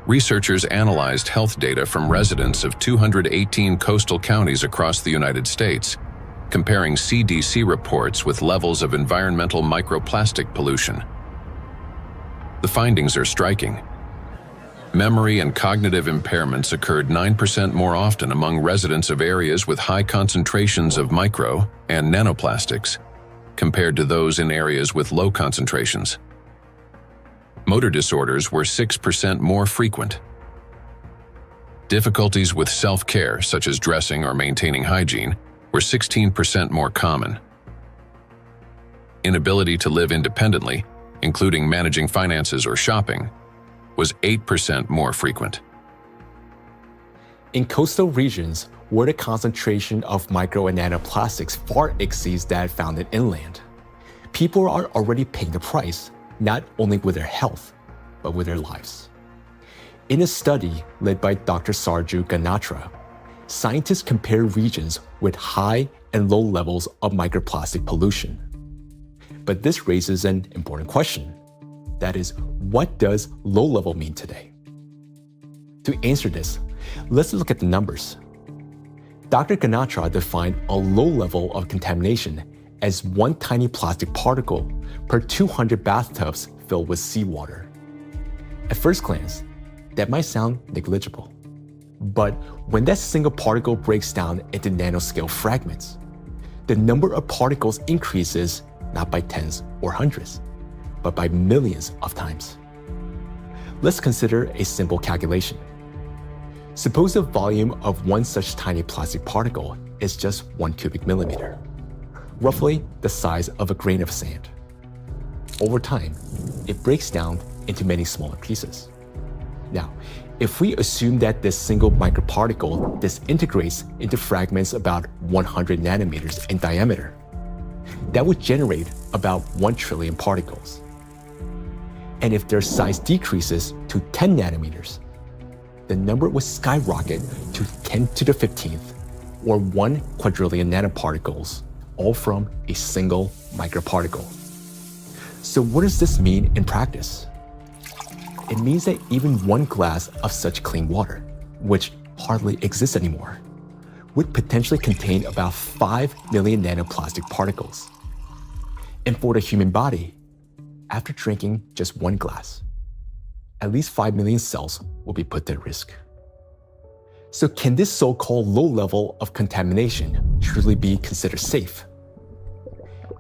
Researchers analyzed health data from residents of 218 coastal counties across the United States, comparing CDC reports with levels of environmental microplastic pollution. The findings are striking. Memory and cognitive impairments occurred 9% more often among residents of areas with high concentrations of micro and nanoplastics compared to those in areas with low concentrations. Motor disorders were 6% more frequent. Difficulties with self-care, such as dressing or maintaining hygiene, were 16% more common. Inability to live independently, including managing finances or shopping, was 8% more frequent. In coastal regions, where the concentration of micro and nanoplastics far exceeds that found in inland, people are already paying the price, not only with their health, but with their lives. In a study led by Dr. Sarju Ganatra, scientists compared regions with high and low levels of microplastic pollution. But this raises an important question. That is, what does low level mean today? To answer this, let's look at the numbers. Dr. Ganatra defined a low level of contamination as one tiny plastic particle per 200 bathtubs filled with seawater. At first glance, that might sound negligible. But when that single particle breaks down into nanoscale fragments, the number of particles increases not by tens or hundreds, but by millions of times. Let's consider a simple calculation. Suppose the volume of one such tiny plastic particle is just 1 cubic millimeter, roughly the size of a grain of sand. Over time, it breaks down into many smaller pieces. Now, if we assume that this single microparticle disintegrates into fragments about 100 nanometers in diameter, that would generate about 1 trillion particles. And if their size decreases to 10 nanometers, the number would skyrocket to 10 to the 15th, or 1 quadrillion nanoparticles, all from a single microparticle. So what does this mean in practice? It means that even one glass of such clean water, which hardly exists anymore, would potentially contain about 5 million nanoplastic particles. And for the human body, after drinking just one glass, at least 5 million cells will be put at risk. So can this so-called low level of contamination truly be considered safe?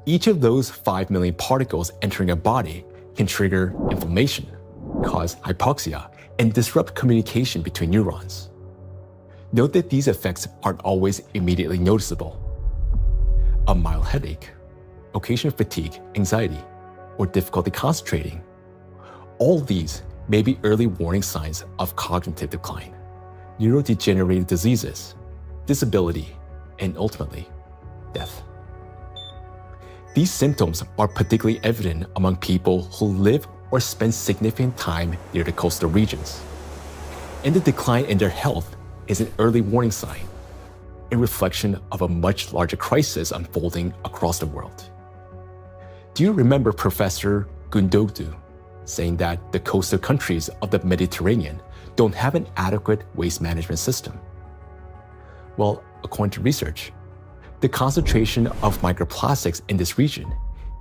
Each of those 5 million particles entering a body can trigger inflammation, cause hypoxia, and disrupt communication between neurons. Note that these effects aren't always immediately noticeable. A mild headache, occasional fatigue, anxiety, or difficulty concentrating. All these may be early warning signs of cognitive decline, neurodegenerative diseases, disability, and ultimately, death. These symptoms are particularly evident among people who live or spend significant time near the coastal regions. And the decline in their health is an early warning sign, a reflection of a much larger crisis unfolding across the world. Do you remember Professor Gundogan saying that the coastal countries of the Mediterranean don't have an adequate waste management system? Well, according to research, the concentration of microplastics in this region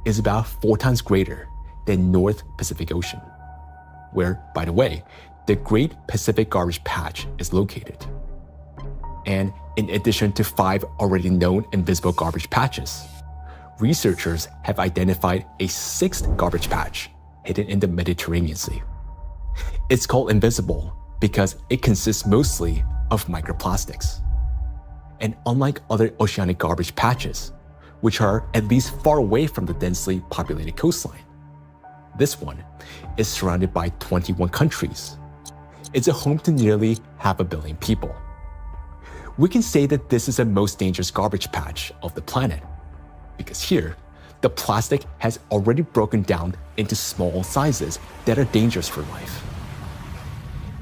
is about 4 times greater than North Pacific Ocean, where, by the way, the Great Pacific Garbage Patch is located. And in addition to 5 already known invisible garbage patches, researchers have identified a 6th garbage patch hidden in the Mediterranean Sea. It's called invisible because it consists mostly of microplastics. And unlike other oceanic garbage patches, which are at least far away from the densely populated coastline, this one is surrounded by 21 countries. It's a home to nearly 500 million people. We can say that this is the most dangerous garbage patch of the planet, because here, the plastic has already broken down into small sizes that are dangerous for life.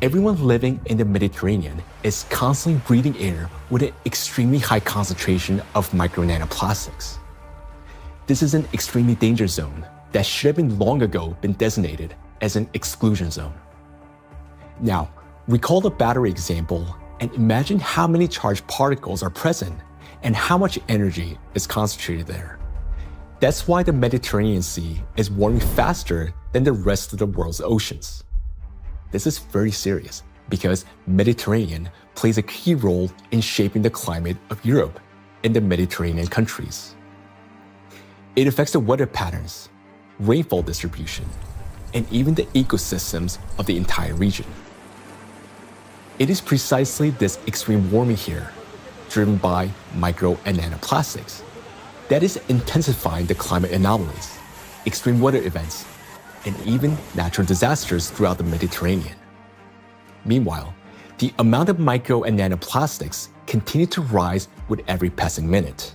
Everyone living in the Mediterranean is constantly breathing air with an extremely high concentration of micro-nanoplastics. This is an extremely dangerous zone that should have been long ago been designated as an exclusion zone. Now, recall the battery example and imagine how many charged particles are present and how much energy is concentrated there. That's why the Mediterranean Sea is warming faster than the rest of the world's oceans. This is very serious because Mediterranean plays a key role in shaping the climate of Europe and the Mediterranean countries. It affects the weather patterns, rainfall distribution, and even the ecosystems of the entire region. It is precisely this extreme warming here, driven by micro and nanoplastics, that is intensifying the climate anomalies, extreme weather events, and even natural disasters throughout the Mediterranean. Meanwhile, the amount of micro and nanoplastics continue to rise with every passing minute.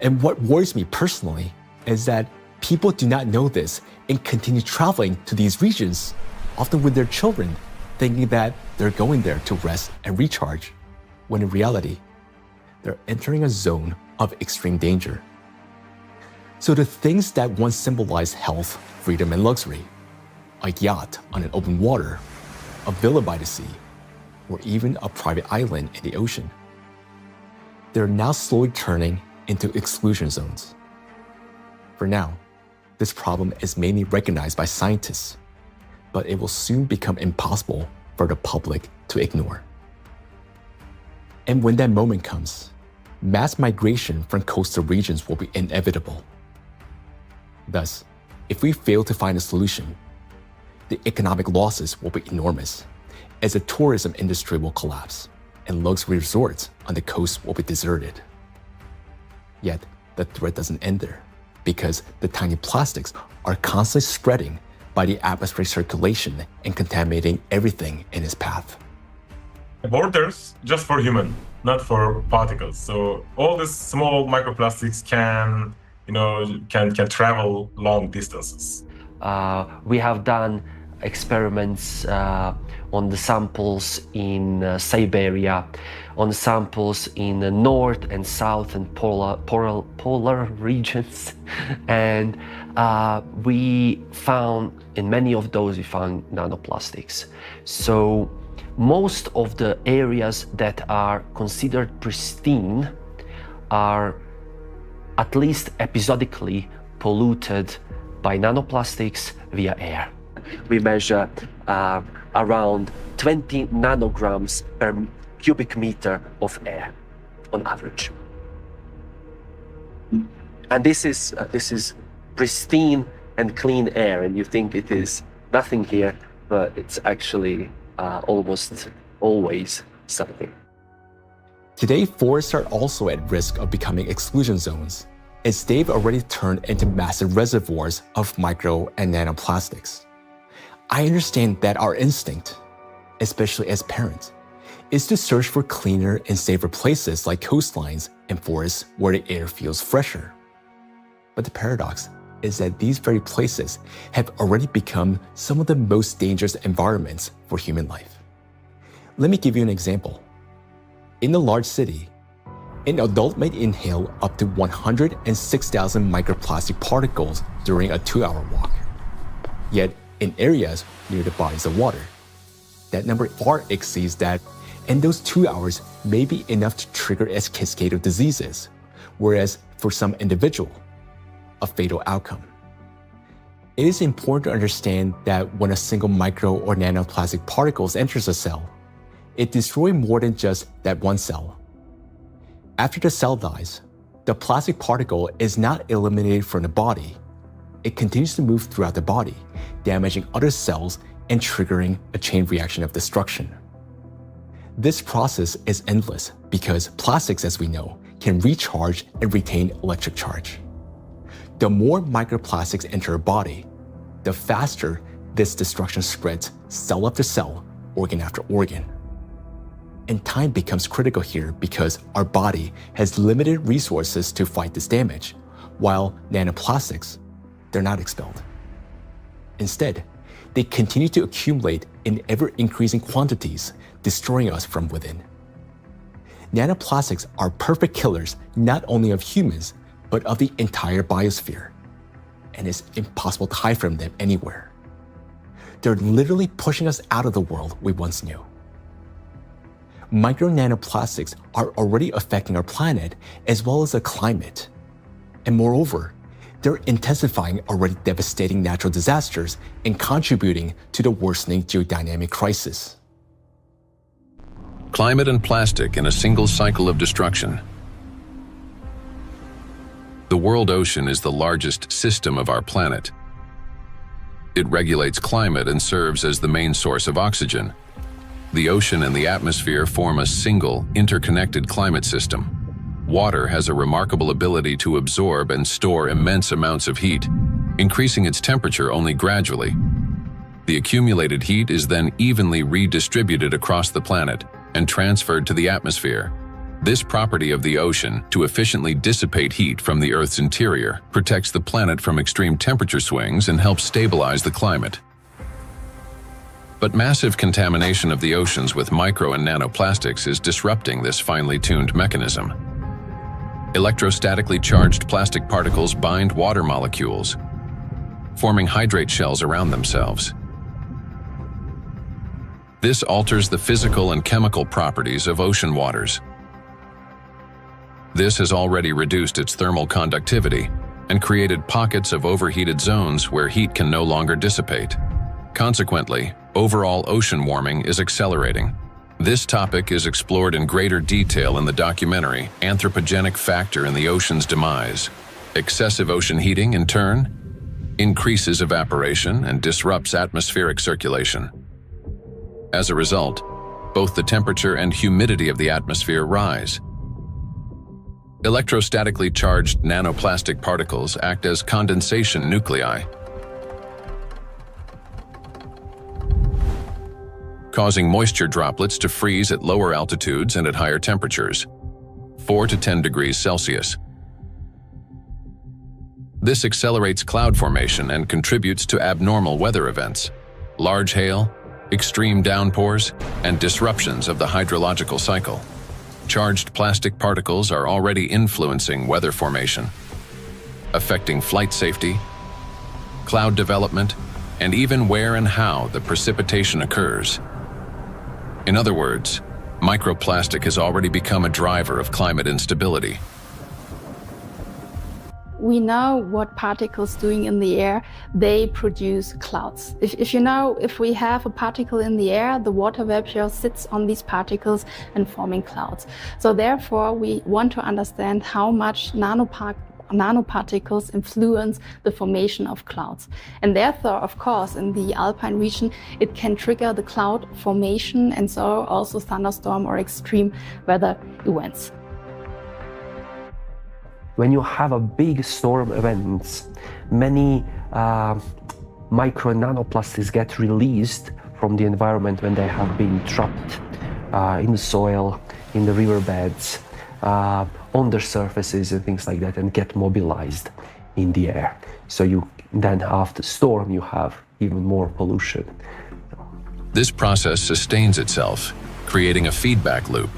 And what worries me personally is that people do not know this and continue traveling to these regions, often with their children, thinking that they're going there to rest and recharge, when in reality, they're entering a zone of extreme danger. So the things that once symbolized health, freedom, and luxury, a yacht on an open water, a villa by the sea, or even a private island in the ocean, they're now slowly turning into exclusion zones. For now, this problem is mainly recognized by scientists, but it will soon become impossible for the public to ignore. And when that moment comes, mass migration from coastal regions will be inevitable. Thus, if we fail to find a solution, the economic losses will be enormous, as the tourism industry will collapse and luxury resorts on the coast will be deserted. Yet, the threat doesn't end there, because the tiny plastics are constantly spreading by the atmospheric circulation and contaminating everything in its path. Borders just for human, not for particles. So all these small microplastics can travel long distances. We have done experiments on the samples in Siberia, on samples in the north and south and polar regions, and we found in many of those we found nanoplastics. So most of the areas that are considered pristine are at least episodically polluted by nanoplastics via air. We measure around 20 nanograms per cubic meter of air on average. And this is pristine and clean air, and you think it is nothing here, but it's actually almost always something. Today, forests are also at risk of becoming exclusion zones, as they've already turned into massive reservoirs of micro and nanoplastics. I understand that our instinct, especially as parents, is to search for cleaner and safer places like coastlines and forests where the air feels fresher. But the paradox is that these very places have already become some of the most dangerous environments for human life. Let me give you an example. In a large city, an adult may inhale up to 106,000 microplastic particles during a 2-hour walk. Yet, in areas near the bodies of water, that number far exceeds that, and those 2 hours may be enough to trigger a cascade of diseases, whereas for some individual, a fatal outcome. It is important to understand that when a single micro or nanoplastic particles enters a cell, it destroys more than just that one cell. After the cell dies, the plastic particle is not eliminated from the body. It continues to move throughout the body, damaging other cells and triggering a chain reaction of destruction. This process is endless because plastics, as we know, can recharge and retain electric charge. The more microplastics enter a body, the faster this destruction spreads cell after cell, organ after organ. And time becomes critical here because our body has limited resources to fight this damage, while nanoplastics, they're not expelled. Instead, they continue to accumulate in ever-increasing quantities, destroying us from within. Nanoplastics are perfect killers not only of humans, but of the entire biosphere. And it's impossible to hide from them anywhere. They're literally pushing us out of the world we once knew. Micro nanoplastics are already affecting our planet as well as the climate. And moreover, they're intensifying already devastating natural disasters and contributing to the worsening geodynamic crisis. Climate and plastic in a single cycle of destruction. The world ocean is the largest system of our planet. It regulates climate and serves as the main source of oxygen. The ocean and the atmosphere form a single, interconnected climate system. Water has a remarkable ability to absorb and store immense amounts of heat, increasing its temperature only gradually. The accumulated heat is then evenly redistributed across the planet and transferred to the atmosphere. This property of the ocean to efficiently dissipate heat from the Earth's interior protects the planet from extreme temperature swings and helps stabilize the climate. But massive contamination of the oceans with micro and nanoplastics is disrupting this finely tuned mechanism. Electrostatically charged plastic particles bind water molecules, forming hydrate shells around themselves. This alters the physical and chemical properties of ocean waters. This has already reduced its thermal conductivity and created pockets of overheated zones where heat can no longer dissipate. Consequently, overall ocean warming is accelerating. This topic is explored in greater detail in the documentary Anthropogenic Factor in the Ocean's Demise. Excessive ocean heating, in turn, increases evaporation and disrupts atmospheric circulation. As a result, both the temperature and humidity of the atmosphere rise. Electrostatically charged nanoplastic particles act as condensation nuclei, causing moisture droplets to freeze at lower altitudes and at higher temperatures, 4 to 10 degrees Celsius. This accelerates cloud formation and contributes to abnormal weather events, large hail, extreme downpours, and disruptions of the hydrological cycle. Charged plastic particles are already influencing weather formation, affecting flight safety, cloud development, and even where and how the precipitation occurs. In other words, microplastic has already become a driver of climate instability. We know what particles doing in the air, they produce clouds. If we have a particle in the air, the water vapor sits on these particles and forming clouds. So therefore, we want to understand how much nanoparticles influence the formation of clouds. And therefore, of course, in the alpine region, it can trigger the cloud formation and so also thunderstorm or extreme weather events. When you have a big storm event, many micro and nanoplastics get released from the environment when they have been trapped in the soil, in the riverbeds, on their surfaces and things like that, and get mobilized in the air. So you then after storm you have even more pollution. This process sustains itself, creating a feedback loop.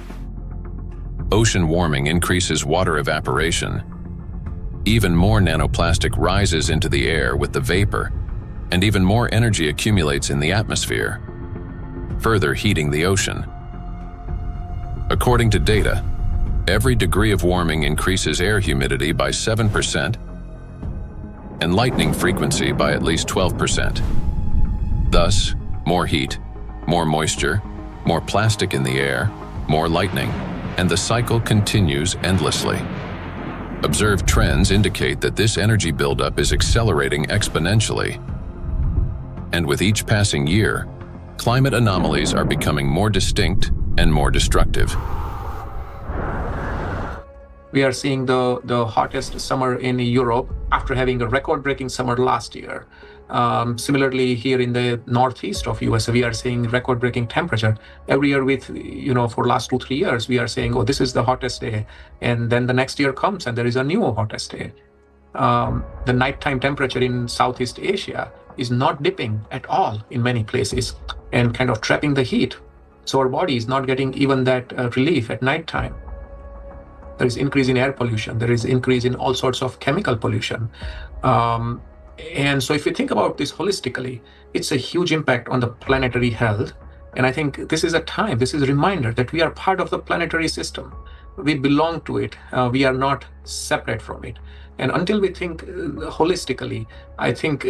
Ocean warming increases water evaporation. Even more nanoplastic rises into the air with the vapor, and even more energy accumulates in the atmosphere, further heating the ocean. According to data, every degree of warming increases air humidity by 7%, and lightning frequency by at least 12%. Thus, more heat, more moisture, more plastic in the air, more lightning, and the cycle continues endlessly. Observed trends indicate that this energy buildup is accelerating exponentially. And with each passing year, climate anomalies are becoming more distinct and more destructive. We are seeing the hottest summer in Europe after having a record-breaking summer last year. Similarly, here in the northeast of US, we are seeing record-breaking temperature. Every year for last 2-3 years, we are saying, oh, this is the hottest day. And then the next year comes and there is a new hottest day. The nighttime temperature in Southeast Asia is not dipping at all in many places and kind of trapping the heat. So our body is not getting even that relief at nighttime. There is increase in air pollution. There is increase in all sorts of chemical pollution. And so if you think about this holistically, it's a huge impact on the planetary health. And I think this is a reminder that we are part of the planetary system. We belong to it. We are not separate from it. And until we think holistically, I think,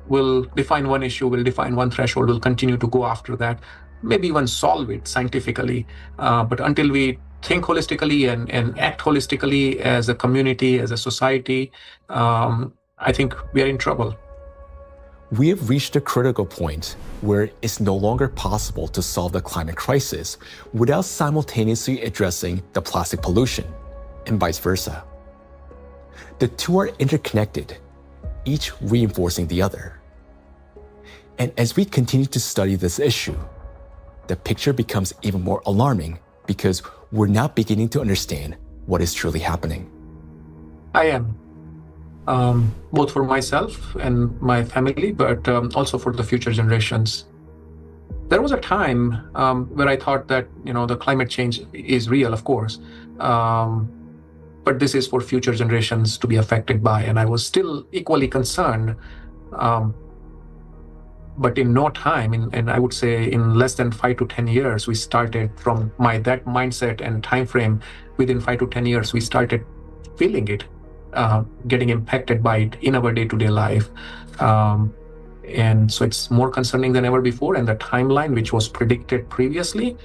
we'll define one issue, we'll define one threshold, we'll continue to go after that, maybe even solve it scientifically. But until we think holistically and act holistically as a community, as a society, I think we are in trouble. We have reached a critical point where it's no longer possible to solve the climate crisis without simultaneously addressing the plastic pollution, and vice versa. The two are interconnected, each reinforcing the other. And as we continue to study this issue, the picture becomes even more alarming because we're now beginning to understand what is truly happening. I am. Both for myself and my family, but also for the future generations. There was a time where I thought that, the climate change is real, of course, but this is for future generations to be affected by, and I was still equally concerned. But in no time, and I would say in less than 5 to 10 years, we started from that mindset and time frame. Within 5 to 10 years, we started feeling it. Getting impacted by it in our day-to-day life. And so it's more concerning than ever before, and the timeline, which was predicted previously,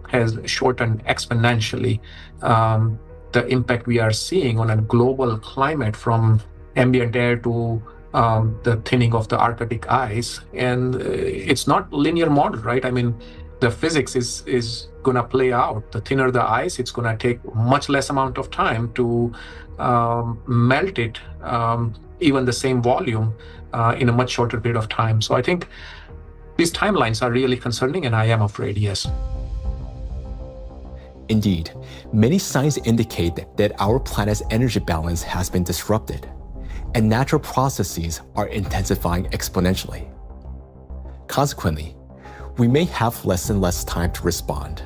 has shortened exponentially. The impact we are seeing on a global climate, from ambient air to the thinning of the Arctic ice, and it's not linear model, right? I mean, the physics is going to play out. The thinner the ice, it's going to take much less amount of time to melt it, even the same volume, in a much shorter period of time. So I think these timelines are really concerning, and I am afraid, yes. Indeed, many signs indicate that our planet's energy balance has been disrupted, and natural processes are intensifying exponentially. Consequently, we may have less and less time to respond,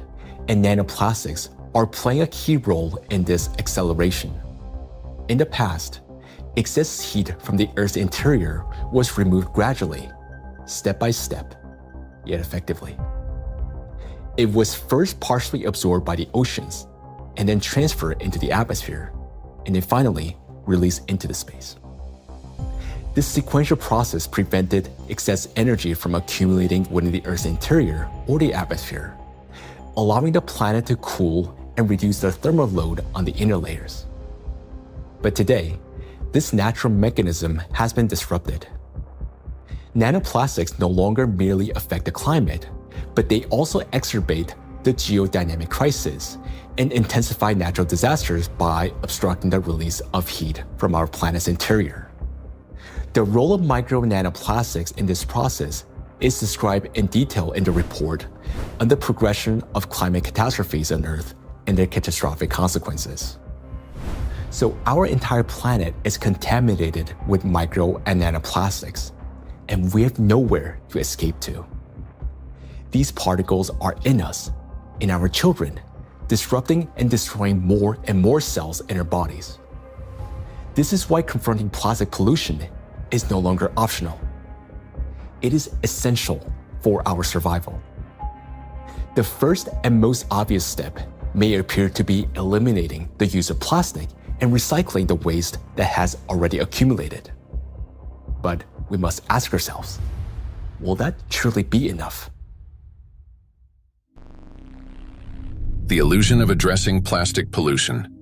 and nanoplastics are playing a key role in this acceleration. In the past, excess heat from the Earth's interior was removed gradually, step by step, yet effectively. It was first partially absorbed by the oceans, and then transferred into the atmosphere, and then finally released into the space. This sequential process prevented excess energy from accumulating within the Earth's interior or the atmosphere, allowing the planet to cool and reduce the thermal load on the inner layers. But today, this natural mechanism has been disrupted. Nanoplastics no longer merely affect the climate, but they also exacerbate the geodynamic crisis and intensify natural disasters by obstructing the release of heat from our planet's interior. The role of micro nanoplastics in this process is described in detail in the report on the progression of climate catastrophes on Earth and their catastrophic consequences. So our entire planet is contaminated with micro and nanoplastics, and we have nowhere to escape to. These particles are in us, in our children, disrupting and destroying more and more cells in our bodies. This is why confronting plastic pollution is no longer optional. It is essential for our survival. The first and most obvious step may appear to be eliminating the use of plastic and recycling the waste that has already accumulated. But we must ask ourselves, will that truly be enough? The illusion of addressing plastic pollution.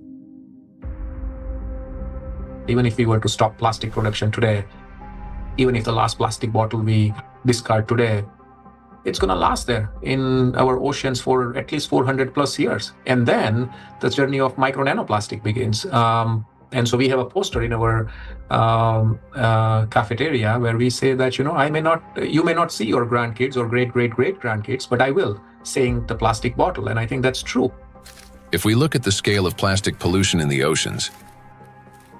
Even if we were to stop plastic production today, even if the last plastic bottle we discard today, it's going to last there in our oceans for at least 400 plus years. And then the journey of micro nanoplastic begins. And so we have a poster in our cafeteria where we say that, you may not see your grandkids or great-great-great-grandkids, but I will, saying the plastic bottle. And I think that's true. If we look at the scale of plastic pollution in the oceans,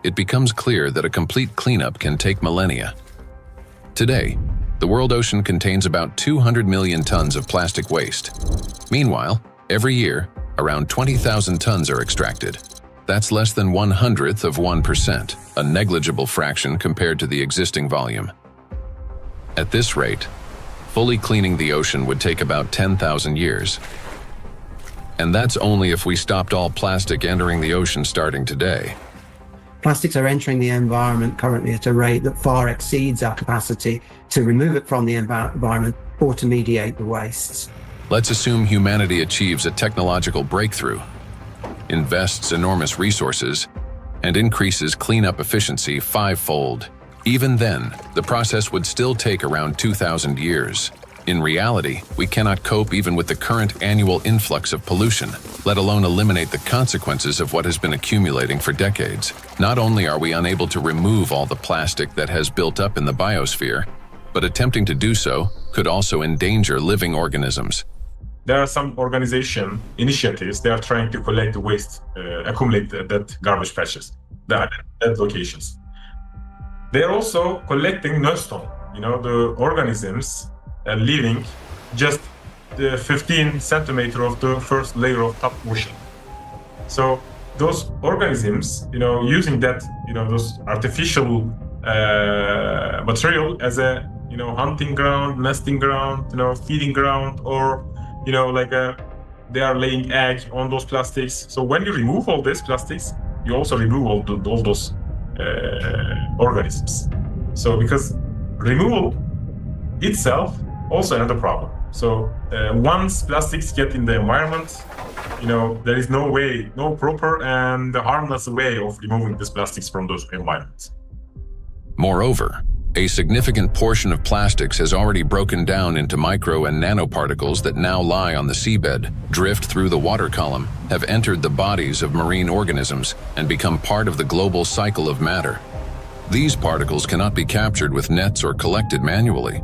it becomes clear that a complete cleanup can take millennia. Today, the world ocean contains about 200 million tons of plastic waste. Meanwhile, every year, around 20,000 tons are extracted. That's less than 1/100th of 1%, a negligible fraction compared to the existing volume. At this rate, fully cleaning the ocean would take about 10,000 years. And that's only if we stopped all plastic entering the ocean starting today. Plastics are entering the environment currently at a rate that far exceeds our capacity to remove it from the environment or to mediate the wastes. Let's assume humanity achieves a technological breakthrough, invests enormous resources, and increases cleanup efficiency 5-fold. Even then, the process would still take around 2,000 years. In reality, we cannot cope even with the current annual influx of pollution, let alone eliminate the consequences of what has been accumulating for decades. Not only are we unable to remove all the plastic that has built up in the biosphere, but attempting to do so could also endanger living organisms. There are some organization initiatives, they are trying to collect the waste, accumulate that garbage patches, at locations. They are also collecting nourishment, the organisms living just the 15 centimeter of the first layer of top ocean. So those organisms, using that, those artificial material as a, hunting ground, nesting ground, feeding ground, or, they are laying egg on those plastics. So when you remove all these plastics, you also remove all those organisms. So because removal itself also another problem. So once plastics get in the environment, there is no proper and harmless way of removing these plastics from those environments. Moreover, a significant portion of plastics has already broken down into micro and nanoparticles that now lie on the seabed, drift through the water column, have entered the bodies of marine organisms, and become part of the global cycle of matter. These particles cannot be captured with nets or collected manually.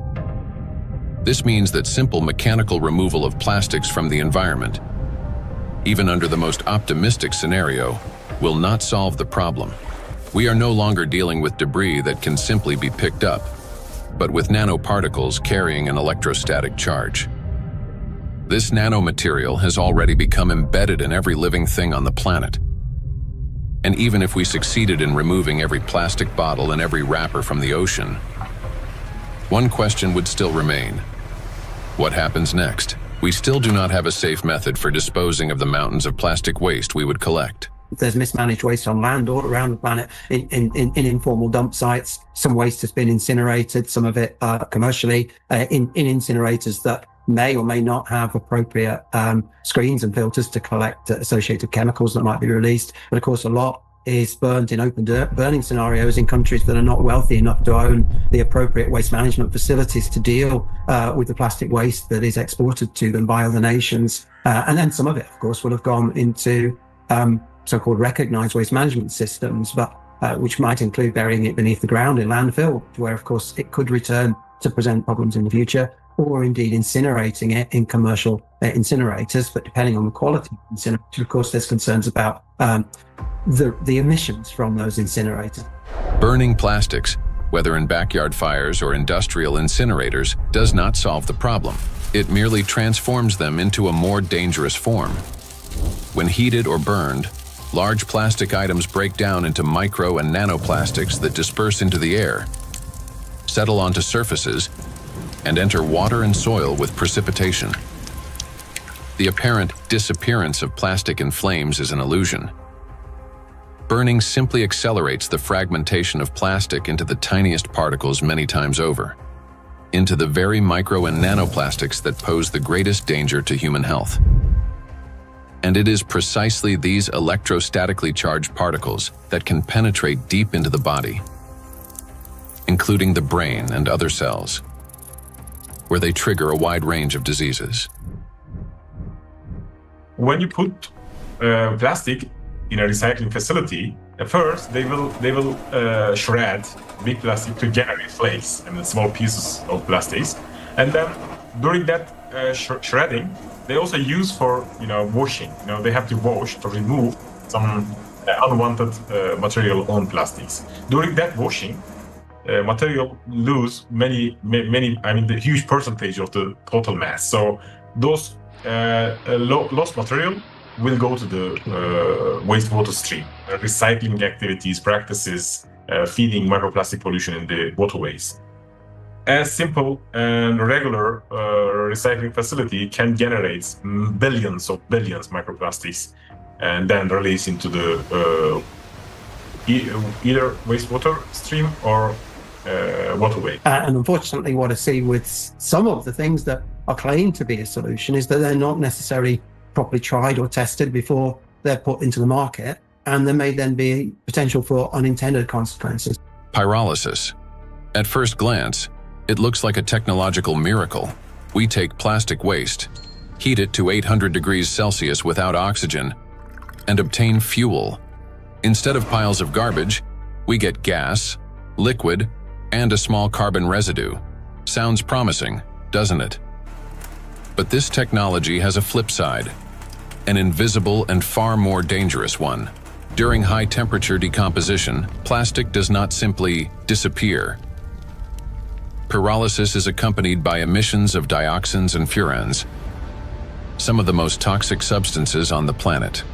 This means that simple mechanical removal of plastics from the environment, even under the most optimistic scenario, will not solve the problem. We are no longer dealing with debris that can simply be picked up, but with nanoparticles carrying an electrostatic charge. This nanomaterial has already become embedded in every living thing on the planet. And even if we succeeded in removing every plastic bottle and every wrapper from the ocean, one question would still remain. What happens next? We still do not have a safe method for disposing of the mountains of plastic waste we would collect. There's mismanaged waste on land all around the planet in informal dump sites. Some waste has been incinerated, some of it commercially in incinerators that may or may not have appropriate screens and filters to collect associated chemicals that might be released. But of course, a lot is burned in open burning scenarios in countries that are not wealthy enough to own the appropriate waste management facilities to deal with the plastic waste that is exported to them by other nations. And then some of it, of course, will have gone into so-called recognized waste management systems, but which might include burying it beneath the ground in landfill, where, of course, it could return to present problems in the future, or indeed incinerating it in commercial incinerators. But depending on the quality of incinerator, of course, there's concerns about the emissions from those incinerators. Burning plastics, whether in backyard fires or industrial incinerators, does not solve the problem. It merely transforms them into a more dangerous form. When heated or burned, large plastic items break down into micro and nanoplastics that disperse into the air, settle onto surfaces, and enter water and soil with precipitation. The apparent disappearance of plastic in flames is an illusion. Burning simply accelerates the fragmentation of plastic into the tiniest particles many times over, into the very micro and nanoplastics that pose the greatest danger to human health. And it is precisely these electrostatically charged particles that can penetrate deep into the body, including the brain and other cells, where they trigger a wide range of diseases. When you put plastic in a recycling facility, at first they will shred big plastic to generate flakes and small pieces of plastics, and then during that shredding, they also use for washing. They have to wash to remove some unwanted material on plastics. During that washing, material lose many. I mean, the huge percentage of the total mass. So those lost material will go to the wastewater stream. Recycling activities, practices, feeding microplastic pollution in the waterways. A simple and regular recycling facility can generate billions microplastics and then release into the either wastewater stream or waterway. And unfortunately, what I see with some of the things that are claimed to be a solution is that they're not necessarily properly tried or tested before they're put into the market, and there may then be potential for unintended consequences. Pyrolysis. At first glance, it looks like a technological miracle. We take plastic waste, heat it to 800 degrees Celsius without oxygen, and obtain fuel. Instead of piles of garbage, we get gas, liquid, and a small carbon residue. Sounds promising, doesn't it? But this technology has a flip side, an invisible and far more dangerous one. During high-temperature decomposition, plastic does not simply disappear. Pyrolysis is accompanied by emissions of dioxins and furans, some of the most toxic substances on the planet.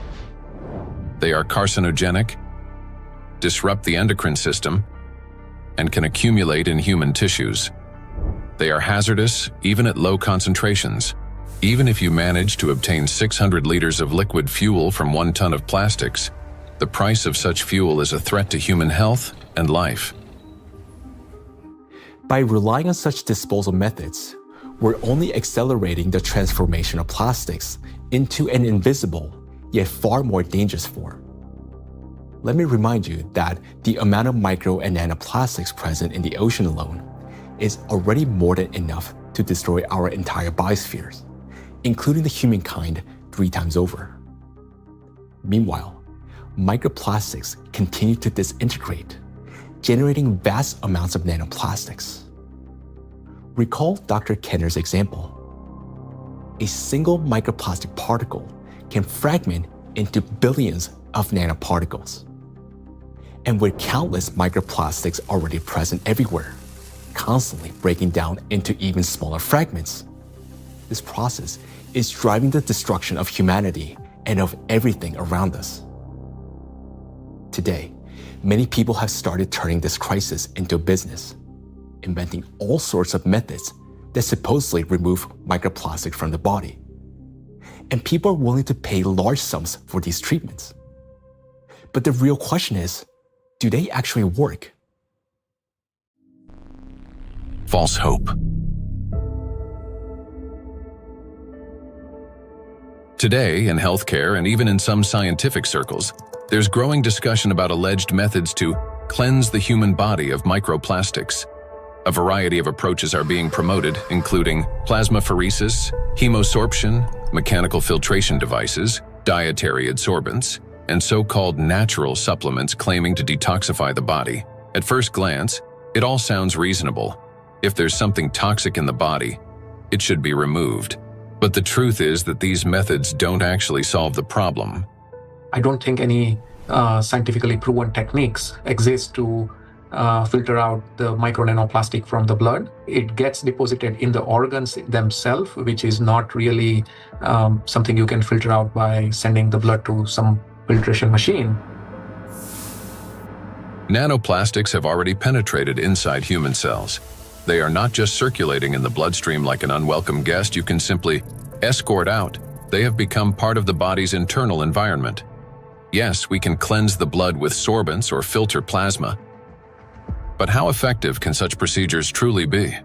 They are carcinogenic, disrupt the endocrine system, and can accumulate in human tissues. They are hazardous even at low concentrations. Even if you manage to obtain 600 liters of liquid fuel from 1 ton of plastics, the price of such fuel is a threat to human health and life. By relying on such disposal methods, we're only accelerating the transformation of plastics into an invisible, yet far more dangerous form. Let me remind you that the amount of micro and nanoplastics present in the ocean alone is already more than enough to destroy our entire biospheres, including the humankind 3 times over. Meanwhile, microplastics continue to disintegrate, generating vast amounts of nanoplastics. Recall Dr. Kenner's example. A single microplastic particle can fragment into billions of nanoparticles. And with countless microplastics already present everywhere, constantly breaking down into even smaller fragments, this process is driving the destruction of humanity and of everything around us. Today, many people have started turning this crisis into a business, inventing all sorts of methods that supposedly remove microplastic from the body. And people are willing to pay large sums for these treatments. But the real question is, do they actually work? False hope. Today, in healthcare and even in some scientific circles, there's growing discussion about alleged methods to cleanse the human body of microplastics. A variety of approaches are being promoted, including plasmapheresis, hemosorption, mechanical filtration devices, dietary adsorbents, and so-called natural supplements claiming to detoxify the body. At first glance, it all sounds reasonable. If there's something toxic in the body, it should be removed. But the truth is that these methods don't actually solve the problem. I don't think any scientifically proven techniques exist to filter out the micro nanoplastic from the blood. It gets deposited in the organs themselves, which is not really something you can filter out by sending the blood to some filtration machine. Nanoplastics have already penetrated inside human cells. They are not just circulating in the bloodstream like an unwelcome guest you can simply escort out. They have become part of the body's internal environment. Yes, we can cleanse the blood with sorbents or filter plasma. But how effective can such procedures truly be?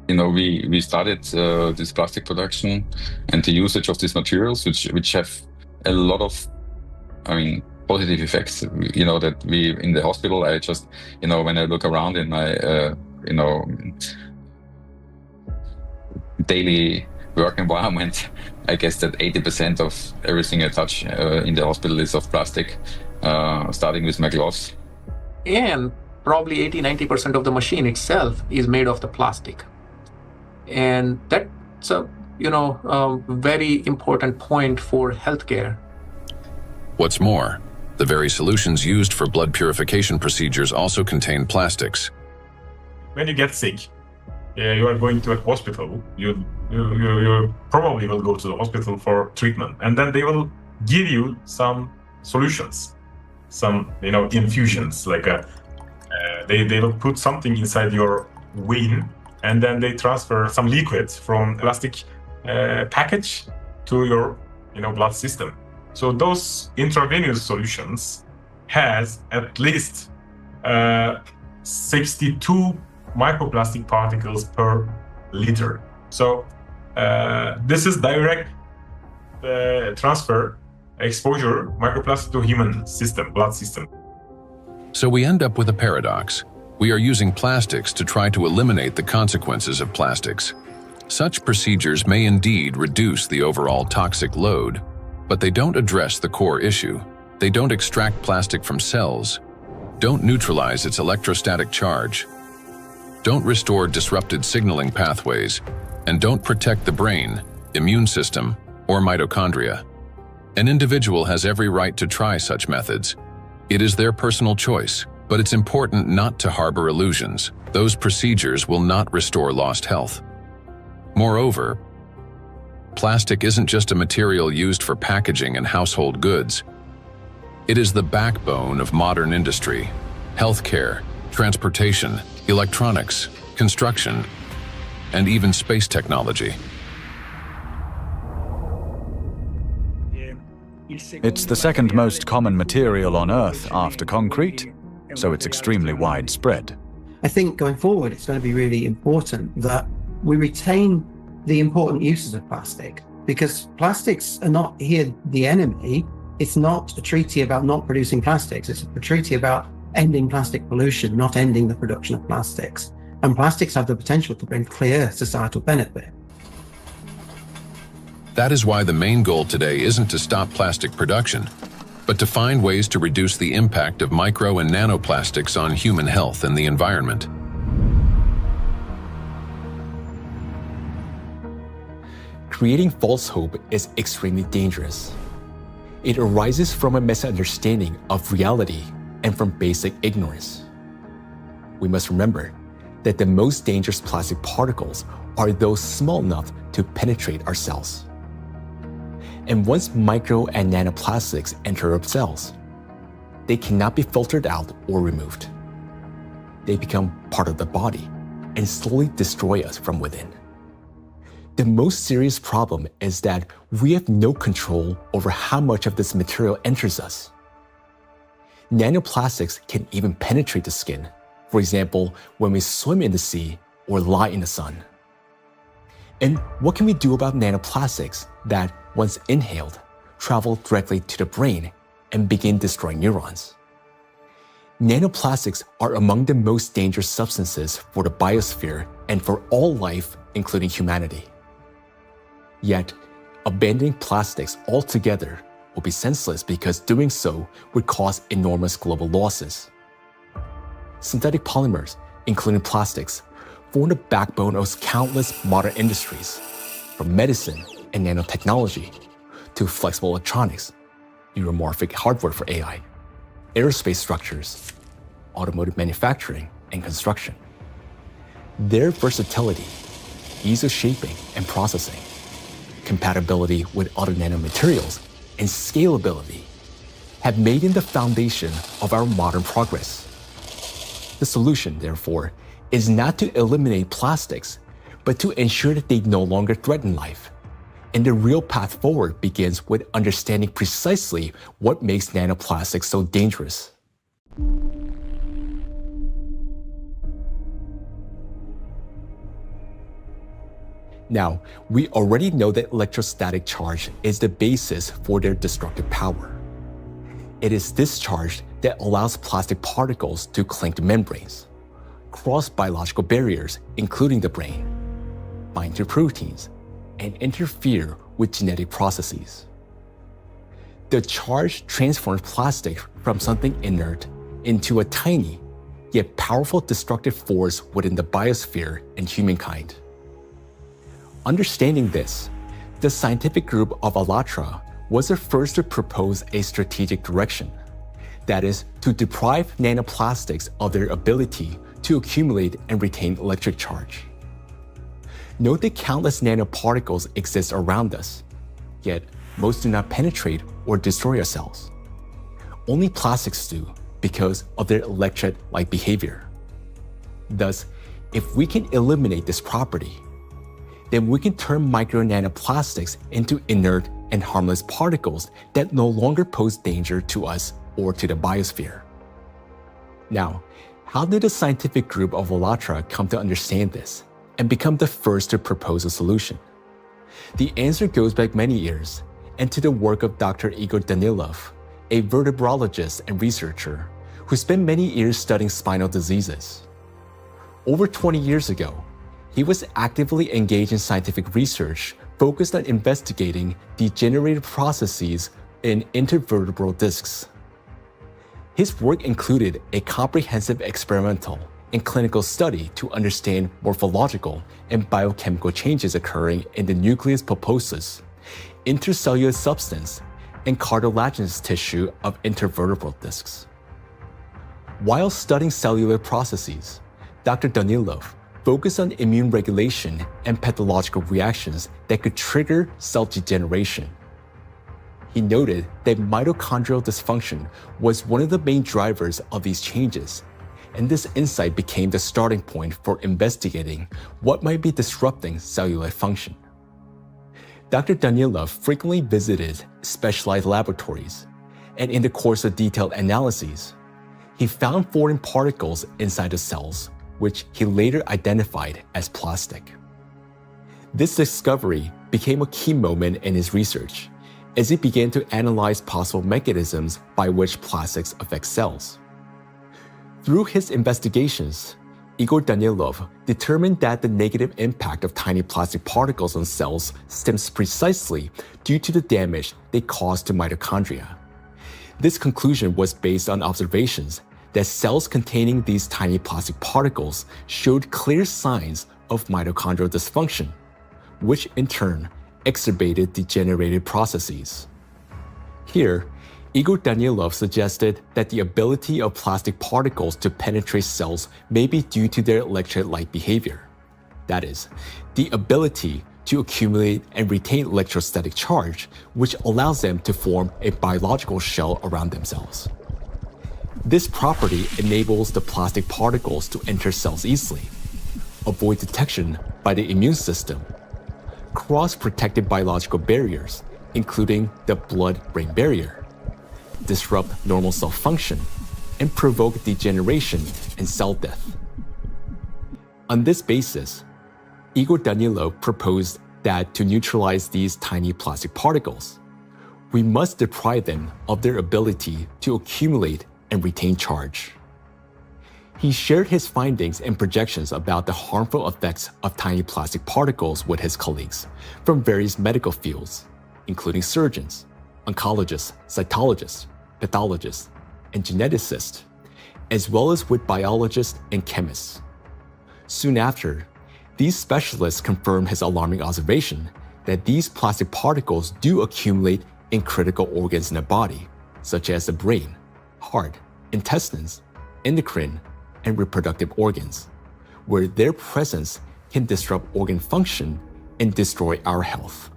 We started this plastic production and the usage of these materials, which have a lot of, positive effects. That we in the hospital, I just, when I look around in my, daily work environment, I guess that 80% of everything I touch in the hospital is of plastic, starting with my gloves. And probably 80-90% of the machine itself is made of the plastic. And that's a very important point for healthcare. What's more, the very solutions used for blood purification procedures also contain plastics. When you get sick, you are going to a hospital, you probably will go to the hospital for treatment, and then they will give you some solutions, some infusions, like they will put something inside your vein, and then they transfer some liquid from plastic package to your blood system. So those intravenous solutions has at least 62 microplastic particles per liter. So this is direct transfer exposure microplastic to human system, blood system. So we end up with a paradox. We are using plastics to try to eliminate the consequences of plastics. Such procedures may indeed reduce the overall toxic load, but they don't address the core issue. They don't extract plastic from cells, don't neutralize its electrostatic charge, don't restore disrupted signaling pathways, and don't protect the brain, immune system, or mitochondria. An individual has every right to try such methods. It is their personal choice, but it's important not to harbor illusions. Those procedures will not restore lost health. Moreover, plastic isn't just a material used for packaging and household goods. It is the backbone of modern industry, healthcare, transportation, electronics, construction, and even space technology. It's the second most common material on Earth after concrete, so it's extremely widespread. I think going forward, it's going to be really important that we retain the important uses of plastic, because plastics are not here the enemy. It's not a treaty about not producing plastics. It's a treaty about ending plastic pollution, not ending the production of plastics. And plastics have the potential to bring clear societal benefit. That is why the main goal today isn't to stop plastic production, but to find ways to reduce the impact of micro and nanoplastics on human health and the environment. Creating false hope is extremely dangerous. It arises from a misunderstanding of reality and from basic ignorance. We must remember that the most dangerous plastic particles are those small enough to penetrate our cells. And once micro and nanoplastics enter our cells, they cannot be filtered out or removed. They become part of the body and slowly destroy us from within. The most serious problem is that we have no control over how much of this material enters us. Nanoplastics can even penetrate the skin, for example, when we swim in the sea or lie in the sun. And what can we do about nanoplastics that, once inhaled, travel directly to the brain and begin destroying neurons? Nanoplastics are among the most dangerous substances for the biosphere and for all life, including humanity. Yet, abandoning plastics altogether will be senseless because doing so would cause enormous global losses. Synthetic polymers, including plastics, form the backbone of countless modern industries, from medicine and nanotechnology to flexible electronics, neuromorphic hardware for AI, aerospace structures, automotive manufacturing, and construction. Their versatility, ease of shaping and processing, compatibility with other nanomaterials, and scalability have made them the foundation of our modern progress. The solution, therefore, is not to eliminate plastics, but to ensure that they no longer threaten life, And the real path forward begins with understanding precisely what makes nanoplastics so dangerous. Now, we already know that electrostatic charge is the basis for their destructive power. It is this charge that allows plastic particles to cling to membranes, cross biological barriers, including the brain, bind to proteins, and interfere with genetic processes. The charge transforms plastic from something inert into a tiny, yet powerful destructive force within the biosphere and humankind. Understanding this, the scientific group of ALLATRA was the first to propose a strategic direction, that is, to deprive nanoplastics of their ability to accumulate and retain electric charge. Note that countless nanoparticles exist around us, yet most do not penetrate or destroy our cells. Only plastics do because of their electrolyte behavior. Thus, if we can eliminate this property, then we can turn micro nanoplastics into inert and harmless particles that no longer pose danger to us or to the biosphere. Now, how did the scientific group of ALLATRA come to understand this and become the first to propose a solution? The answer goes back many years and to the work of Dr. Igor Danilov, a vertebrologist and researcher who spent many years studying spinal diseases. Over 20 years ago, he was actively engaged in scientific research focused on investigating degenerative processes in intervertebral discs. His work included a comprehensive experimental and clinical study to understand morphological and biochemical changes occurring in the nucleus pulposus, intercellular substance, and cartilaginous tissue of intervertebral discs. While studying cellular processes, Dr. Danilov focused on immune regulation and pathological reactions that could trigger cell degeneration. He noted that mitochondrial dysfunction was one of the main drivers of these changes, and this insight became the starting point for investigating what might be disrupting cellular function. Dr. Danilov frequently visited specialized laboratories, and in the course of detailed analyses, he found foreign particles inside the cells, which he later identified as plastic. This discovery became a key moment in his research, as he began to analyze possible mechanisms by which plastics affect cells. Through his investigations, Igor Danilov determined that the negative impact of tiny plastic particles on cells stems precisely due to the damage they cause to mitochondria. This conclusion was based on observations that cells containing these tiny plastic particles showed clear signs of mitochondrial dysfunction, which in turn exacerbated degenerative processes. Here, Igor Danilov suggested that the ability of plastic particles to penetrate cells may be due to their electrolyte behavior. That is, the ability to accumulate and retain electrostatic charge, which allows them to form a biological shell around themselves. This property enables the plastic particles to enter cells easily, avoid detection by the immune system, cross protected biological barriers, including the blood-brain barrier, disrupt normal cell function, and provoke degeneration and cell death. On this basis, Igor Danilov proposed that to neutralize these tiny plastic particles, we must deprive them of their ability to accumulate and retain charge. He shared his findings and projections about the harmful effects of tiny plastic particles with his colleagues from various medical fields, including surgeons, oncologists, cytologists, pathologists, and geneticists, as well as with biologists and chemists. Soon after, these specialists confirmed his alarming observation that these plastic particles do accumulate in critical organs in the body, such as the brain, heart, intestines, endocrine, and reproductive organs, where their presence can disrupt organ function and destroy our health.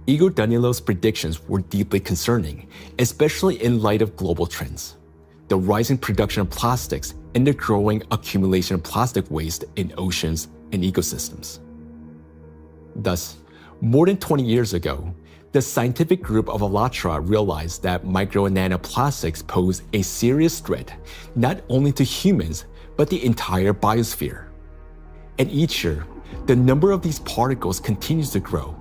Igor Danilov's predictions were deeply concerning, especially in light of global trends, the rising production of plastics and the growing accumulation of plastic waste in oceans and ecosystems. Thus, More than 20 years ago, the scientific group of ALLATRA realized that micro and nanoplastics pose a serious threat not only to humans, but the entire biosphere. And each year, the number of these particles continues to grow,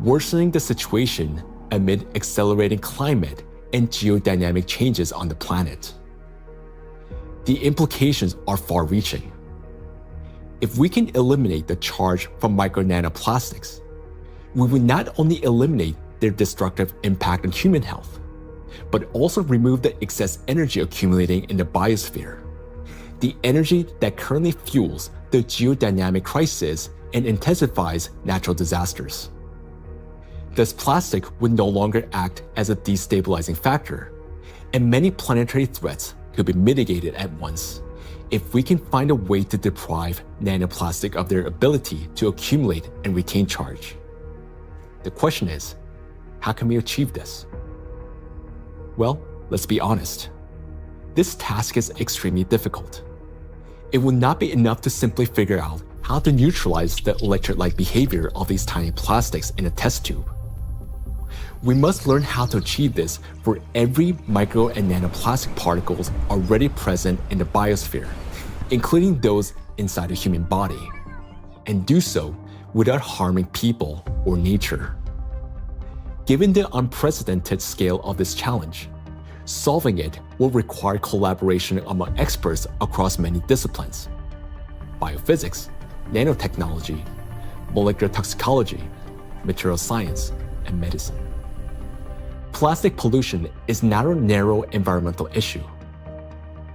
worsening the situation amid accelerating climate and geodynamic changes on the planet. The implications are far-reaching. If we can eliminate the charge from micro nanoplastics, we would not only eliminate their destructive impact on human health, but also remove the excess energy accumulating in the biosphere, the energy that currently fuels the geodynamic crisis and intensifies natural disasters. Thus, plastic would no longer act as a destabilizing factor, and many planetary threats could be mitigated at once if we can find a way to deprive nanoplastic of their ability to accumulate and retain charge. The question is, how can we achieve this? Well, let's be honest. This task is extremely difficult. It would not be enough to simply figure out how to neutralize the electrolyte behavior of these tiny plastics in a test tube. We must learn how to achieve this for every micro and nanoplastic particles already present in the biosphere, including those inside the human body, and do so without harming people or nature. Given the unprecedented scale of this challenge, solving it will require collaboration among experts across many disciplines: biophysics, nanotechnology, molecular toxicology, material science, and medicine. Plastic pollution is not a narrow environmental issue.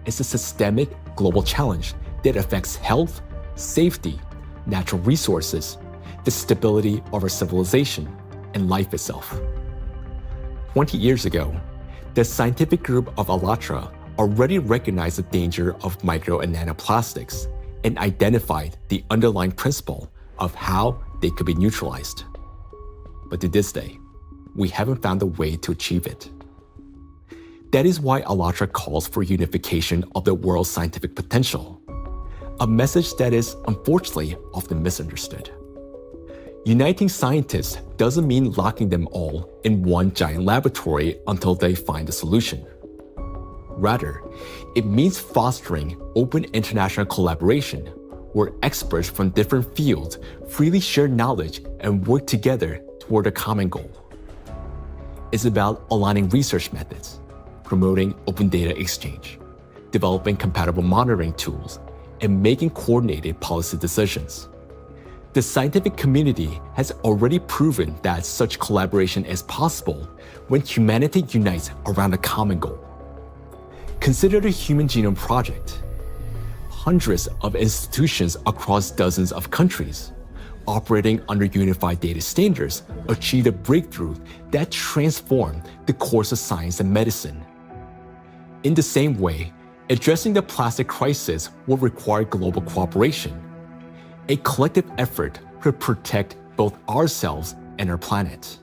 It's a systemic global challenge that affects health, safety, natural resources, the stability of our civilization, and life itself. 20 years ago, the scientific group of ALLATRA already recognized the danger of micro and nanoplastics and identified the underlying principle of how they could be neutralized. But to this day, we haven't found a way to achieve it. That is why ALLATRA calls for unification of the world's scientific potential, a message that is unfortunately often misunderstood. Uniting scientists doesn't mean locking them all in one giant laboratory until they find a solution. Rather, it means fostering open international collaboration where experts from different fields freely share knowledge and work together toward a common goal. It's about aligning research methods, promoting open data exchange, developing compatible monitoring tools, and making coordinated policy decisions. The scientific community has already proven that such collaboration is possible when humanity unites around a common goal. Consider the Human Genome Project. Hundreds of institutions across dozens of countries, operating under unified data standards, achieved a breakthrough that transformed the course of science and medicine. In the same way, addressing the plastic crisis will require global cooperation, a collective effort to protect both ourselves and our planet.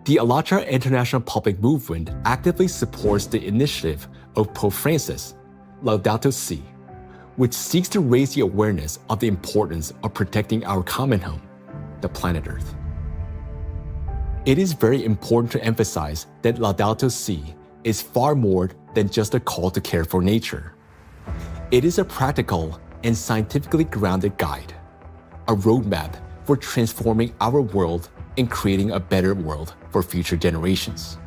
The ALLATRA International Public Movement actively supports the initiative of Pope Francis, Laudato Si, which seeks to raise the awareness of the importance of protecting our common home, the planet Earth. It is very important to emphasize that Laudato Si is far more than just a call to care for nature. It is a practical and scientifically grounded guide, a roadmap for transforming our world and creating a better world for future generations.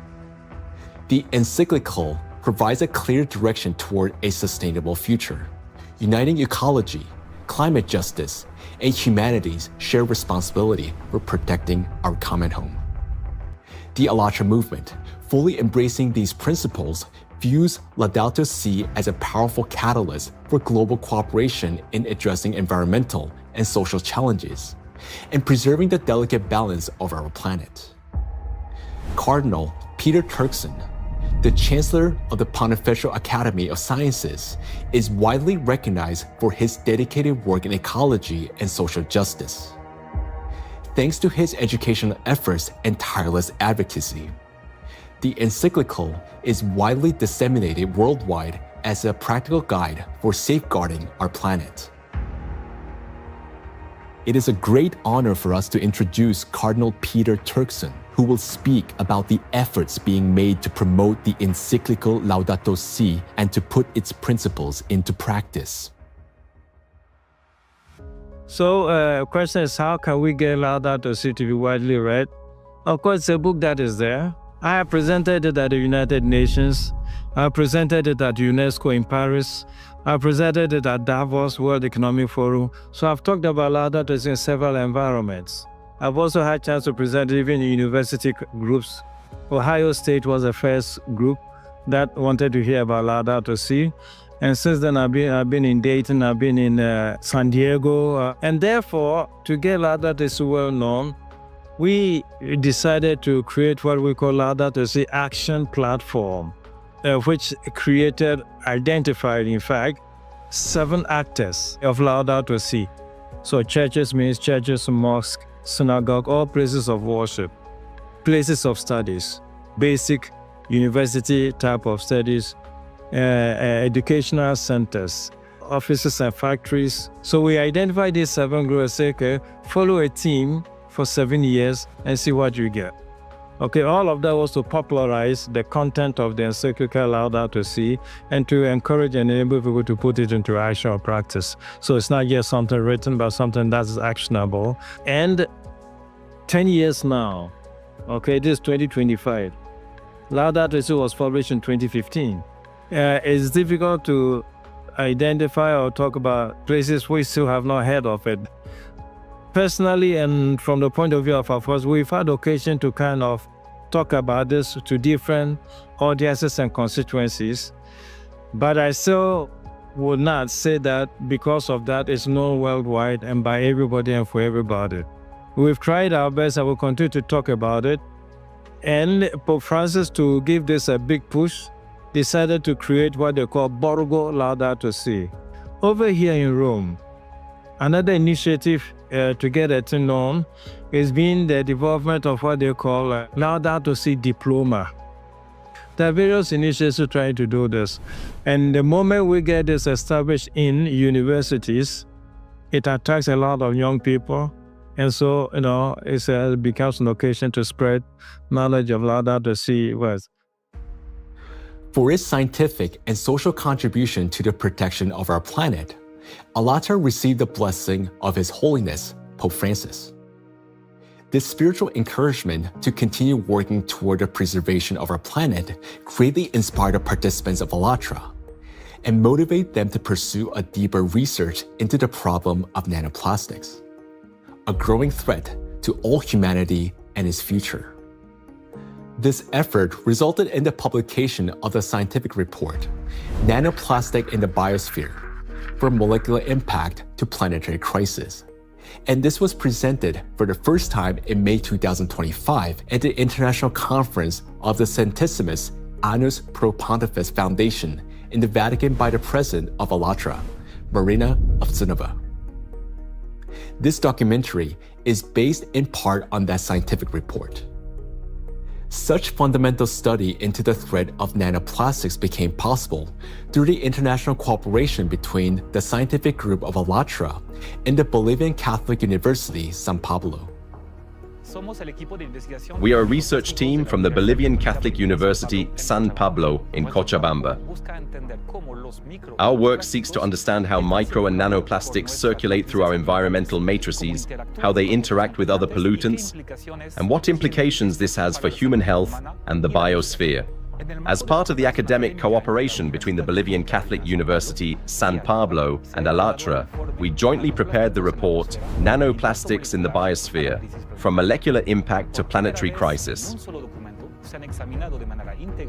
The encyclical provides a clear direction toward a sustainable future, uniting ecology, climate justice, and humanity's shared responsibility for protecting our common home. The ALLATRA movement, fully embracing these principles, views Laudato Si as a powerful catalyst for global cooperation in addressing environmental and social challenges, and preserving the delicate balance of our planet. Cardinal Peter Turkson, the Chancellor of the Pontifical Academy of Sciences, is widely recognized for his dedicated work in ecology and social justice. Thanks to his educational efforts and tireless advocacy, the encyclical is widely disseminated worldwide as a practical guide for safeguarding our planet. It is a great honor for us to introduce Cardinal Peter Turkson, who will speak about the efforts being made to promote the encyclical Laudato Si and to put its principles into practice. So, question is, how can we get Laudato Si to be widely read? Of course, it's a book that is there. I have presented it at the United Nations. I presented it at UNESCO in Paris. I presented it at Davos World Economic Forum. So I've talked about Laudato Si in several environments. I've also had a chance to present it even in university groups. Ohio State was the first group that wanted to hear about Laudato Si. And since then, I've been in Dayton, I've been in San Diego. And therefore, to get Laudato Si well known, we decided to create what we call Laudato Si Action Platform, which identified, in fact, 7 actors of Laudato Si. So churches means churches, mosques, synagogue, all places of worship, places of studies, basic university type of studies, educational centers, offices and factories. So we identified these 7 groups and say, okay, follow a team for 7 years and see what you get. Okay, all of that was to popularize the content of the encyclical Laudato Si and to encourage and enable people to put it into action or practice. So it's not just something written, but something that's actionable. And 10 years now, okay, this is 2025. Laudato Si was published in 2015. It's difficult to identify or talk about places we still have not heard of it. Personally, and from the point of view of our force, we've had occasion to kind of talk about this to different audiences and constituencies, but I still would not say that because of that it's known worldwide and by everybody and for everybody. We've tried our best and we'll continue to talk about it. And Pope Francis, to give this a big push, decided to create what they call Borgo Laudato Si. Over here in Rome, another initiative to get it known has been the development of what they call Laudato Si Diploma. There are various initiatives trying to do this. And the moment we get this established in universities, it attracts a lot of young people. And so, it becomes an occasion to spread knowledge of Laudato Si words. For its scientific and social contribution to the protection of our planet, ALLATRA received the blessing of His Holiness, Pope Francis. This spiritual encouragement to continue working toward the preservation of our planet greatly inspired the participants of ALLATRA and motivate them to pursue a deeper research into the problem of nanoplastics, a growing threat to all humanity and its future. This effort resulted in the publication of the scientific report, Nanoplastic in the Biosphere, from Molecular Impact to Planetary Crisis. And this was presented for the first time in May 2025 at the International Conference of the Centesimus Annus Pro Pontifex Foundation in the Vatican by the President of ALLATRA, Marina Ovtsinova. This documentary is based in part on that scientific report. Such fundamental study into the threat of nanoplastics became possible through the international cooperation between the scientific group of ALLATRA and the Bolivian Catholic University, San Pablo. We are a research team from the Bolivian Catholic University, San Pablo in Cochabamba. Our work seeks to understand how micro and nanoplastics circulate through our environmental matrices, how they interact with other pollutants, and what implications this has for human health and the biosphere. As part of the academic cooperation between the Bolivian Catholic University, San Pablo, and ALLATRA, we jointly prepared the report, Nanoplastics in the Biosphere, From Molecular Impact to Planetary Crisis.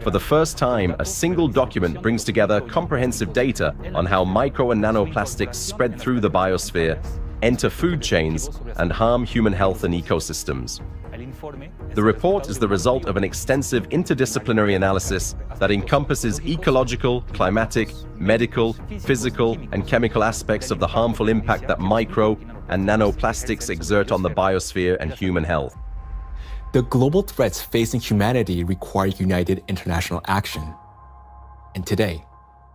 For the first time, a single document brings together comprehensive data on how micro and nanoplastics spread through the biosphere, enter food chains, and harm human health and ecosystems. The report is the result of an extensive interdisciplinary analysis that encompasses ecological, climatic, medical, physical, and chemical aspects of the harmful impact that micro and nanoplastics exert on the biosphere and human health. The global threats facing humanity require united international action. And today,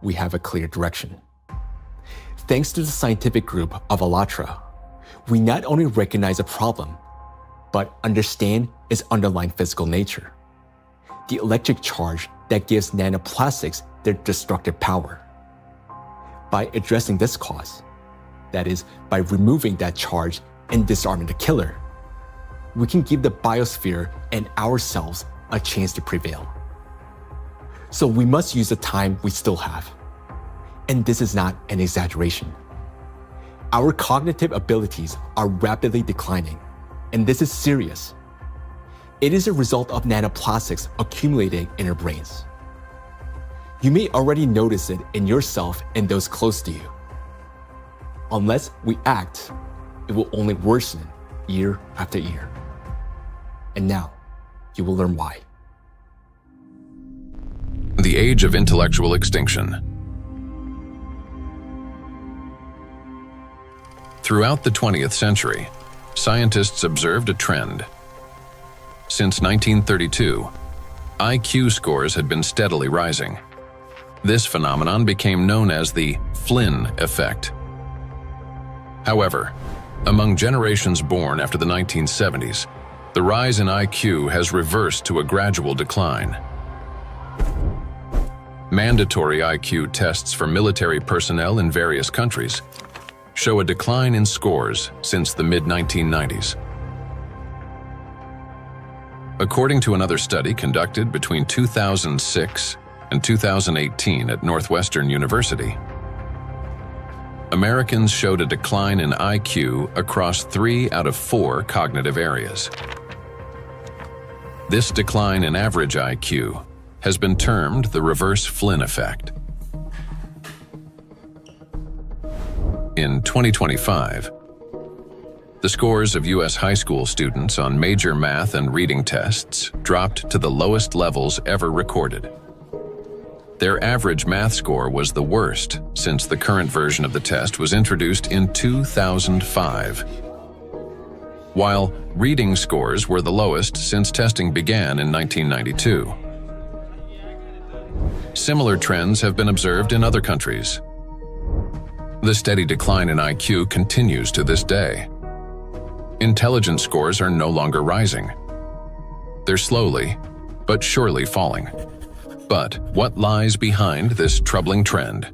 we have a clear direction. Thanks to the scientific group of ALLATRA, we not only recognize a problem, but understand its underlying physical nature, the electric charge that gives nanoplastics their destructive power. By addressing this cause, that is, by removing that charge and disarming the killer, we can give the biosphere and ourselves a chance to prevail. So we must use the time we still have. And this is not an exaggeration. Our cognitive abilities are rapidly declining, and this is serious. It is a result of nanoplastics accumulating in our brains. You may already notice it in yourself and those close to you. Unless we act, it will only worsen year after year. And now, you will learn why. The age of intellectual extinction. Throughout the 20th century, scientists observed a trend. Since 1932, IQ scores had been steadily rising. This phenomenon became known as the Flynn effect. However, among generations born after the 1970s, the rise in IQ has reversed to a gradual decline. Mandatory IQ tests for military personnel in various countries show a decline in scores since the mid-1990s. According to another study conducted between 2006 and 2018 at Northwestern University, Americans showed a decline in IQ across 3 out of 4 cognitive areas. This decline in average IQ has been termed the reverse Flynn effect. In 2025, the scores of U.S. high school students on major math and reading tests dropped to the lowest levels ever recorded. Their average math score was the worst since the current version of the test was introduced in 2005, while reading scores were the lowest since testing began in 1992. Similar trends have been observed in other countries. The steady decline in IQ continues to this day. Intelligence scores are no longer rising. They're slowly, but surely falling. But what lies behind this troubling trend?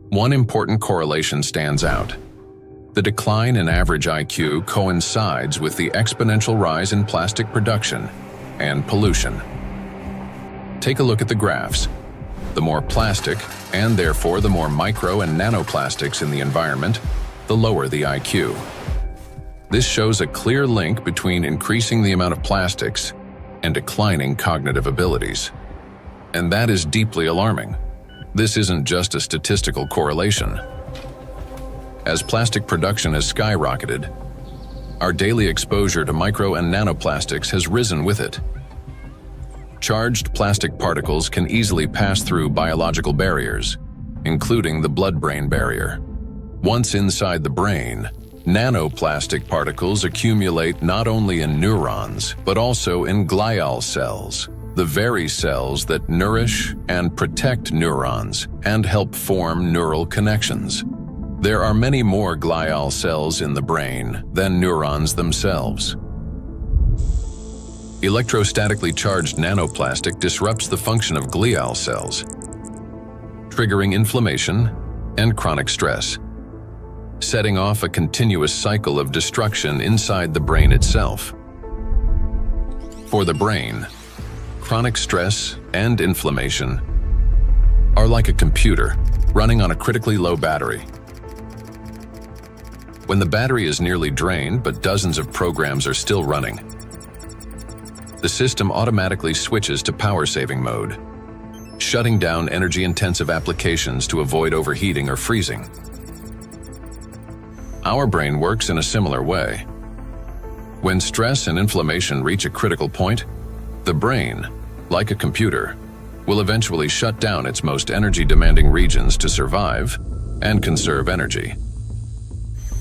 One important correlation stands out. The decline in average IQ coincides with the exponential rise in plastic production and pollution. Take a look at the graphs. The more plastic, and therefore the more micro and nanoplastics in the environment, the lower the IQ. This shows a clear link between increasing the amount of plastics and declining cognitive abilities. And that is deeply alarming. This isn't just a statistical correlation. As plastic production has skyrocketed, our daily exposure to micro and nanoplastics has risen with it. Charged plastic particles can easily pass through biological barriers, including the blood-brain barrier. Once inside the brain, nanoplastic particles accumulate not only in neurons, but also in glial cells, the very cells that nourish and protect neurons and help form neural connections. There are many more glial cells in the brain than neurons themselves. Electrostatically charged nanoplastic disrupts the function of glial cells, triggering inflammation and chronic stress, setting off a continuous cycle of destruction inside the brain itself. For the brain, chronic stress and inflammation are like a computer running on a critically low battery. When the battery is nearly drained but dozens of programs are still running, the system automatically switches to power-saving mode, shutting down energy-intensive applications to avoid overheating or freezing. Our brain works in a similar way. When stress and inflammation reach a critical point, the brain, like a computer, will eventually shut down its most energy-demanding regions to survive and conserve energy.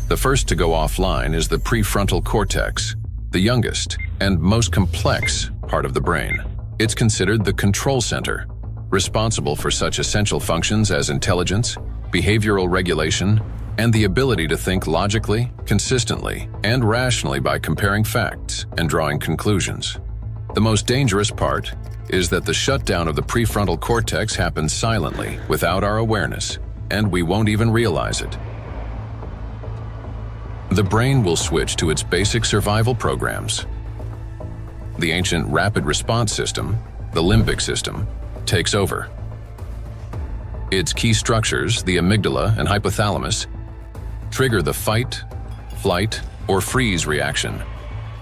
The first to go offline is the prefrontal cortex, the youngest and most complex part of the brain. It's considered the control center, responsible for such essential functions as intelligence, behavioral regulation, and the ability to think logically, consistently, and rationally by comparing facts and drawing conclusions. The most dangerous part is that the shutdown of the prefrontal cortex happens silently, without our awareness, and we won't even realize it. The brain will switch to its basic survival programs. The ancient rapid response system, the limbic system, takes over. Its key structures, the amygdala and hypothalamus, trigger the fight, flight, or freeze reaction,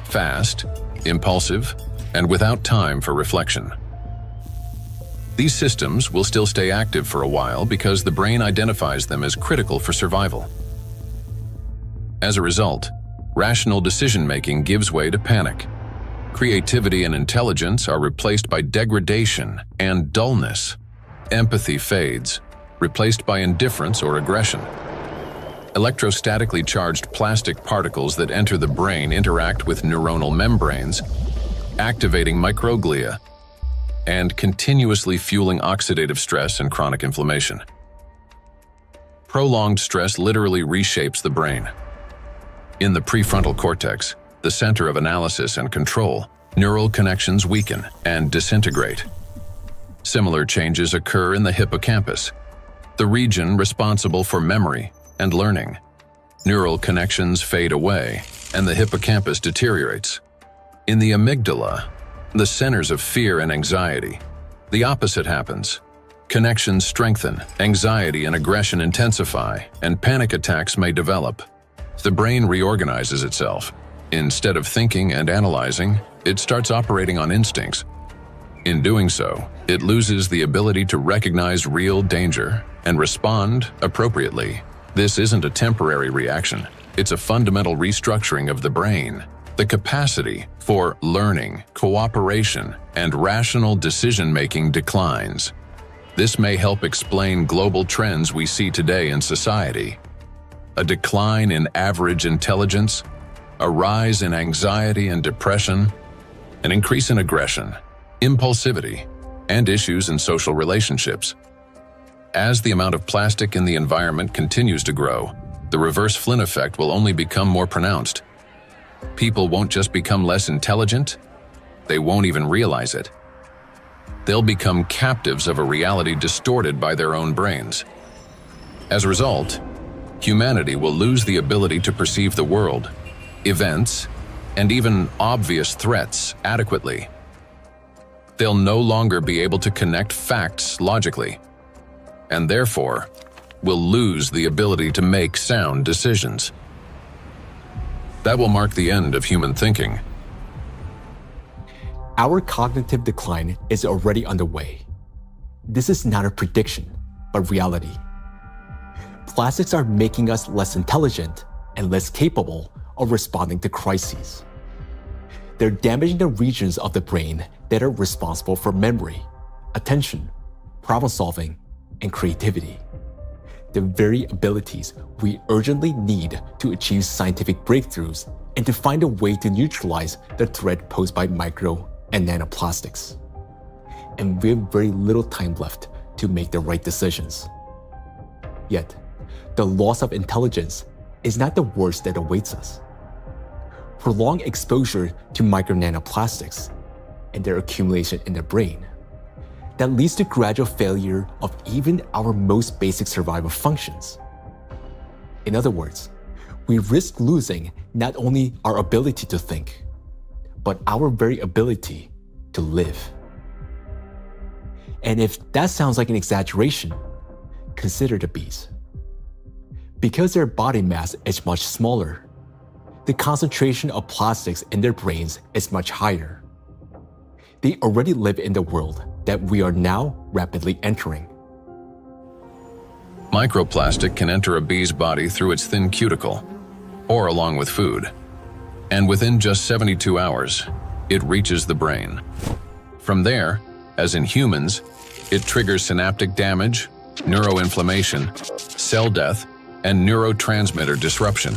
fast, impulsive, and without time for reflection. These systems will still stay active for a while because the brain identifies them as critical for survival. As a result, rational decision-making gives way to panic. Creativity and intelligence are replaced by degradation and dullness. Empathy fades, replaced by indifference or aggression. Electrostatically charged plastic particles that enter the brain interact with neuronal membranes, activating microglia, and continuously fueling oxidative stress and chronic inflammation. Prolonged stress literally reshapes the brain. In the prefrontal cortex, the center of analysis and control, neural connections weaken and disintegrate. Similar changes occur in the hippocampus, the region responsible for memory and learning. Neural connections fade away, and the hippocampus deteriorates. In the amygdala, the centers of fear and anxiety, the opposite happens. Connections strengthen, anxiety and aggression intensify, and panic attacks may develop. The brain reorganizes itself. Instead of thinking and analyzing, it starts operating on instincts. In doing so, it loses the ability to recognize real danger and respond appropriately. This isn't a temporary reaction. It's a fundamental restructuring of the brain. The capacity for learning, cooperation, and rational decision-making declines. This may help explain global trends we see today in society. A decline in average intelligence, a rise in anxiety and depression, an increase in aggression, impulsivity, and issues in social relationships. As the amount of plastic in the environment continues to grow, the reverse Flynn effect will only become more pronounced. People won't just become less intelligent, they won't even realize it. They'll become captives of a reality distorted by their own brains. As a result, humanity will lose the ability to perceive the world, events, and even obvious threats adequately. They'll no longer be able to connect facts logically, and therefore will lose the ability to make sound decisions. That will mark the end of human thinking. Our cognitive decline is already underway. This is not a prediction, but reality. Plastics are making us less intelligent and less capable of responding to crises. They're damaging the regions of the brain that are responsible for memory, attention, problem-solving, and creativity. The very abilities we urgently need to achieve scientific breakthroughs and to find a way to neutralize the threat posed by micro and nanoplastics. And we have very little time left to make the right decisions. Yet, the loss of intelligence is not the worst that awaits us. Prolonged exposure to micro nanoplastics and their accumulation in the brain that leads to gradual failure of even our most basic survival functions. In other words, we risk losing not only our ability to think, but our very ability to live. And if that sounds like an exaggeration, consider the bees. Because their body mass is much smaller, the concentration of plastics in their brains is much higher. They already live in the world that we are now rapidly entering. Microplastic can enter a bee's body through its thin cuticle, or along with food, and within just 72 hours, it reaches the brain. From there, as in humans, it triggers synaptic damage, neuroinflammation, cell death, and neurotransmitter disruption.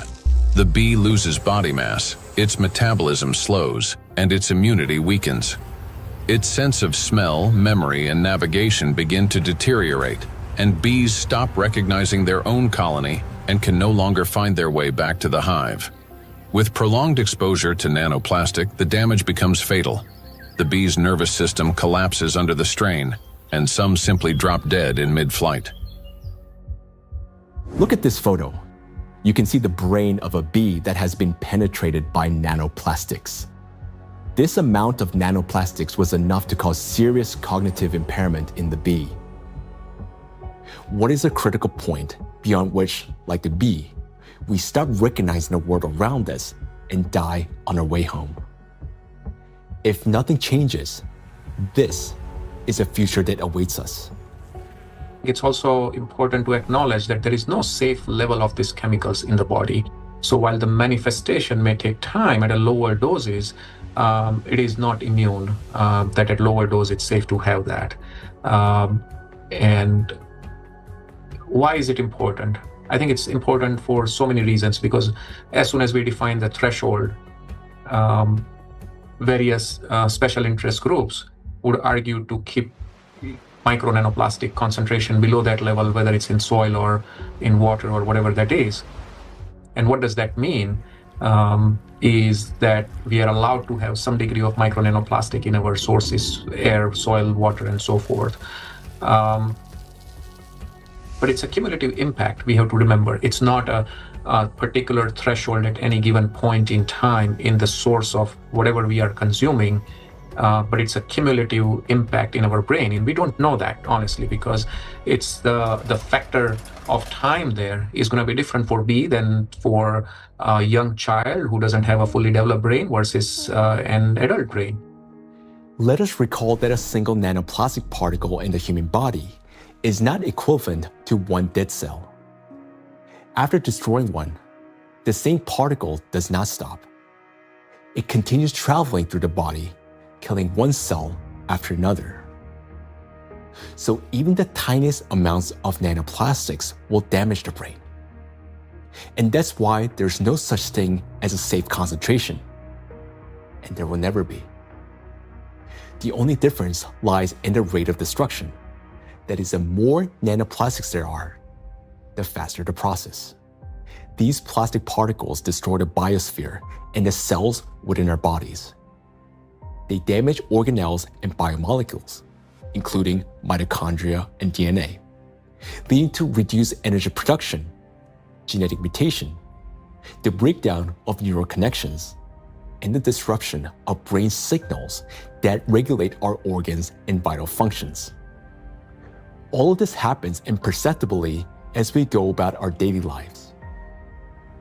The bee loses body mass, its metabolism slows, and its immunity weakens. Its sense of smell, memory, and navigation begin to deteriorate, and bees stop recognizing their own colony and can no longer find their way back to the hive. With prolonged exposure to nanoplastic, the damage becomes fatal. The bee's nervous system collapses under the strain, and some simply drop dead in mid-flight. Look at this photo. You can see the brain of a bee that has been penetrated by nanoplastics. This amount of nanoplastics was enough to cause serious cognitive impairment in the bee. What is a critical point beyond which, like the bee, we stop recognizing the world around us and die on our way home? If nothing changes, this is a future that awaits us. It's also important to acknowledge that there is no safe level of these chemicals in the body. So while the manifestation may take time at a lower doses, it is not immune, that at lower dose it's safe to have that. And why is it important? I think it's important for so many reasons, because as soon as we define the threshold, various special interest groups would argue to keep micro nanoplastic concentration below that level, whether it's in soil or in water or whatever that is. And what does that mean? Is that we are allowed to have some degree of micro nanoplastic in our sources, air, soil, water, and so forth. But it's a cumulative impact, we have to remember. It's not a particular threshold at any given point in time in the source of whatever we are consuming, but it's a cumulative impact in our brain. And we don't know that, honestly, because it's the factor of time there is going to be different for bee than for a young child who doesn't have a fully developed brain versus an adult brain. Let us recall that a single nanoplastic particle in the human body is not equivalent to one dead cell. After destroying one, the same particle does not stop. It continues traveling through the body, killing one cell after another. So even the tiniest amounts of nanoplastics will damage the brain. And that's why there's no such thing as a safe concentration. And there will never be. The only difference lies in the rate of destruction. That is, the more nanoplastics there are, the faster the process. These plastic particles destroy the biosphere and the cells within our bodies. They damage organelles and biomolecules, including mitochondria and DNA, leading to reduced energy production, genetic mutation, the breakdown of neural connections, and the disruption of brain signals that regulate our organs and vital functions. All of this happens imperceptibly as we go about our daily lives.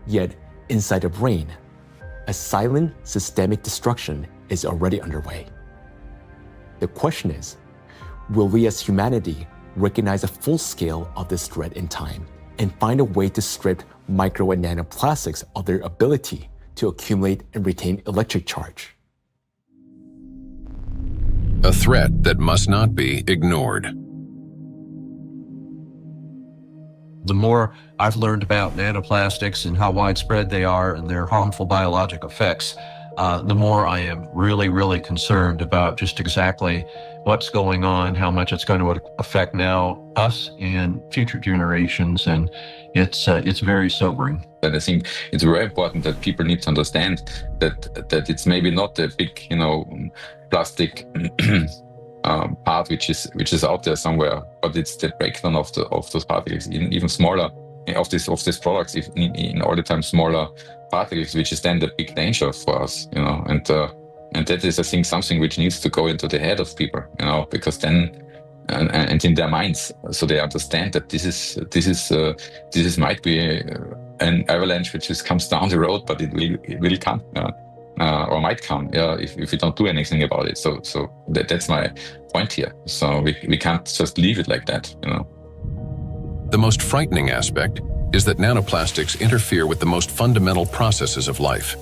Yet, inside the brain, a silent systemic destruction is already underway. The question is, will we as humanity recognize the full scale of this threat in time and find a way to strip micro and nanoplastics of their ability to accumulate and retain electric charge? A threat that must not be ignored. The more I've learned about nanoplastics and how widespread they are and their harmful biologic effects, the more I am really, really concerned about just exactly what's going on, how much it's going to affect now us and future generations, and it's very sobering. And I think it's very important that people need to understand that it's maybe not a big, plastic part which is out there somewhere, but it's the breakdown of those particles, even smaller of these products, in all the time smaller particles, which is then the big danger for us, and that is, I think, something which needs to go into the head of people, because then and in their minds, so they understand that this is might be an avalanche which just comes down the road, but it will come. Or might come, if we don't do anything about it. So that's my point here. So we can't just leave it like that, The most frightening aspect is that nanoplastics interfere with the most fundamental processes of life.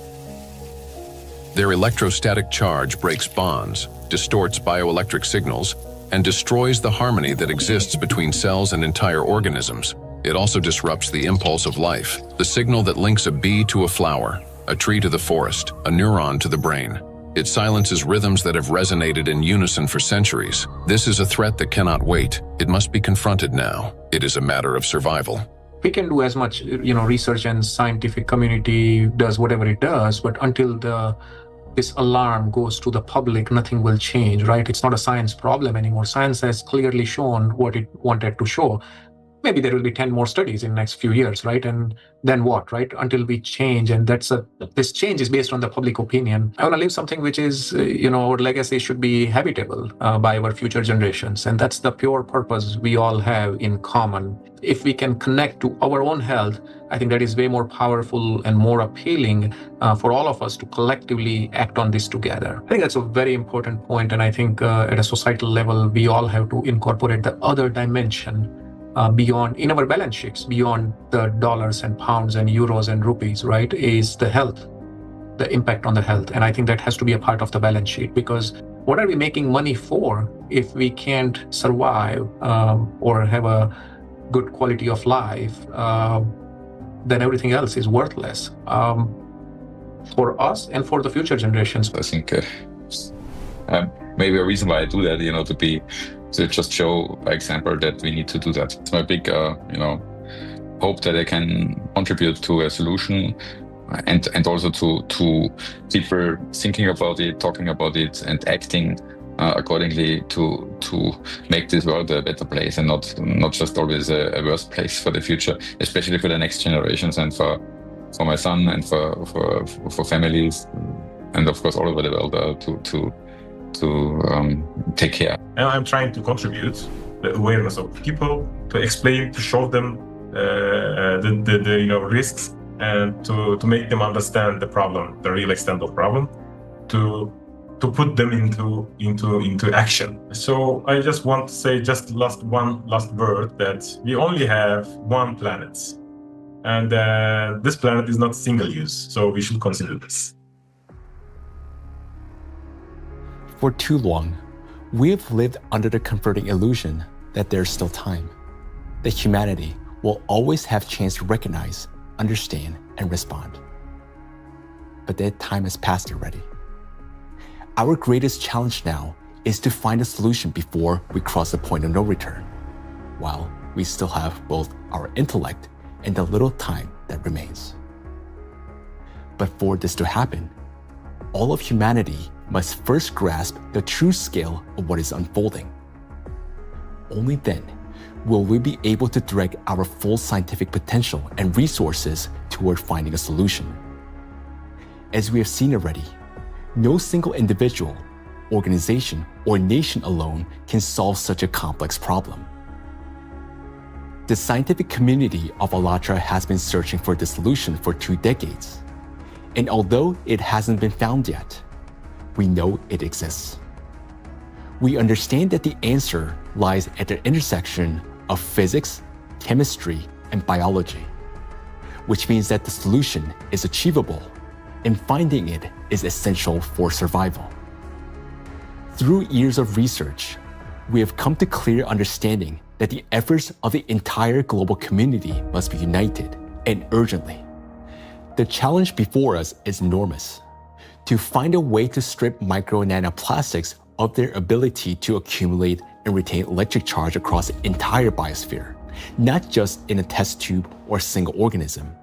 Their electrostatic charge breaks bonds, distorts bioelectric signals, and destroys the harmony that exists between cells and entire organisms. It also disrupts the impulse of life, the signal that links a bee to a flower, a tree to the forest, a neuron to the brain. It silences rhythms that have resonated in unison for centuries. This is a threat that cannot wait. It must be confronted now. It is a matter of survival. We can do as much, research, and scientific community does whatever it does, but until this alarm goes to the public, nothing will change, right? It's not a science problem anymore. Science has clearly shown what it wanted to show. Maybe there will be 10 more studies in the next few years, right? And then what, right? Until we change, and this change is based on the public opinion. I want to leave something which is, our legacy should be habitable by our future generations. And that's the pure purpose we all have in common. If we can connect to our own health, I think that is way more powerful and more appealing for all of us to collectively act on this together. I think that's a very important point. And I think at a societal level, we all have to incorporate the other dimension beyond, in our balance sheets, beyond the dollars and pounds and euros and rupees, right, is the health, the impact on the health. And I think that has to be a part of the balance sheet, because what are we making money for if we can't survive or have a good quality of life? Then everything else is worthless for us and for the future generations. I think maybe a reason why I do that, to just show by example that we need to do that. It's my big, hope that I can contribute to a solution, and also to people thinking about it, talking about it, and acting accordingly to make this world a better place, and not just always a worse place for the future, especially for the next generations, and for my son, and for families, and of course all over the world to take care. And I'm trying to contribute the awareness of people, to explain, to show them the risks, and to make them understand the problem, the real extent of problem, to put them into action. So I just want to say one last word, that we only have one planet, and this planet is not single use, so we should consider this. For too long, we have lived under the comforting illusion that there's still time, that humanity will always have a chance to recognize, understand, and respond. But that time has passed already. Our greatest challenge now is to find a solution before we cross the point of no return, while we still have both our intellect and the little time that remains. But for this to happen, all of humanity must first grasp the true scale of what is unfolding. Only then will we be able to direct our full scientific potential and resources toward finding a solution. As we have seen already, no single individual, organization, or nation alone can solve such a complex problem. The scientific community of ALLATRA has been searching for the solution for 2 decades, and although it hasn't been found yet, we know it exists. We understand that the answer lies at the intersection of physics, chemistry, and biology, which means that the solution is achievable, and finding it is essential for survival. Through years of research, we have come to clear understanding that the efforts of the entire global community must be united, and urgently. The challenge before us is enormous: to find a way to strip micro and nanoplastics of their ability to accumulate and retain electric charge across the entire biosphere, not just in a test tube or single organism.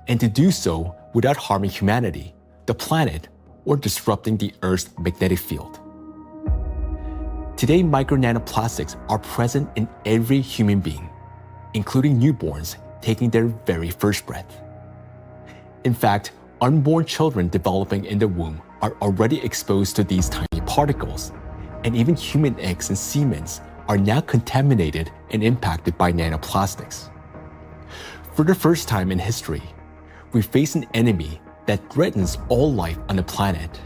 And to do so without harming humanity, the planet, or disrupting the Earth's magnetic field. Today, micro nanoplastics are present in every human being, including newborns taking their very first breath. In fact, unborn children developing in the womb are already exposed to these tiny particles, and even human eggs and semen are now contaminated and impacted by nanoplastics. For the first time in history, we face an enemy that threatens all life on the planet.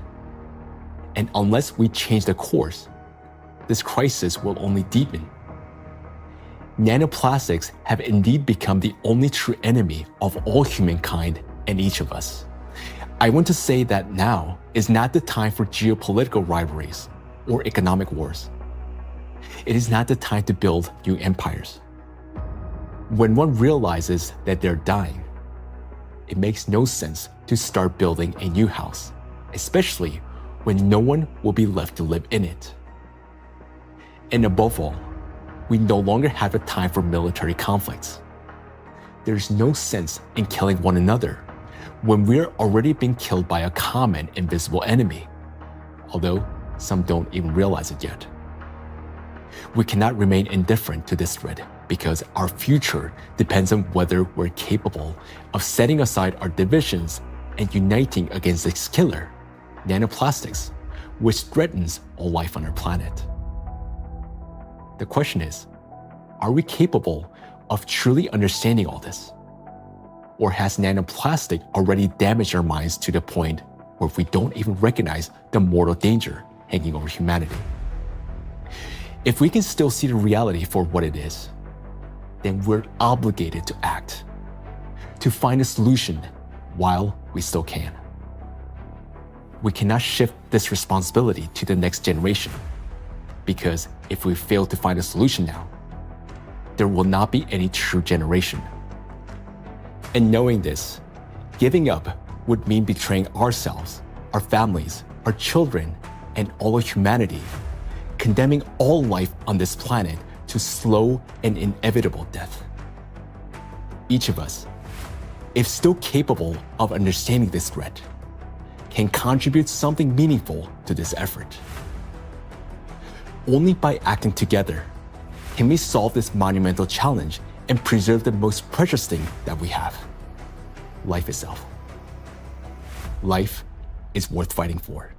And unless we change the course, this crisis will only deepen. Nanoplastics have indeed become the only true enemy of all humankind and each of us. I want to say that now is not the time for geopolitical rivalries or economic wars. It is not the time to build new empires. When one realizes that they're dying, it makes no sense to start building a new house, especially when no one will be left to live in it. And above all, we no longer have the time for military conflicts. There's no sense in killing one another when we're already being killed by a common invisible enemy, although some don't even realize it yet. We cannot remain indifferent to this threat because our future depends on whether we're capable of setting aside our divisions and uniting against this killer, nanoplastics, which threatens all life on our planet. The question is, are we capable of truly understanding all this? Or has nanoplastic already damaged our minds to the point where we don't even recognize the mortal danger hanging over humanity? If we can still see the reality for what it is, then we're obligated to act, to find a solution while we still can. We cannot shift this responsibility to the next generation, because if we fail to find a solution now, there will not be any true generation. And knowing this, giving up would mean betraying ourselves, our families, our children, and all of humanity, condemning all life on this planet to slow and inevitable death. Each of us, if still capable of understanding this threat, can contribute something meaningful to this effort. Only by acting together can we solve this monumental challenge and preserve the most precious thing that we have, life itself. Life is worth fighting for.